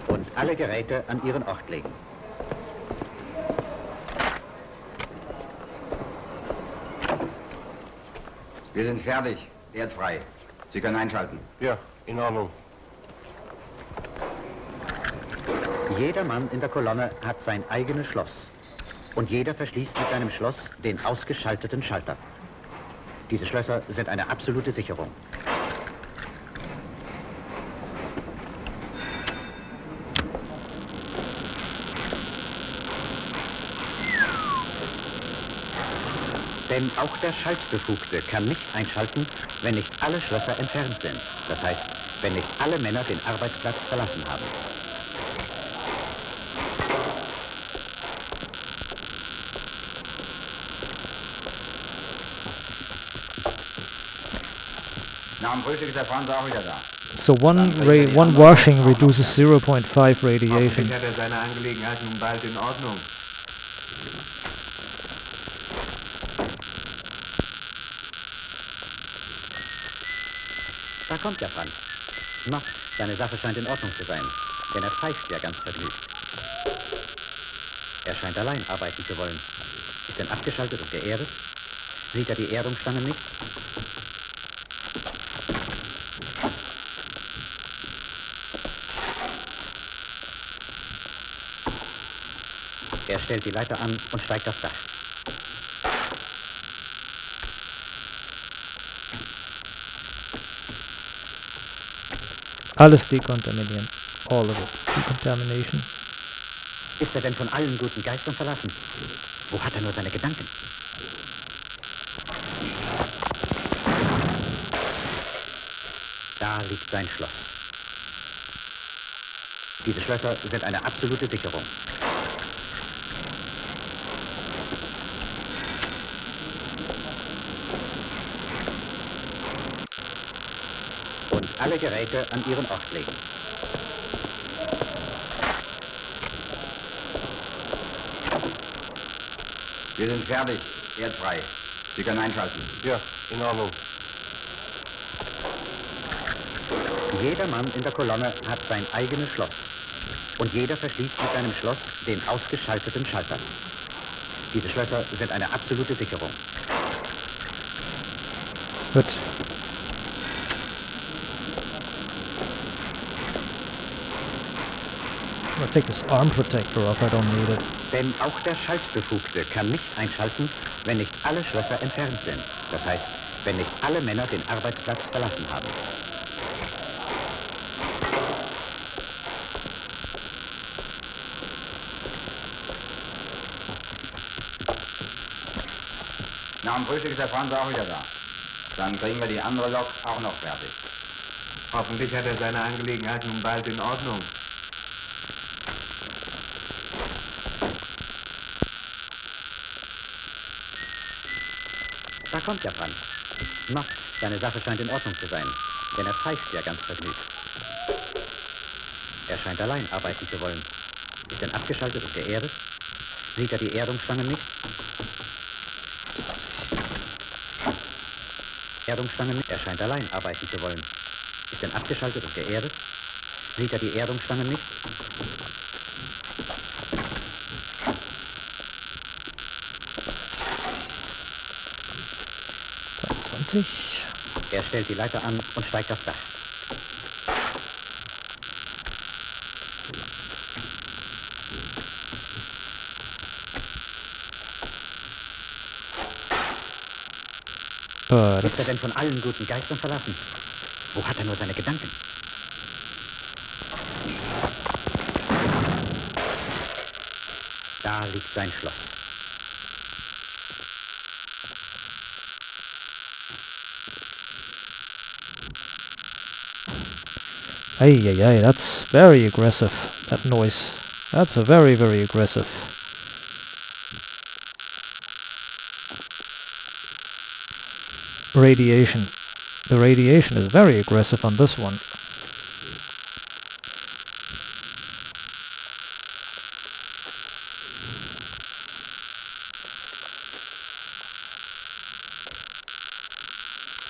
Und alle Geräte an ihren Ort legen. Wir sind fertig. Erdfrei. Sie können einschalten. Ja, in Ordnung. Jeder Mann in der Kolonne hat sein eigenes Schloss. Und jeder verschließt mit seinem Schloss den ausgeschalteten Schalter. Diese Schlösser sind eine absolute Sicherung. Denn auch der Schaltbefugte kann nicht einschalten, wenn nicht alle Schlösser entfernt sind. Das heißt, wenn nicht alle Männer den Arbeitsplatz verlassen haben. Nach dem Frühstück ist der Franz auch wieder da. So one washing reduces 0.5 radiation. Hoffentlich hat er seine Angelegenheit nun bald in Ordnung. Da kommt ja Franz. Na, seine Sache scheint in Ordnung zu sein, denn er pfeift ja ganz vergnügt. Er scheint allein arbeiten zu wollen. Ist denn abgeschaltet und geerdet? Sieht er die Erdungsstangen nicht? Er stellt die Leiter an und steigt das Dach. Alles dekontaminieren. All of it. Decontamination. Ist er denn von allen guten Geistern verlassen? Wo hat er nur seine Gedanken? Da liegt sein Schloss. Diese Schlösser sind eine absolute Sicherung. Und alle Geräte an ihren Ort legen. Wir sind fertig. Erdfrei. Sie können einschalten. Ja, in Ordnung. Jeder Mann in der Kolonne hat sein eigenes Schloss. Und jeder verschließt mit seinem Schloss den ausgeschalteten Schalter. Diese Schlösser sind eine absolute Sicherung. Gut. I'll take this arm protector off, I don't need it. Denn auch der Schaltbefugte kann nicht einschalten, wenn nicht alle Schlösser entfernt sind. Das heißt, wenn nicht alle Männer den Arbeitsplatz verlassen haben. Nach dem Frühstück ist der Franz auch wieder da. Dann kriegen wir die andere Lok auch noch fertig. Hoffentlich hat er seine Angelegenheit nun bald in Ordnung. Da kommt ja Franz. Na, seine Sache scheint in Ordnung zu sein, denn er pfeift ja ganz vergnügt. Er scheint allein arbeiten zu wollen. Ist denn abgeschaltet und geerdet? Sieht er die Erdungsstangen nicht? Erdungsstangen nicht. Er scheint allein arbeiten zu wollen. Ist denn abgeschaltet und geerdet? Sieht er die Erdungsstangen nicht? Er stellt die Leiter an und steigt das Dach. Ist er denn von allen guten Geistern verlassen? Wo hat er nur seine Gedanken? Da liegt sein Schloss. Ay, that's very aggressive, that noise. That's a very, very aggressive. Radiation. The radiation is very aggressive on this one.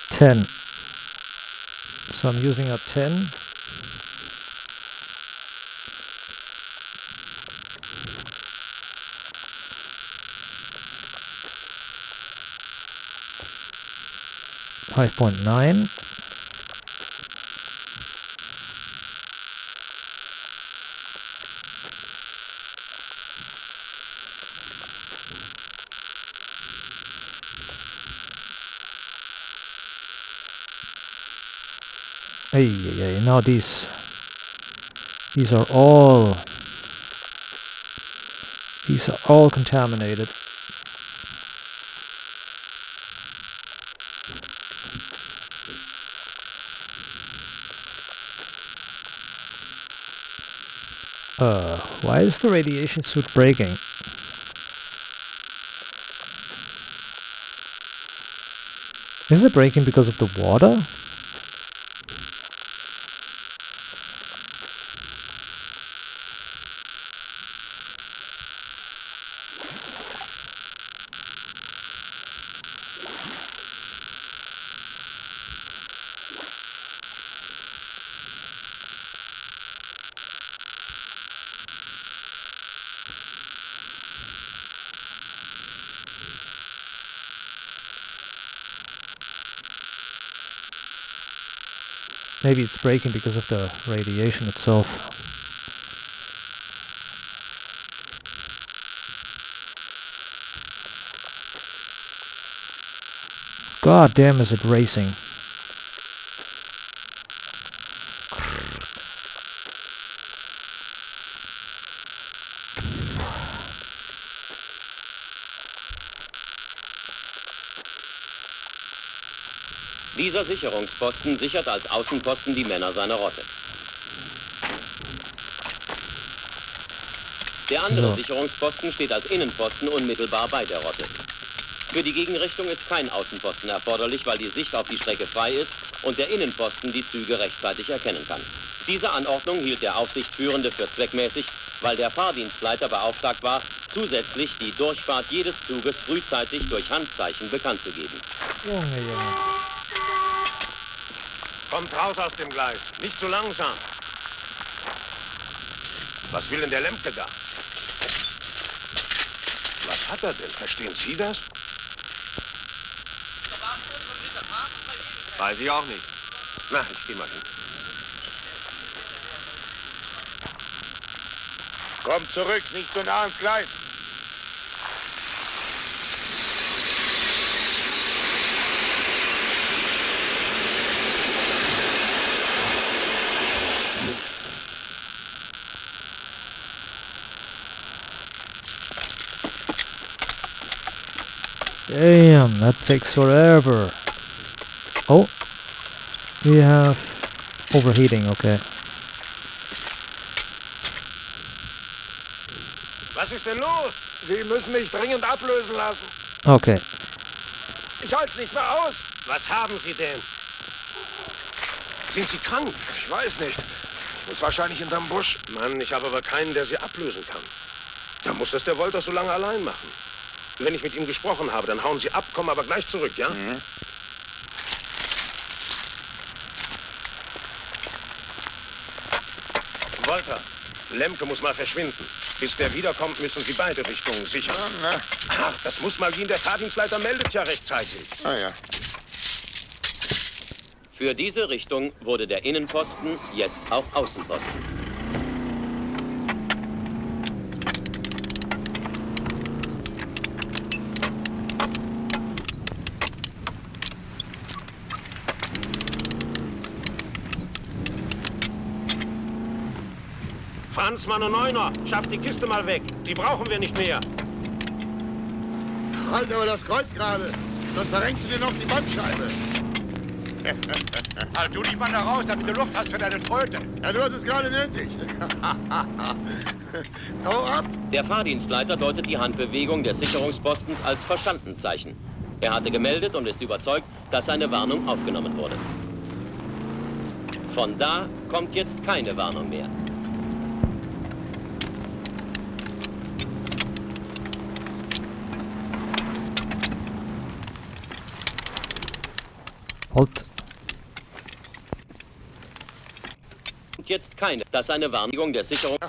$10. So I'm using a 10. $5.9. Hey, now these are all contaminated. Why is the radiation suit breaking? Is it breaking because of the water? Maybe it's breaking because of the radiation itself. God damn, is it racing? Dieser Sicherungsposten sichert als Außenposten die Männer seiner Rotte. Der andere Sicherungsposten steht als Innenposten unmittelbar bei der Rotte. Für die Gegenrichtung ist kein Außenposten erforderlich, weil die Sicht auf die Strecke frei ist und der Innenposten die Züge rechtzeitig erkennen kann. Diese Anordnung hielt der Aufsichtführende für zweckmäßig, weil der Fahrdienstleiter beauftragt war, zusätzlich die Durchfahrt jedes Zuges frühzeitig durch Handzeichen bekannt zu geben. Junge. Kommt raus aus dem Gleis. Nicht zu langsam. Was will denn der Lemke da? Was hat er denn? Verstehen Sie das? Weiß ich auch nicht. Na, ich geh mal hin. Komm zurück, nicht so nah ans Gleis. Damn, that takes forever. Oh, we have overheating, okay. Was ist denn los? Sie müssen mich dringend ablösen lassen. Okay. Ich halte es nicht mehr aus. Was haben Sie denn? Sind Sie krank? Ich weiß nicht. Ich muss wahrscheinlich hinterm Busch. Mann, ich habe aber keinen, der Sie ablösen kann. Da muss das der Wolter so lange allein machen. Wenn ich mit ihm gesprochen habe, dann hauen Sie ab, kommen aber gleich zurück, ja? Mhm. Wolter, Lemke muss mal verschwinden. Bis der wiederkommt, müssen Sie beide Richtungen sichern. Ja, ach, das muss mal gehen. Der Fahrdienstleiter meldet ja rechtzeitig. Ah ja. Für diese Richtung wurde der Innenposten jetzt auch Außenposten. Franz, Mann und Neuner, schafft die Kiste mal weg. Die brauchen wir nicht mehr. Halt aber das Kreuz gerade, sonst verrenkst du dir noch die Bandscheibe. Halt du dich mal da raus, damit du Luft hast für deine Tröte. Ja, du hast es gerade nötig. Hau ab! Der Fahrdienstleiter deutet die Handbewegung des Sicherungspostens als Verstandenzeichen. Er hatte gemeldet und ist überzeugt, dass seine Warnung aufgenommen wurde. Von da kommt jetzt keine Warnung mehr. Halt. Jetzt keine, dass eine Warnung der Sicherung...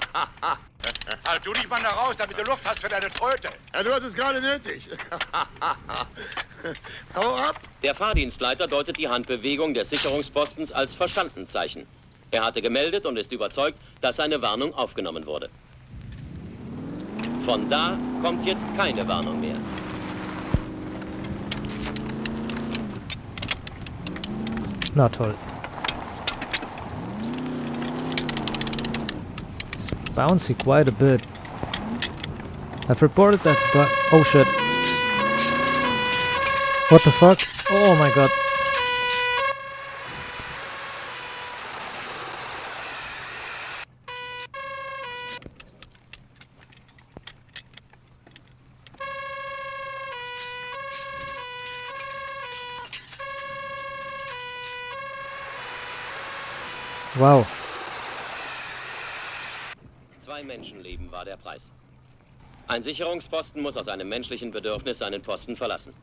Halt du dich mal da raus, damit du Luft hast für deine Tröte. Ja, du hast es gerade nötig. Hau ab! Der Fahrdienstleiter deutet die Handbewegung des Sicherungspostens als Verstandenzeichen. Er hatte gemeldet und ist überzeugt, dass seine Warnung aufgenommen wurde. Von da kommt jetzt keine Warnung mehr. Na toll. bouncy quite a bit. I've reported that, but oh shit. What the fuck? Oh my god. Wow. 2 Menschenleben war der Preis. Ein Sicherungsposten muss aus einem menschlichen Bedürfnis seinen Posten verlassen.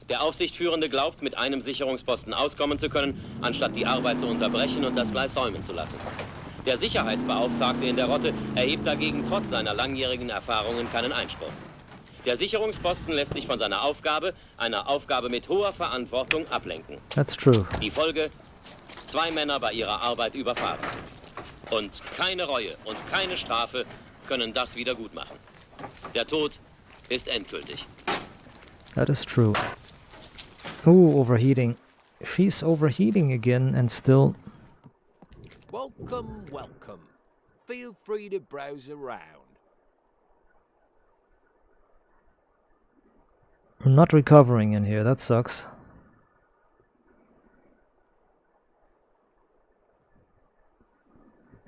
Der Aufsichtführende glaubt, mit einem Sicherungsposten auskommen zu können, anstatt die Arbeit zu unterbrechen und das Gleis räumen zu lassen. Der Sicherheitsbeauftragte in der Rotte erhebt dagegen trotz seiner langjährigen Erfahrungen keinen Einspruch. Der Sicherungsposten lässt sich von seiner Aufgabe, einer Aufgabe mit hoher Verantwortung, ablenken. That's true. Die Folge: 2 Männer bei ihrer Arbeit überfahren. Und keine Reue und keine Strafe können das wieder gut machen. Der Tod ist endgültig. That is true. Ooh, overheating. She's overheating again and still... Welcome, welcome. Feel free to browse around. I'm not recovering in here, that sucks.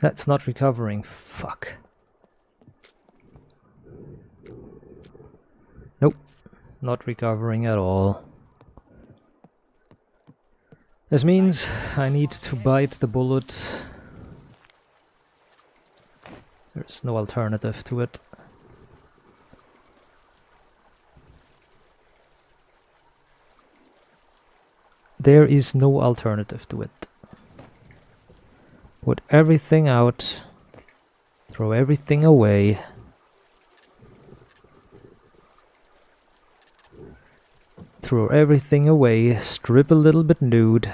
That's not recovering, fuck. Nope, not recovering at all. This means I need to bite the bullet. There's no alternative to it. There is no alternative to it. Put everything out. Throw everything away. Throw everything away. Strip a little bit nude.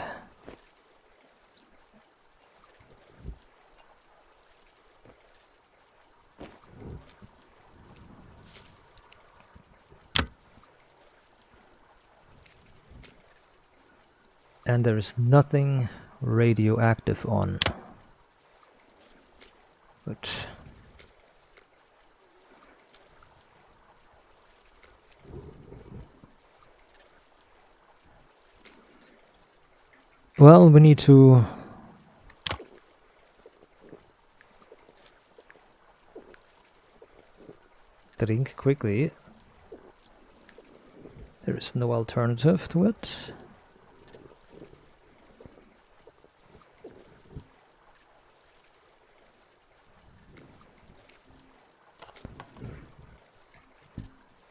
And there is nothing radioactive on. But well, we need to drink quickly. There is no alternative to it.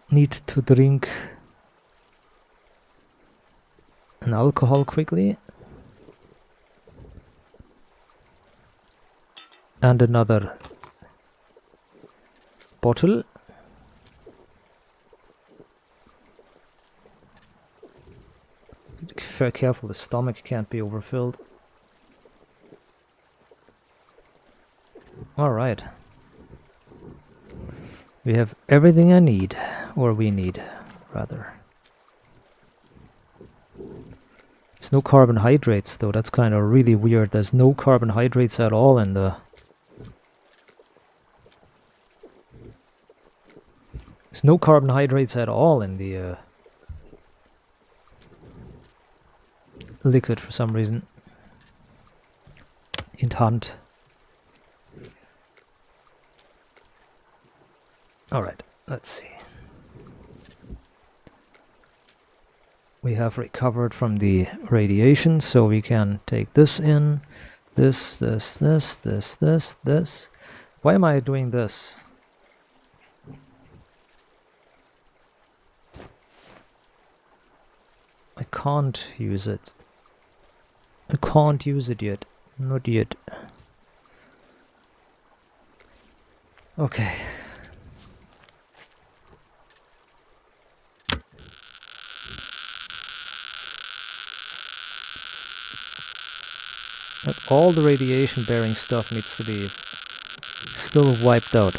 Need to drink an alcohol quickly. And another bottle. Be very careful, the stomach can't be overfilled. Alright. We have everything I need, or we need, rather. There's no carbohydrates though, that's kind of really weird. There's no carbohydrates at all in the... There's no carbohydrates at all in the liquid for some reason. In Hand. Alright, let's see. We have recovered from the radiation, so we can take this in. This. Why am I doing this? I can't use it. I can't use it yet. Not yet. Okay. But all the radiation bearing stuff needs to be still wiped out.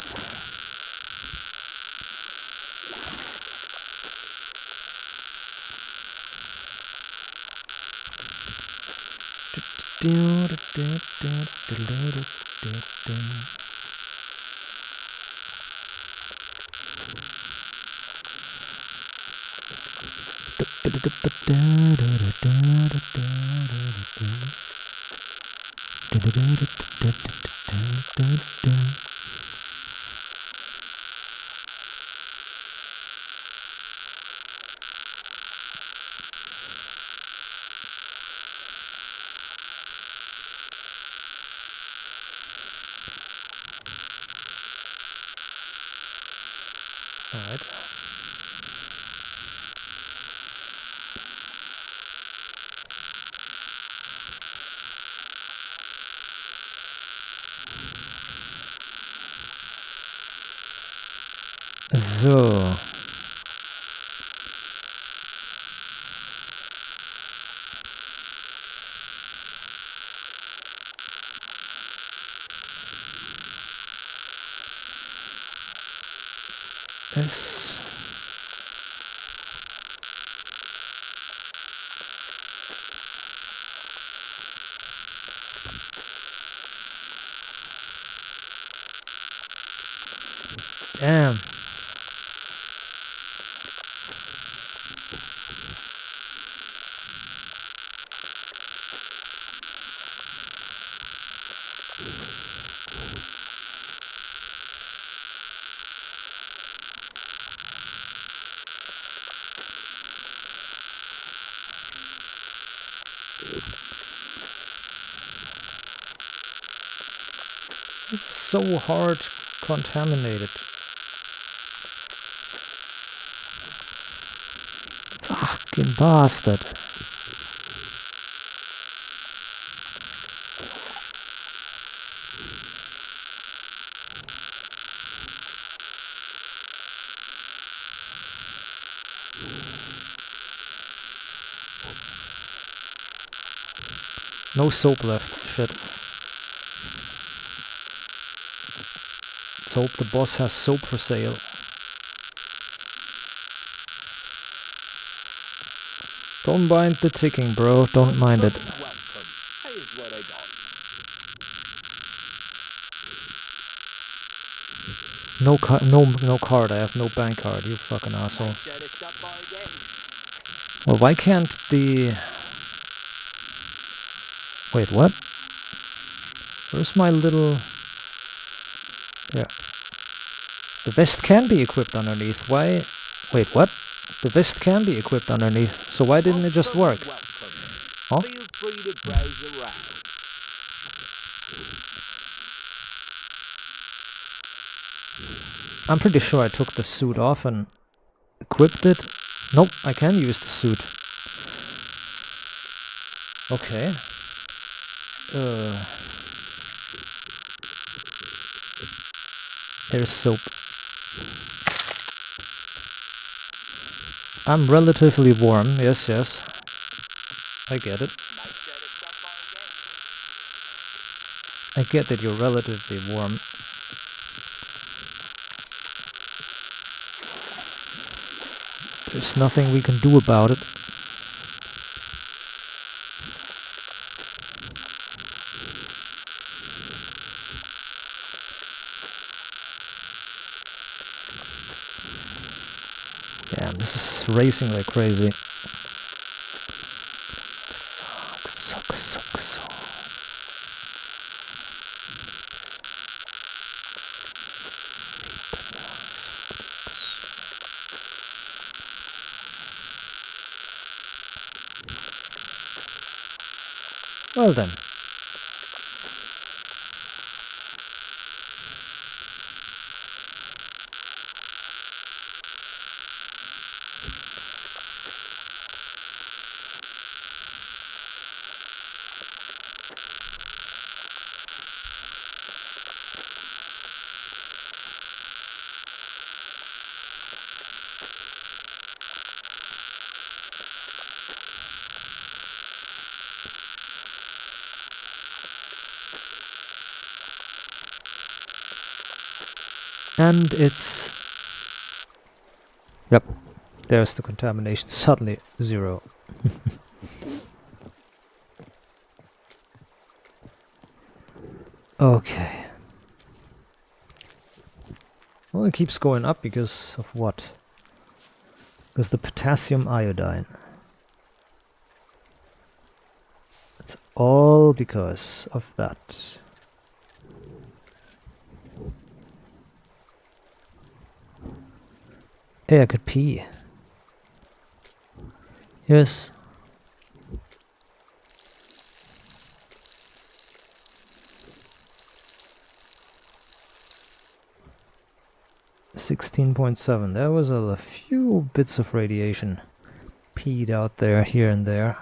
Alright. So. This. Damn. It's so hard contaminated. Fucking bastard. No soap left. Shit. Let's hope the boss has soap for sale. Don't mind the ticking, bro. Don't mind it. Welcome. Here's what I got. No card. I have no bank card. You fucking asshole. Make sure to stop by again. Well, why can't the... Wait, what? Where's my little... There. The vest can be equipped underneath. Why... Wait, what? The vest can be equipped underneath. So why didn't it just work? Huh? Feel free to browse around. I'm pretty sure I took the suit off and equipped it. Nope, I can use the suit. Okay. There's soap. I'm relatively warm. Yes, yes. I get it. I get that you're relatively warm. There's nothing we can do about it. Damn, this is racing like crazy. Suck. Well then. And it's... Yep, there's the contamination. Suddenly 0. Okay. Well, it keeps going up because of what? was the potassium iodine. It's all because of that. Hey, I could pee. Yes. $16.7. There was a few bits of radiation peed out there, here and there.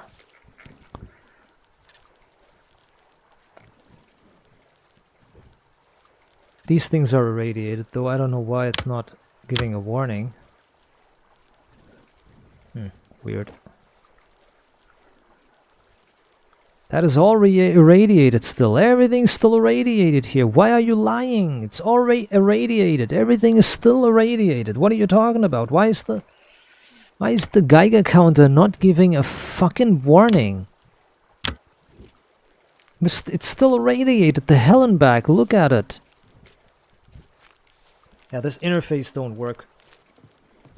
These things are irradiated, though I don't know why it's not giving a warning. Weird. That is all irradiated still. Everything's still irradiated here. Why are you lying? It's all irradiated. Everything is still irradiated. What are you talking about? Why is the Geiger counter not giving a fucking warning? It's still irradiated. The hell and back. Look at it. Yeah, this interface don't work.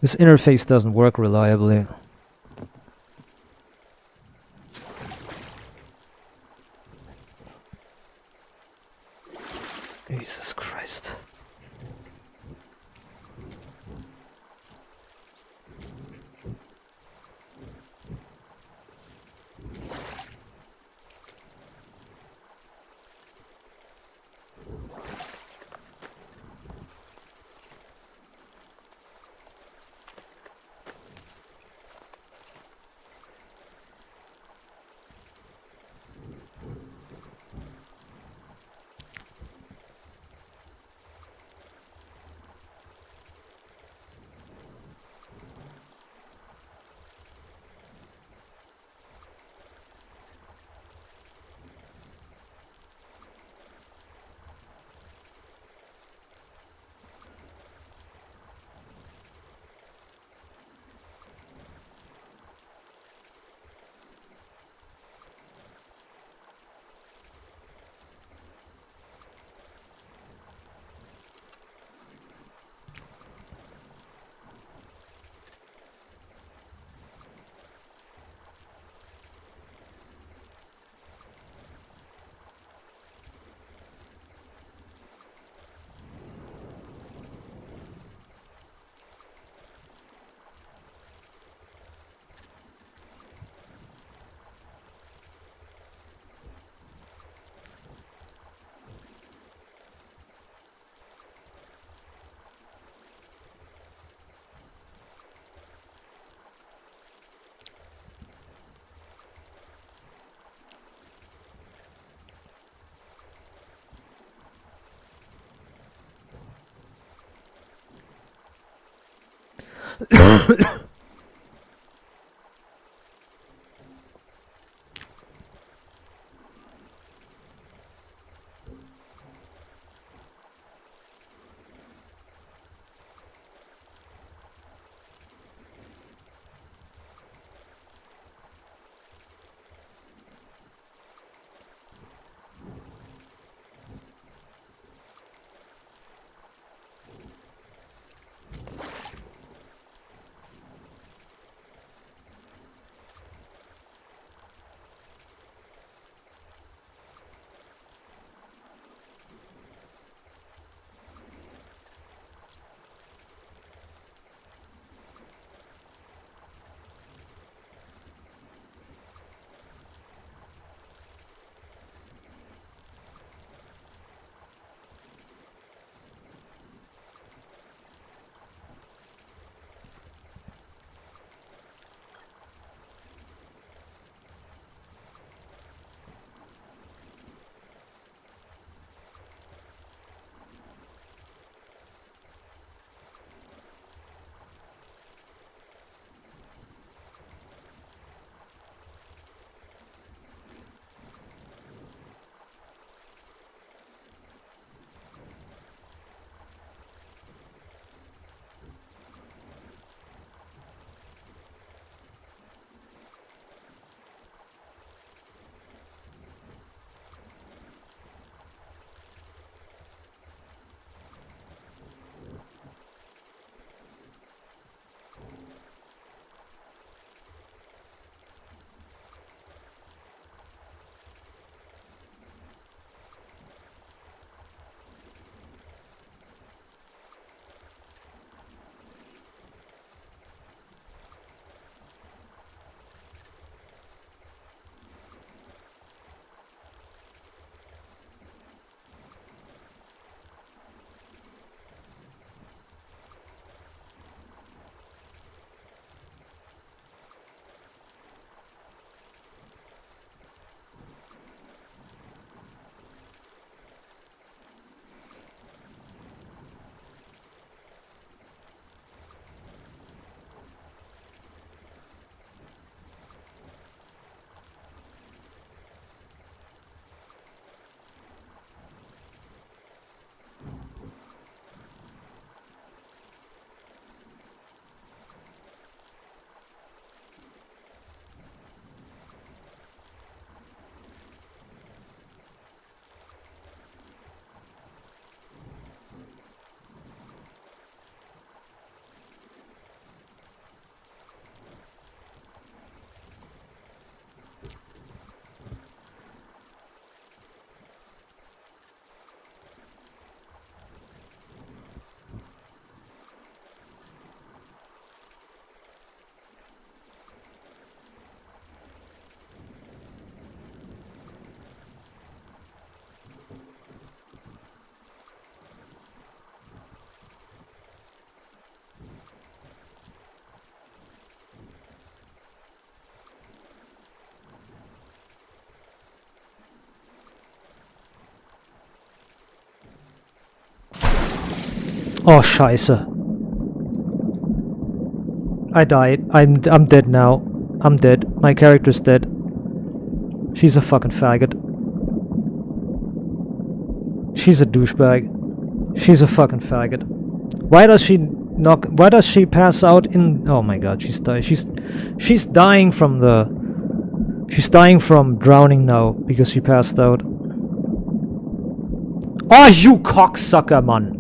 This interface doesn't work reliably. Jesus Christ. Oh, scheiße. I died. I'm dead now. I'm dead. My character's dead. She's a fucking faggot. She's a douchebag. She's a fucking faggot. Why does she knock? Why does she pass out in? Oh my god, she's dying. She's dying from the. She's dying from drowning now because she passed out. Oh, you cocksucker, man!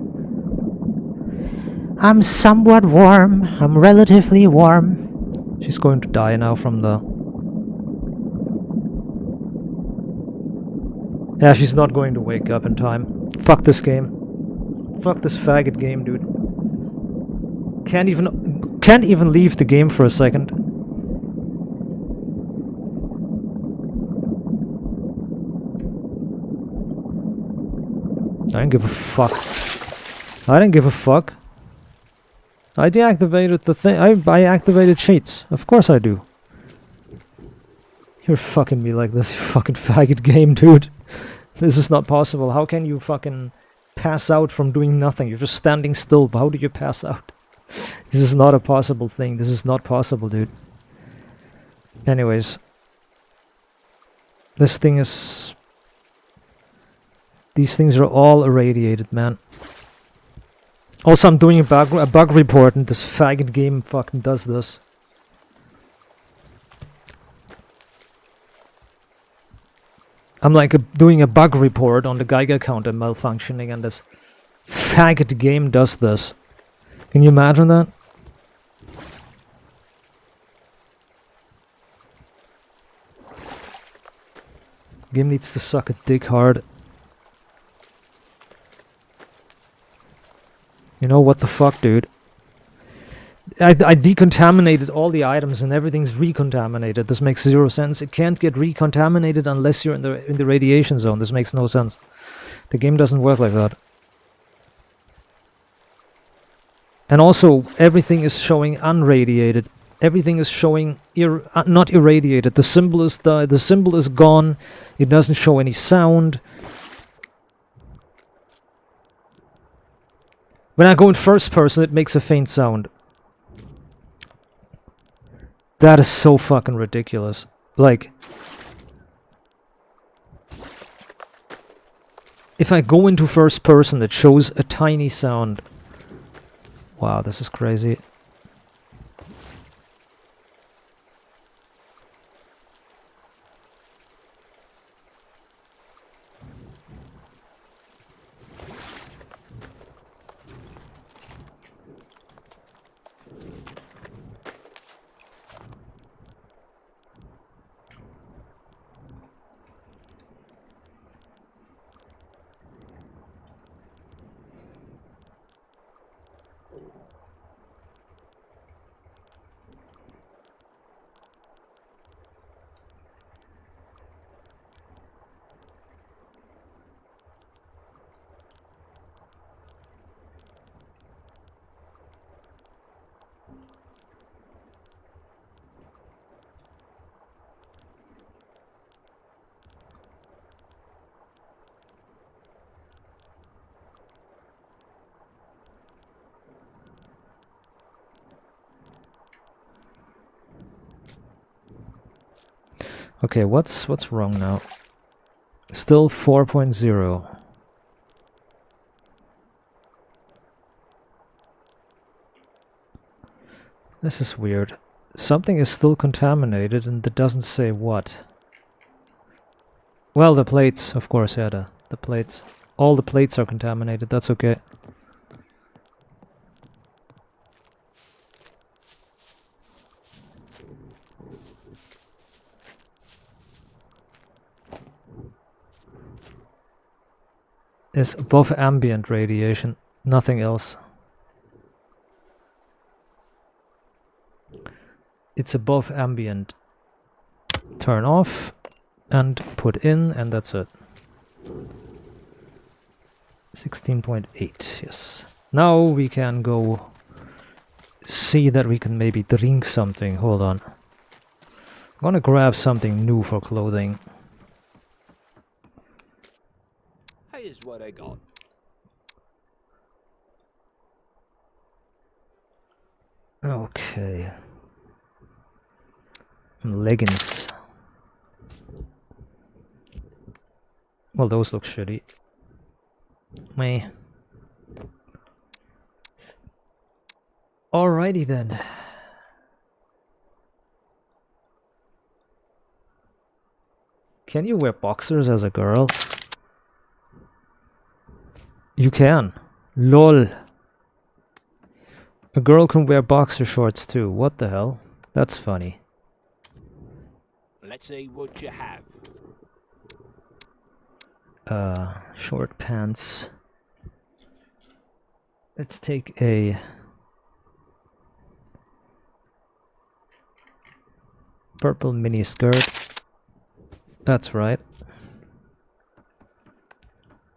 I'm somewhat warm. I'm relatively warm. She's going to die now from the... Yeah, she's not going to wake up in time. Fuck this game. Fuck this faggot game, dude. Can't even leave the game for a second. I don't give a fuck. I don't give a fuck. I deactivated the thing. I activated cheats. Of course I do. You're fucking me like this, you fucking faggot game, dude. This is not possible. How can you fucking pass out from doing nothing? You're just standing still. How do you pass out? This is not a possible thing. This is not possible, dude. Anyways. This thing is... These things are all irradiated, man. Also, I'm doing a bug report and this faggot game fucking does this. I'm like doing a bug report on the Geiger counter malfunctioning and this faggot game does this. Can you imagine that? Game needs to suck a dick hard. You know what the fuck, dude? I decontaminated all the items and everything's recontaminated. This makes zero sense. It can't get recontaminated unless you're in the radiation zone. This makes no sense. The game doesn't work like that. And also, everything is showing unradiated. Everything is showing not irradiated. The symbol is gone. It doesn't show any sound. When I go in first person, it makes a faint sound. That is so fucking ridiculous. Like, if I go into first person, it shows a tiny sound. Wow, this is crazy. Okay, what's wrong now? Still 4.0. This is weird. Something is still contaminated and it doesn't say what. Well, the plates, of course, yeah, the plates. All the plates are contaminated, that's okay. Is above ambient radiation, nothing else. It's above ambient. Turn off and put in, and that's it. 16.8, yes. Now we can go see that we can maybe drink something. Hold on. I'm gonna grab something new for clothing. Here's what I got. Okay. Leggings. Well, those look shitty. Meh. Alrighty then. Can you wear boxers as a girl? You can. LOL. A girl can wear boxer shorts too. What the hell? That's funny. Let's see what you have. Short pants. Let's take a purple mini skirt. That's right.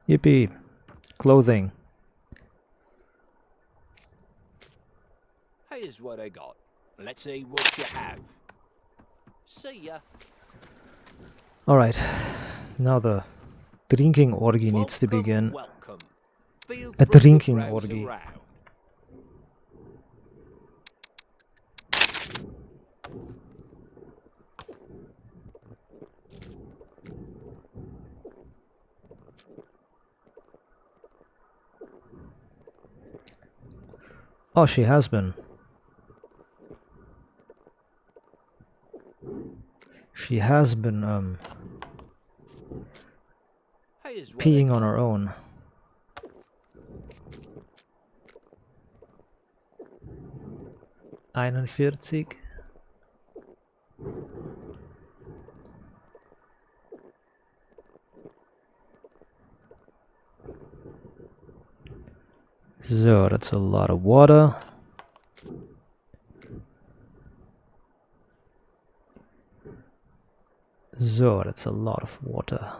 Yippee. Clothing. Here's what I got. Let's see what you have. See ya. Alright. Now the drinking orgy needs to begin. Welcome. Feel A free to drinking browse orgy. around. Oh, she has been. She has been, Here's what peeing on her own. Einundvierzig. So, that's a lot of water. So, that's a lot of water.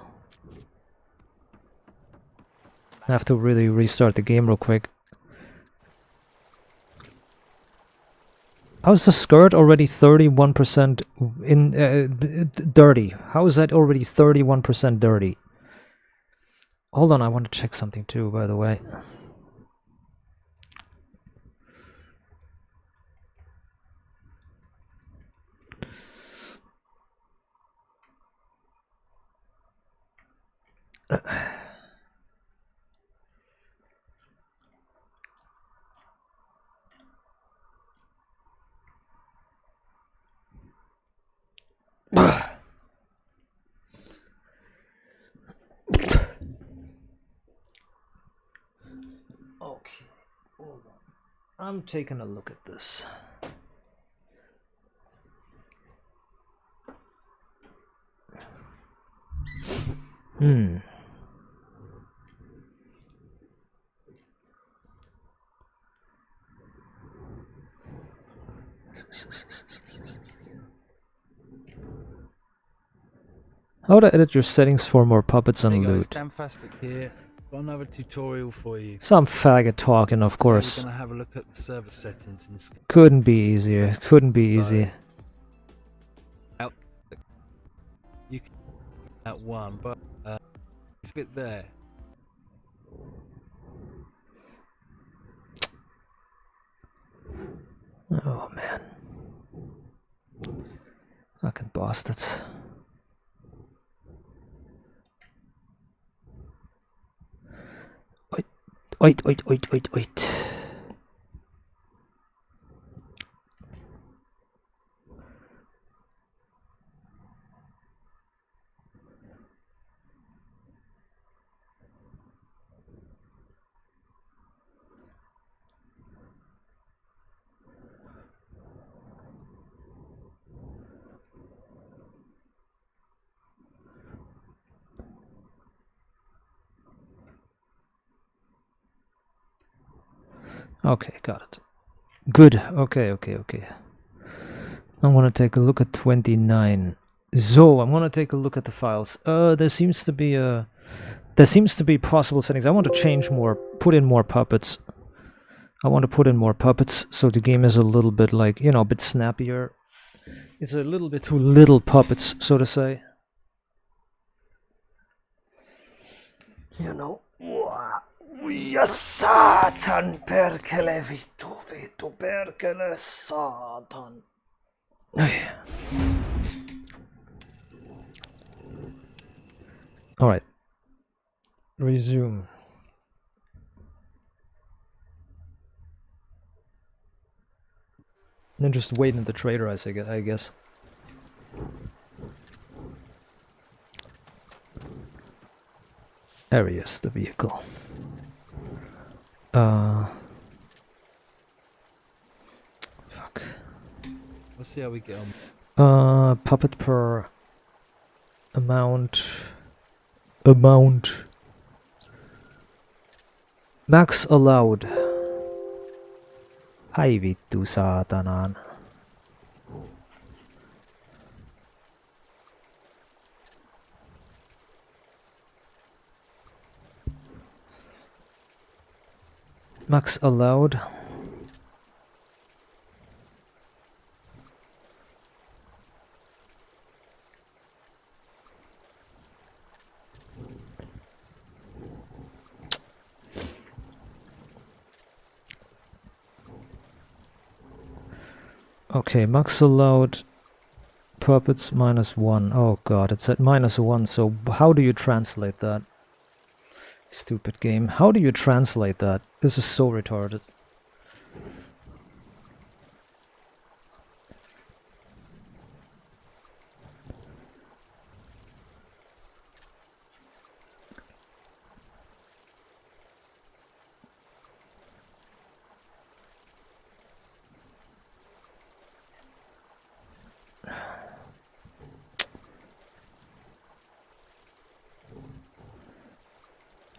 I have to really restart the game real quick. How is the skirt already 31% in dirty? How is that already 31% dirty? Hold on, I want to check something too, by the way. Okay, hold on. I'm taking a look at this. How to edit your settings for more puppets and Hey guys, loot. Damfastic here. Got another tutorial for you. Some faggot talking, of Today course. We're gonna have a look at the server settings in SCUM. Couldn't be easier. Couldn't be easy. Out, you can at one, but it's a bit there. Oh man. Fucking bastards. Wait. Okay, got it. Good. Okay. I'm gonna take a look at 29. So I'm gonna take a look at the files. There seems to be possible settings. I want to change more, put in more puppets. I want to put in more puppets so the game is a little bit like, you know, a bit snappier. It's a little bit too little puppets, so to say. You know, Ja, Satan, perkele, vitu, perkele, Satan. Alright. Resume. And then just wait in the trader, I guess. There he is, the vehicle. Fuck. Let's see how we get on. Puppet per amount. Max allowed. Ai vittu saatanaan. Max allowed. Okay, max allowed puppets -1. Oh god, it's at -1, so how do you translate that? Stupid game. How do you translate that? This is so retarded.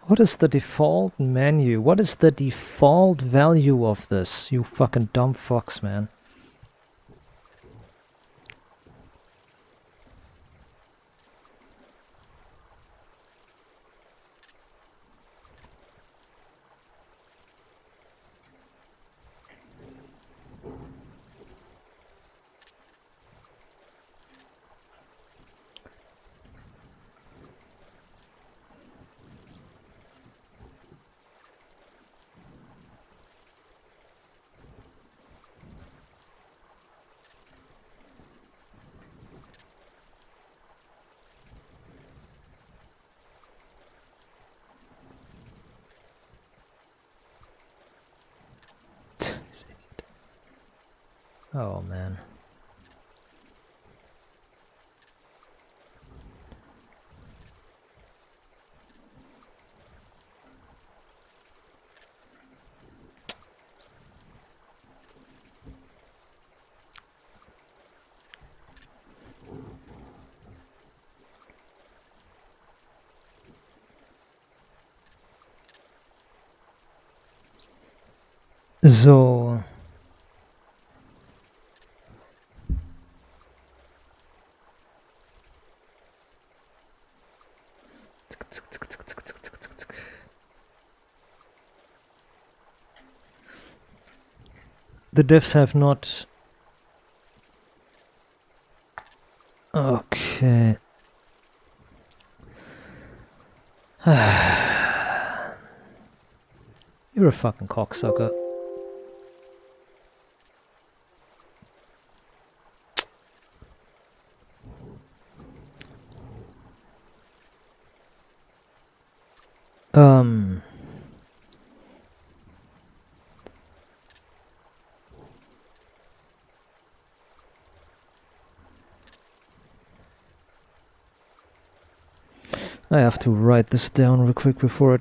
What is the default menu? What is the default value of this? You fucking dumb fucks, man. Oh man. So the devs have not. Okay. You're a fucking cocksucker. I have to write this down real quick before it.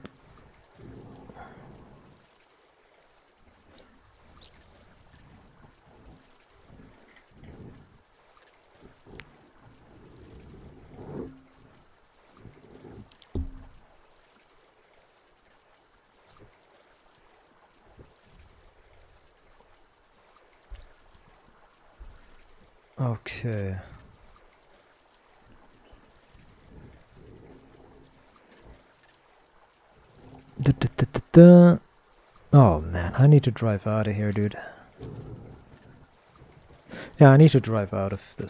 Okay. Oh man, I need to drive out of here, dude. Yeah, I need to drive out of the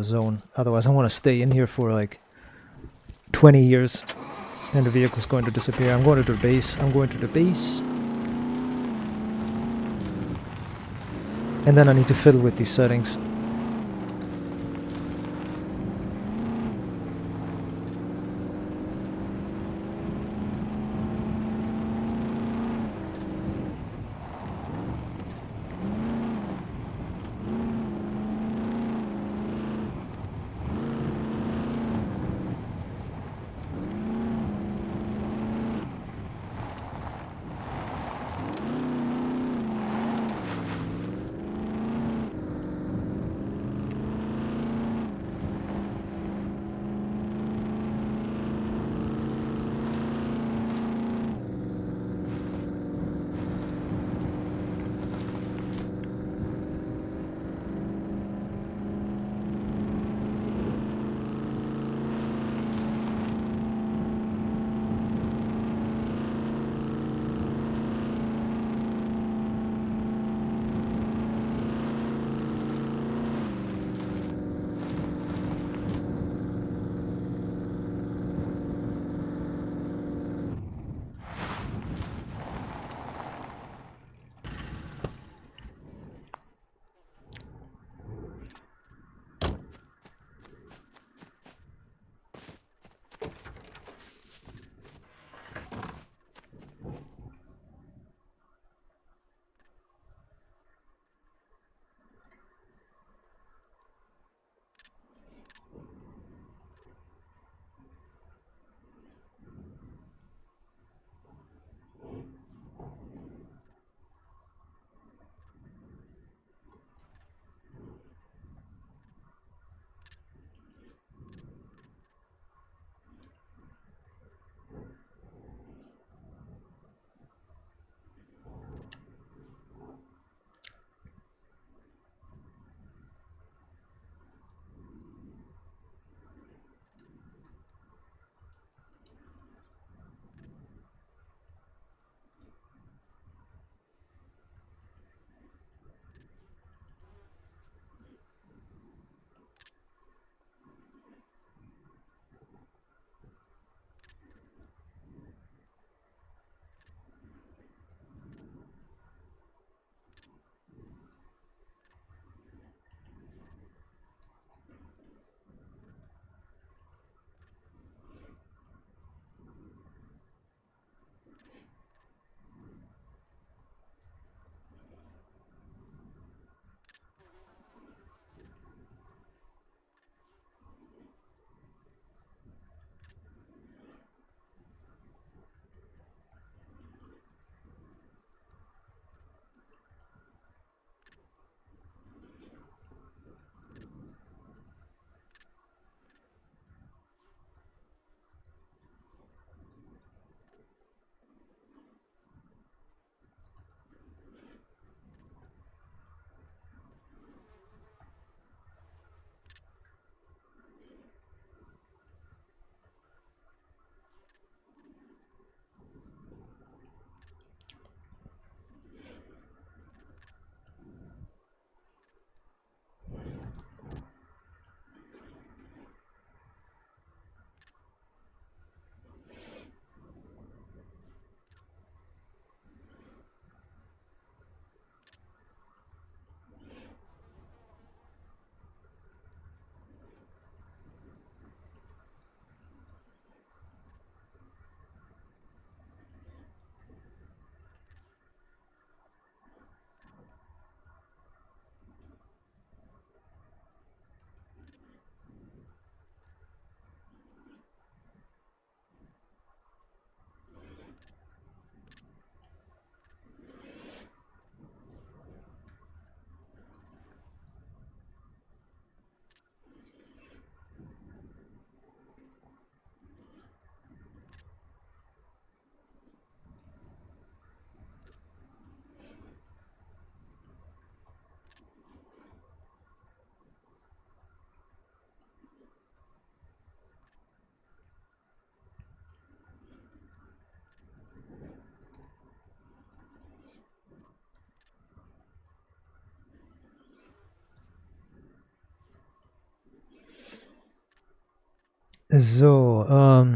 zone. Otherwise, I want to stay in here for like 20 years. And the vehicle's going to disappear. I'm going to the base. I'm going to the base. And then I need to fiddle with these settings. So,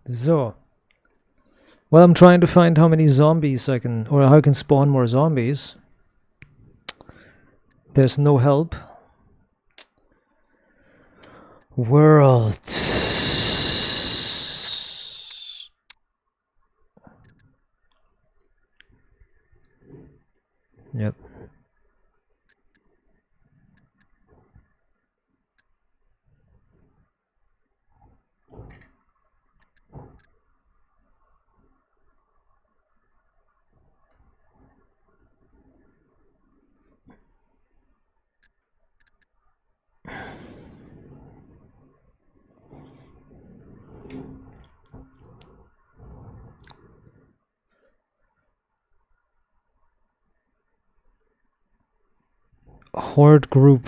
So. Well, I'm trying to find how many zombies I can, or how I can spawn more zombies. There's no help. World. Yep. Horde group.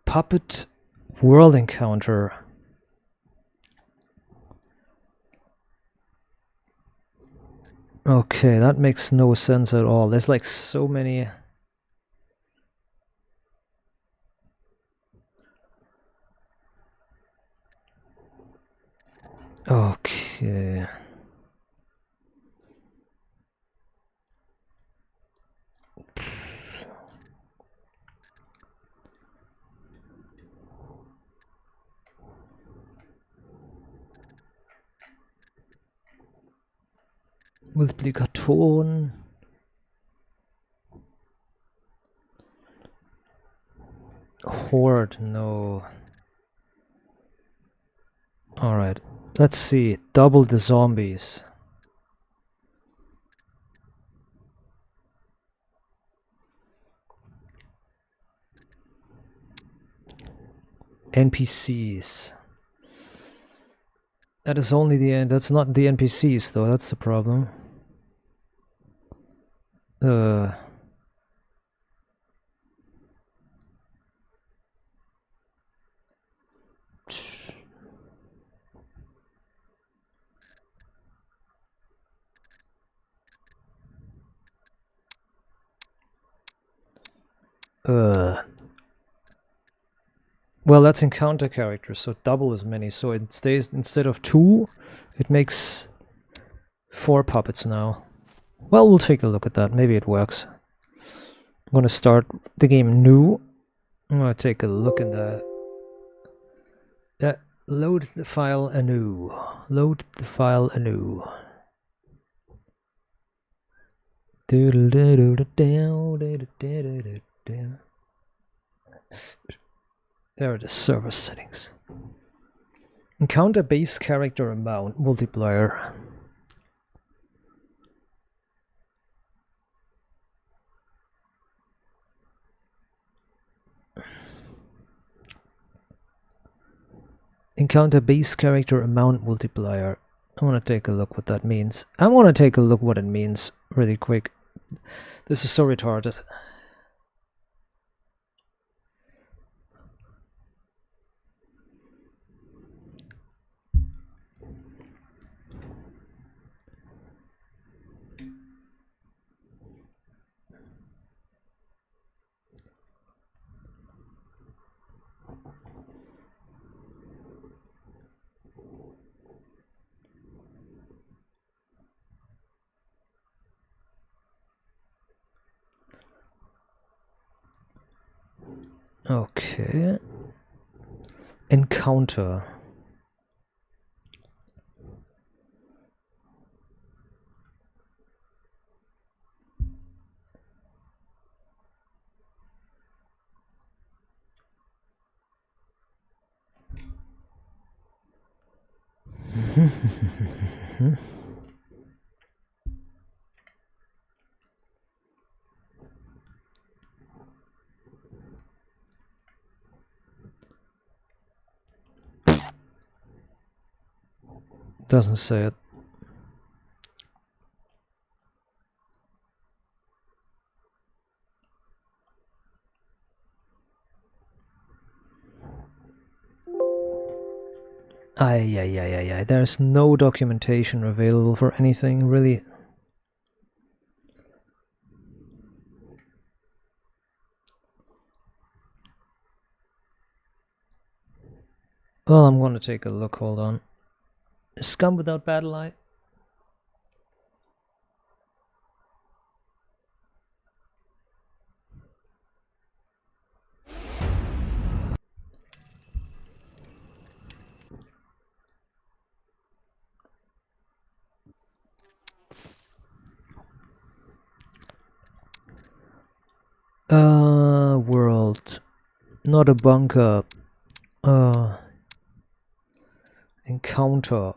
Puppet world encounter. Okay, that makes no sense at all. There's like so many. Okay. Multiplikatoren. Horde, no. Alright, let's see. Double the zombies. NPCs. That is only the end. That's not the NPCs though, that's the problem. Well, that's encounter characters, so double as many. So it stays, instead of 2, it makes 4 puppets now. Well, we'll take a look at that. Maybe it works. I'm gonna start the game new. I'm gonna take a look in the... load the file anew. Load the file anew. There are the server settings. Encounter base character amount multiplier. Encounter base character amount multiplier. I want to take a look what that means. I want to take a look what it means really quick. This is so retarded. Okay. Encounter. Doesn't say it. Ay. There's no documentation available for anything, really. Well, I'm gonna take a look, hold on. Scum without battle eye? World. Not a bunker. Encounter.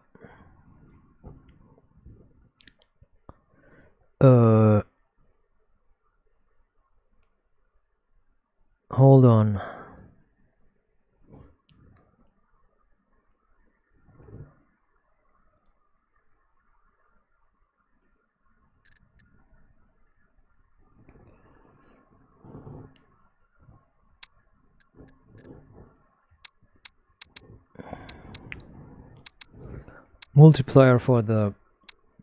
Hold on. Multiplier for the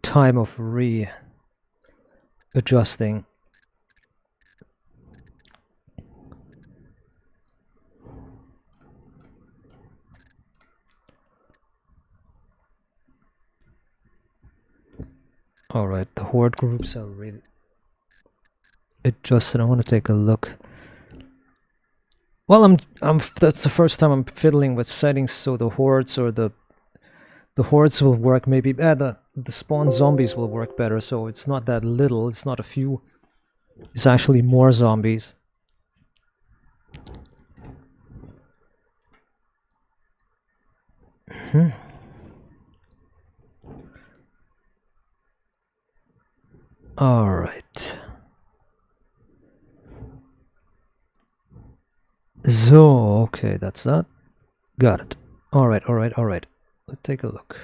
time of readjusting. Alright, the horde groups are really adjusted. I want to take a look. Well, that's the first time I'm fiddling with settings, so the hordes or the hordes will work maybe. The spawn zombies will work better, so it's not that little, it's not a few. It's actually more zombies. Alright. So, okay, that's that. Got it. Alright. Let's take a look.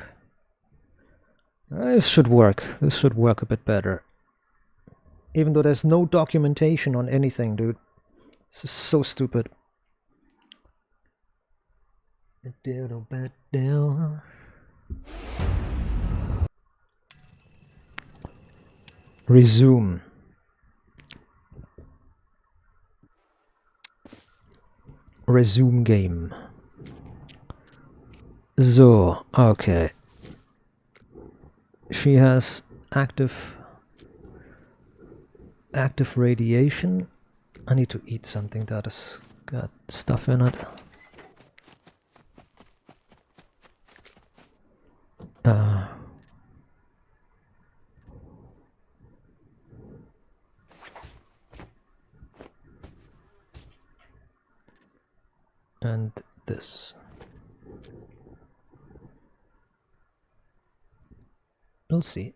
This should work. This should work a bit better. Even though there's no documentation on anything, dude. This is so stupid. Resume. Resume game. So, okay. She has active radiation. I need to eat something that has got stuff in it. And this. We'll see.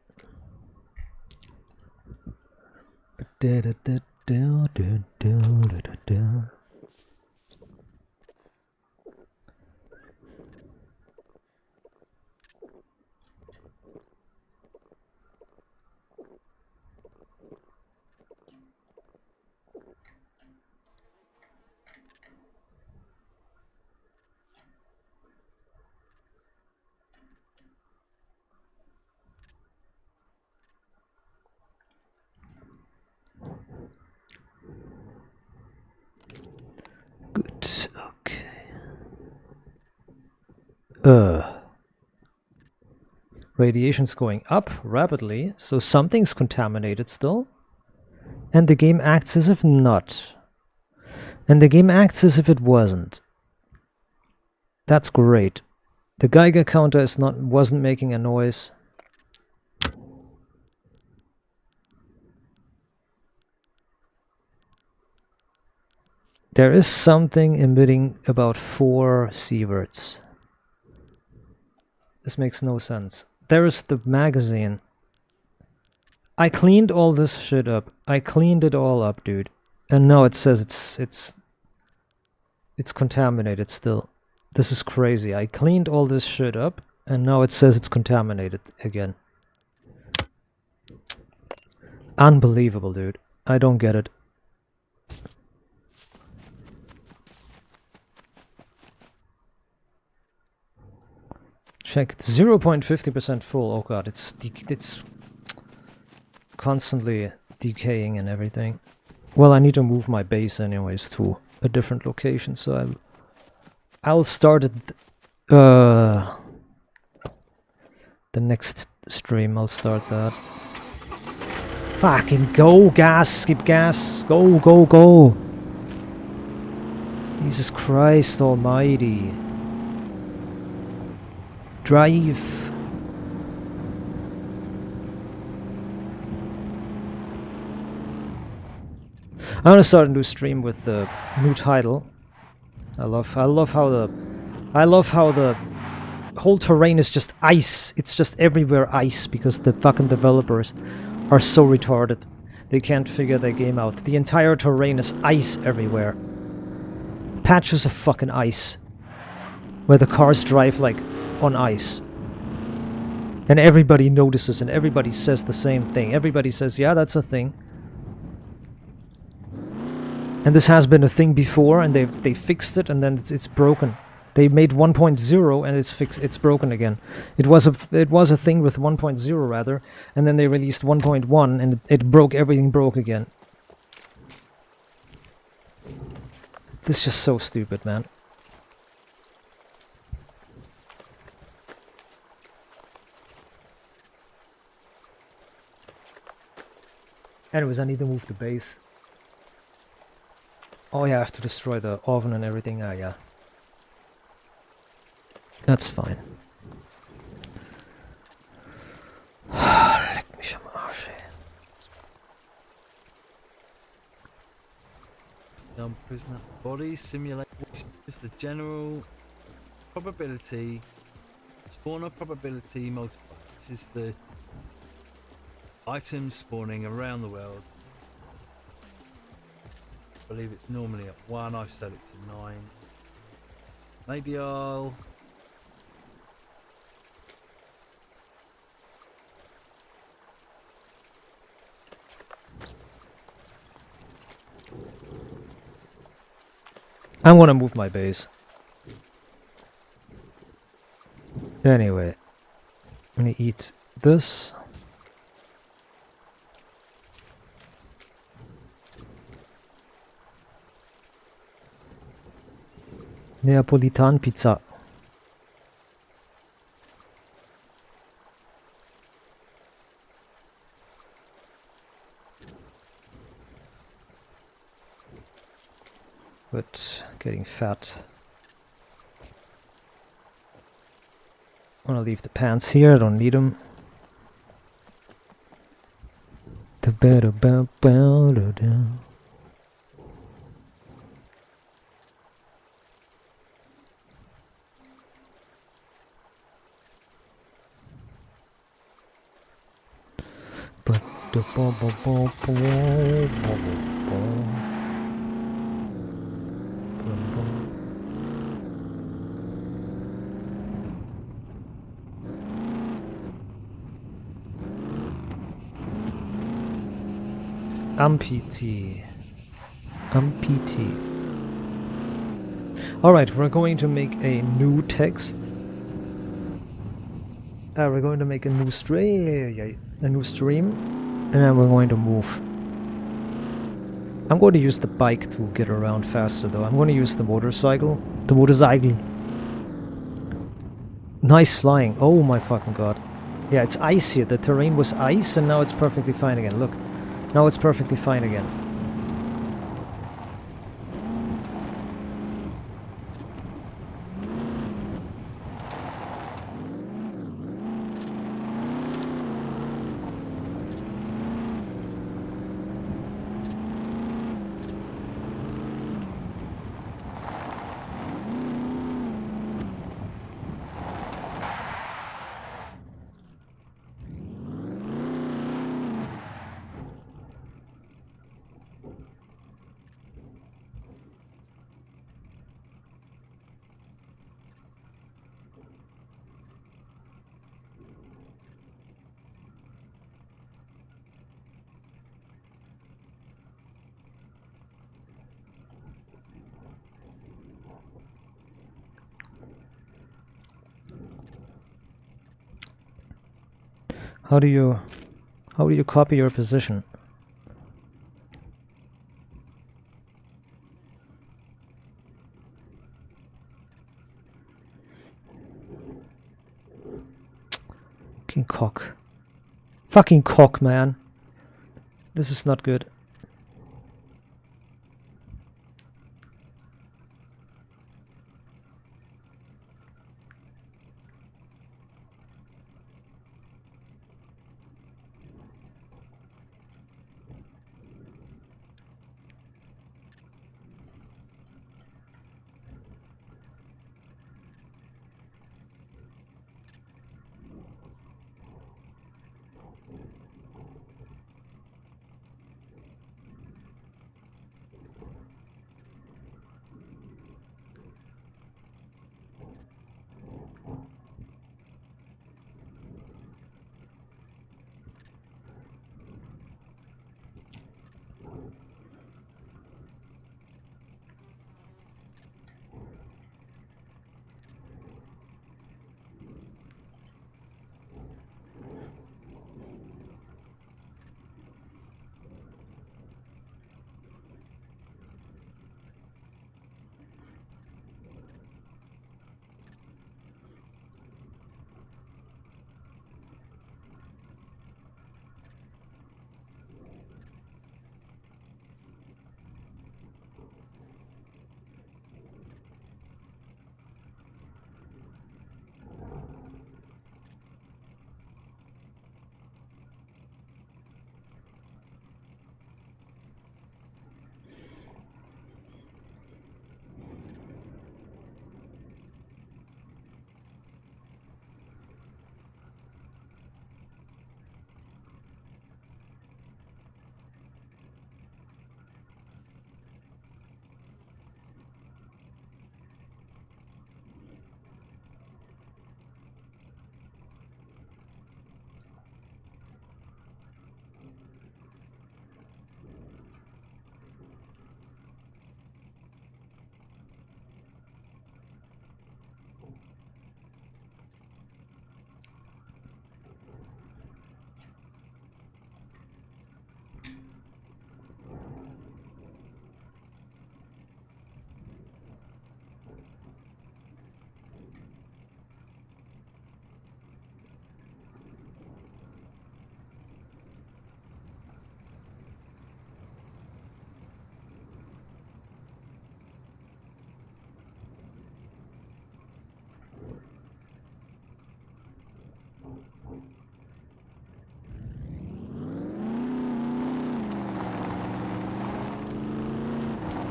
Good, okay. Radiation's going up rapidly, so something's contaminated still. And the game acts as if not. And the game acts as if it wasn't. That's great. The Geiger counter wasn't making a noise. There is something emitting about 4 sieverts. This makes no sense. There is the magazine. I cleaned all this shit up. I cleaned it all up, dude. And now it says it's contaminated still. This is crazy. I cleaned all this shit up and now it says it's contaminated again. Unbelievable, dude. I don't get it. Check. It's 0.50% full. Oh god, it's constantly decaying and everything. Well, I need to move my base anyways to a different location, so I'll start at the next stream. I'll start that. Fucking go, gas, skip gas, go, go, go. Jesus Christ almighty. Drive. I'm gonna start a new stream with the new title. I love how the whole terrain is just ice. It's just everywhere ice because the fucking developers are so retarded. They can't figure their game out. The entire terrain is ice everywhere. Patches of fucking ice. Where the cars drive like on ice. And everybody notices and everybody says the same thing. Everybody says, yeah, that's a thing. And this has been a thing before and they fixed it and then it's broken. They made 1.0 and it's broken again. It was a thing with 1.0 rather, and then they released 1.1 and it broke, everything broke again. This is just so stupid, man. Anyways, I need to move the base. Oh yeah, I have to destroy the oven and everything. Ah, yeah. That's fine. Leck mich am Arsch, ey. Prisoner body simulate is the general probability, spawner probability multiplier. This is the items spawning around the world. I believe it's normally at 1. I've set it to 9. Maybe I'll I'm gonna move my base. Anyway, I'm gonna eat this. Neapolitan pizza. But getting fat. I'm gonna leave the pants here, I don't need them. Amputee. Alright, we're going to make a new text. We're going to make a new stream, and then we're going to move. I'm going to use the bike to get around faster though. I'm going to use the motorcycle. Nice flying. Oh my fucking god. Yeah, it's ice here. The terrain was ice and now it's perfectly fine again. Look. Now it's perfectly fine again. How do you copy your position? Fucking cock. Fucking cock, man. This is not good.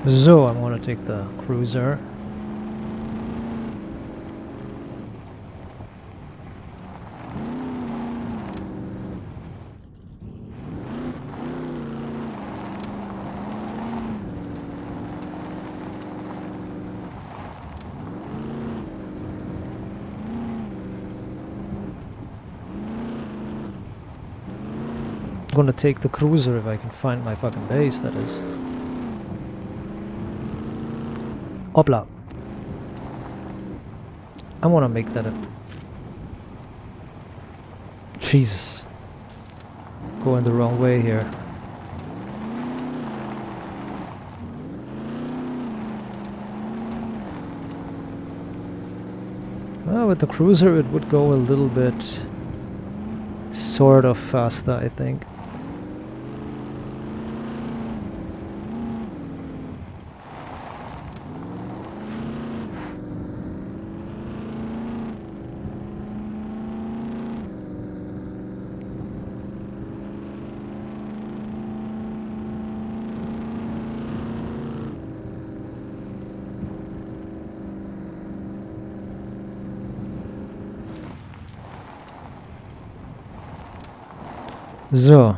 So I'm gonna take the cruiser. I'm gonna take the cruiser if I can find my fucking base, that is. Hopla. I wanna make that a... Jesus. Going the wrong way here. Well, with the cruiser it would go a little bit sort of faster, I think. So,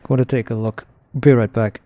going to take a look. Be right back.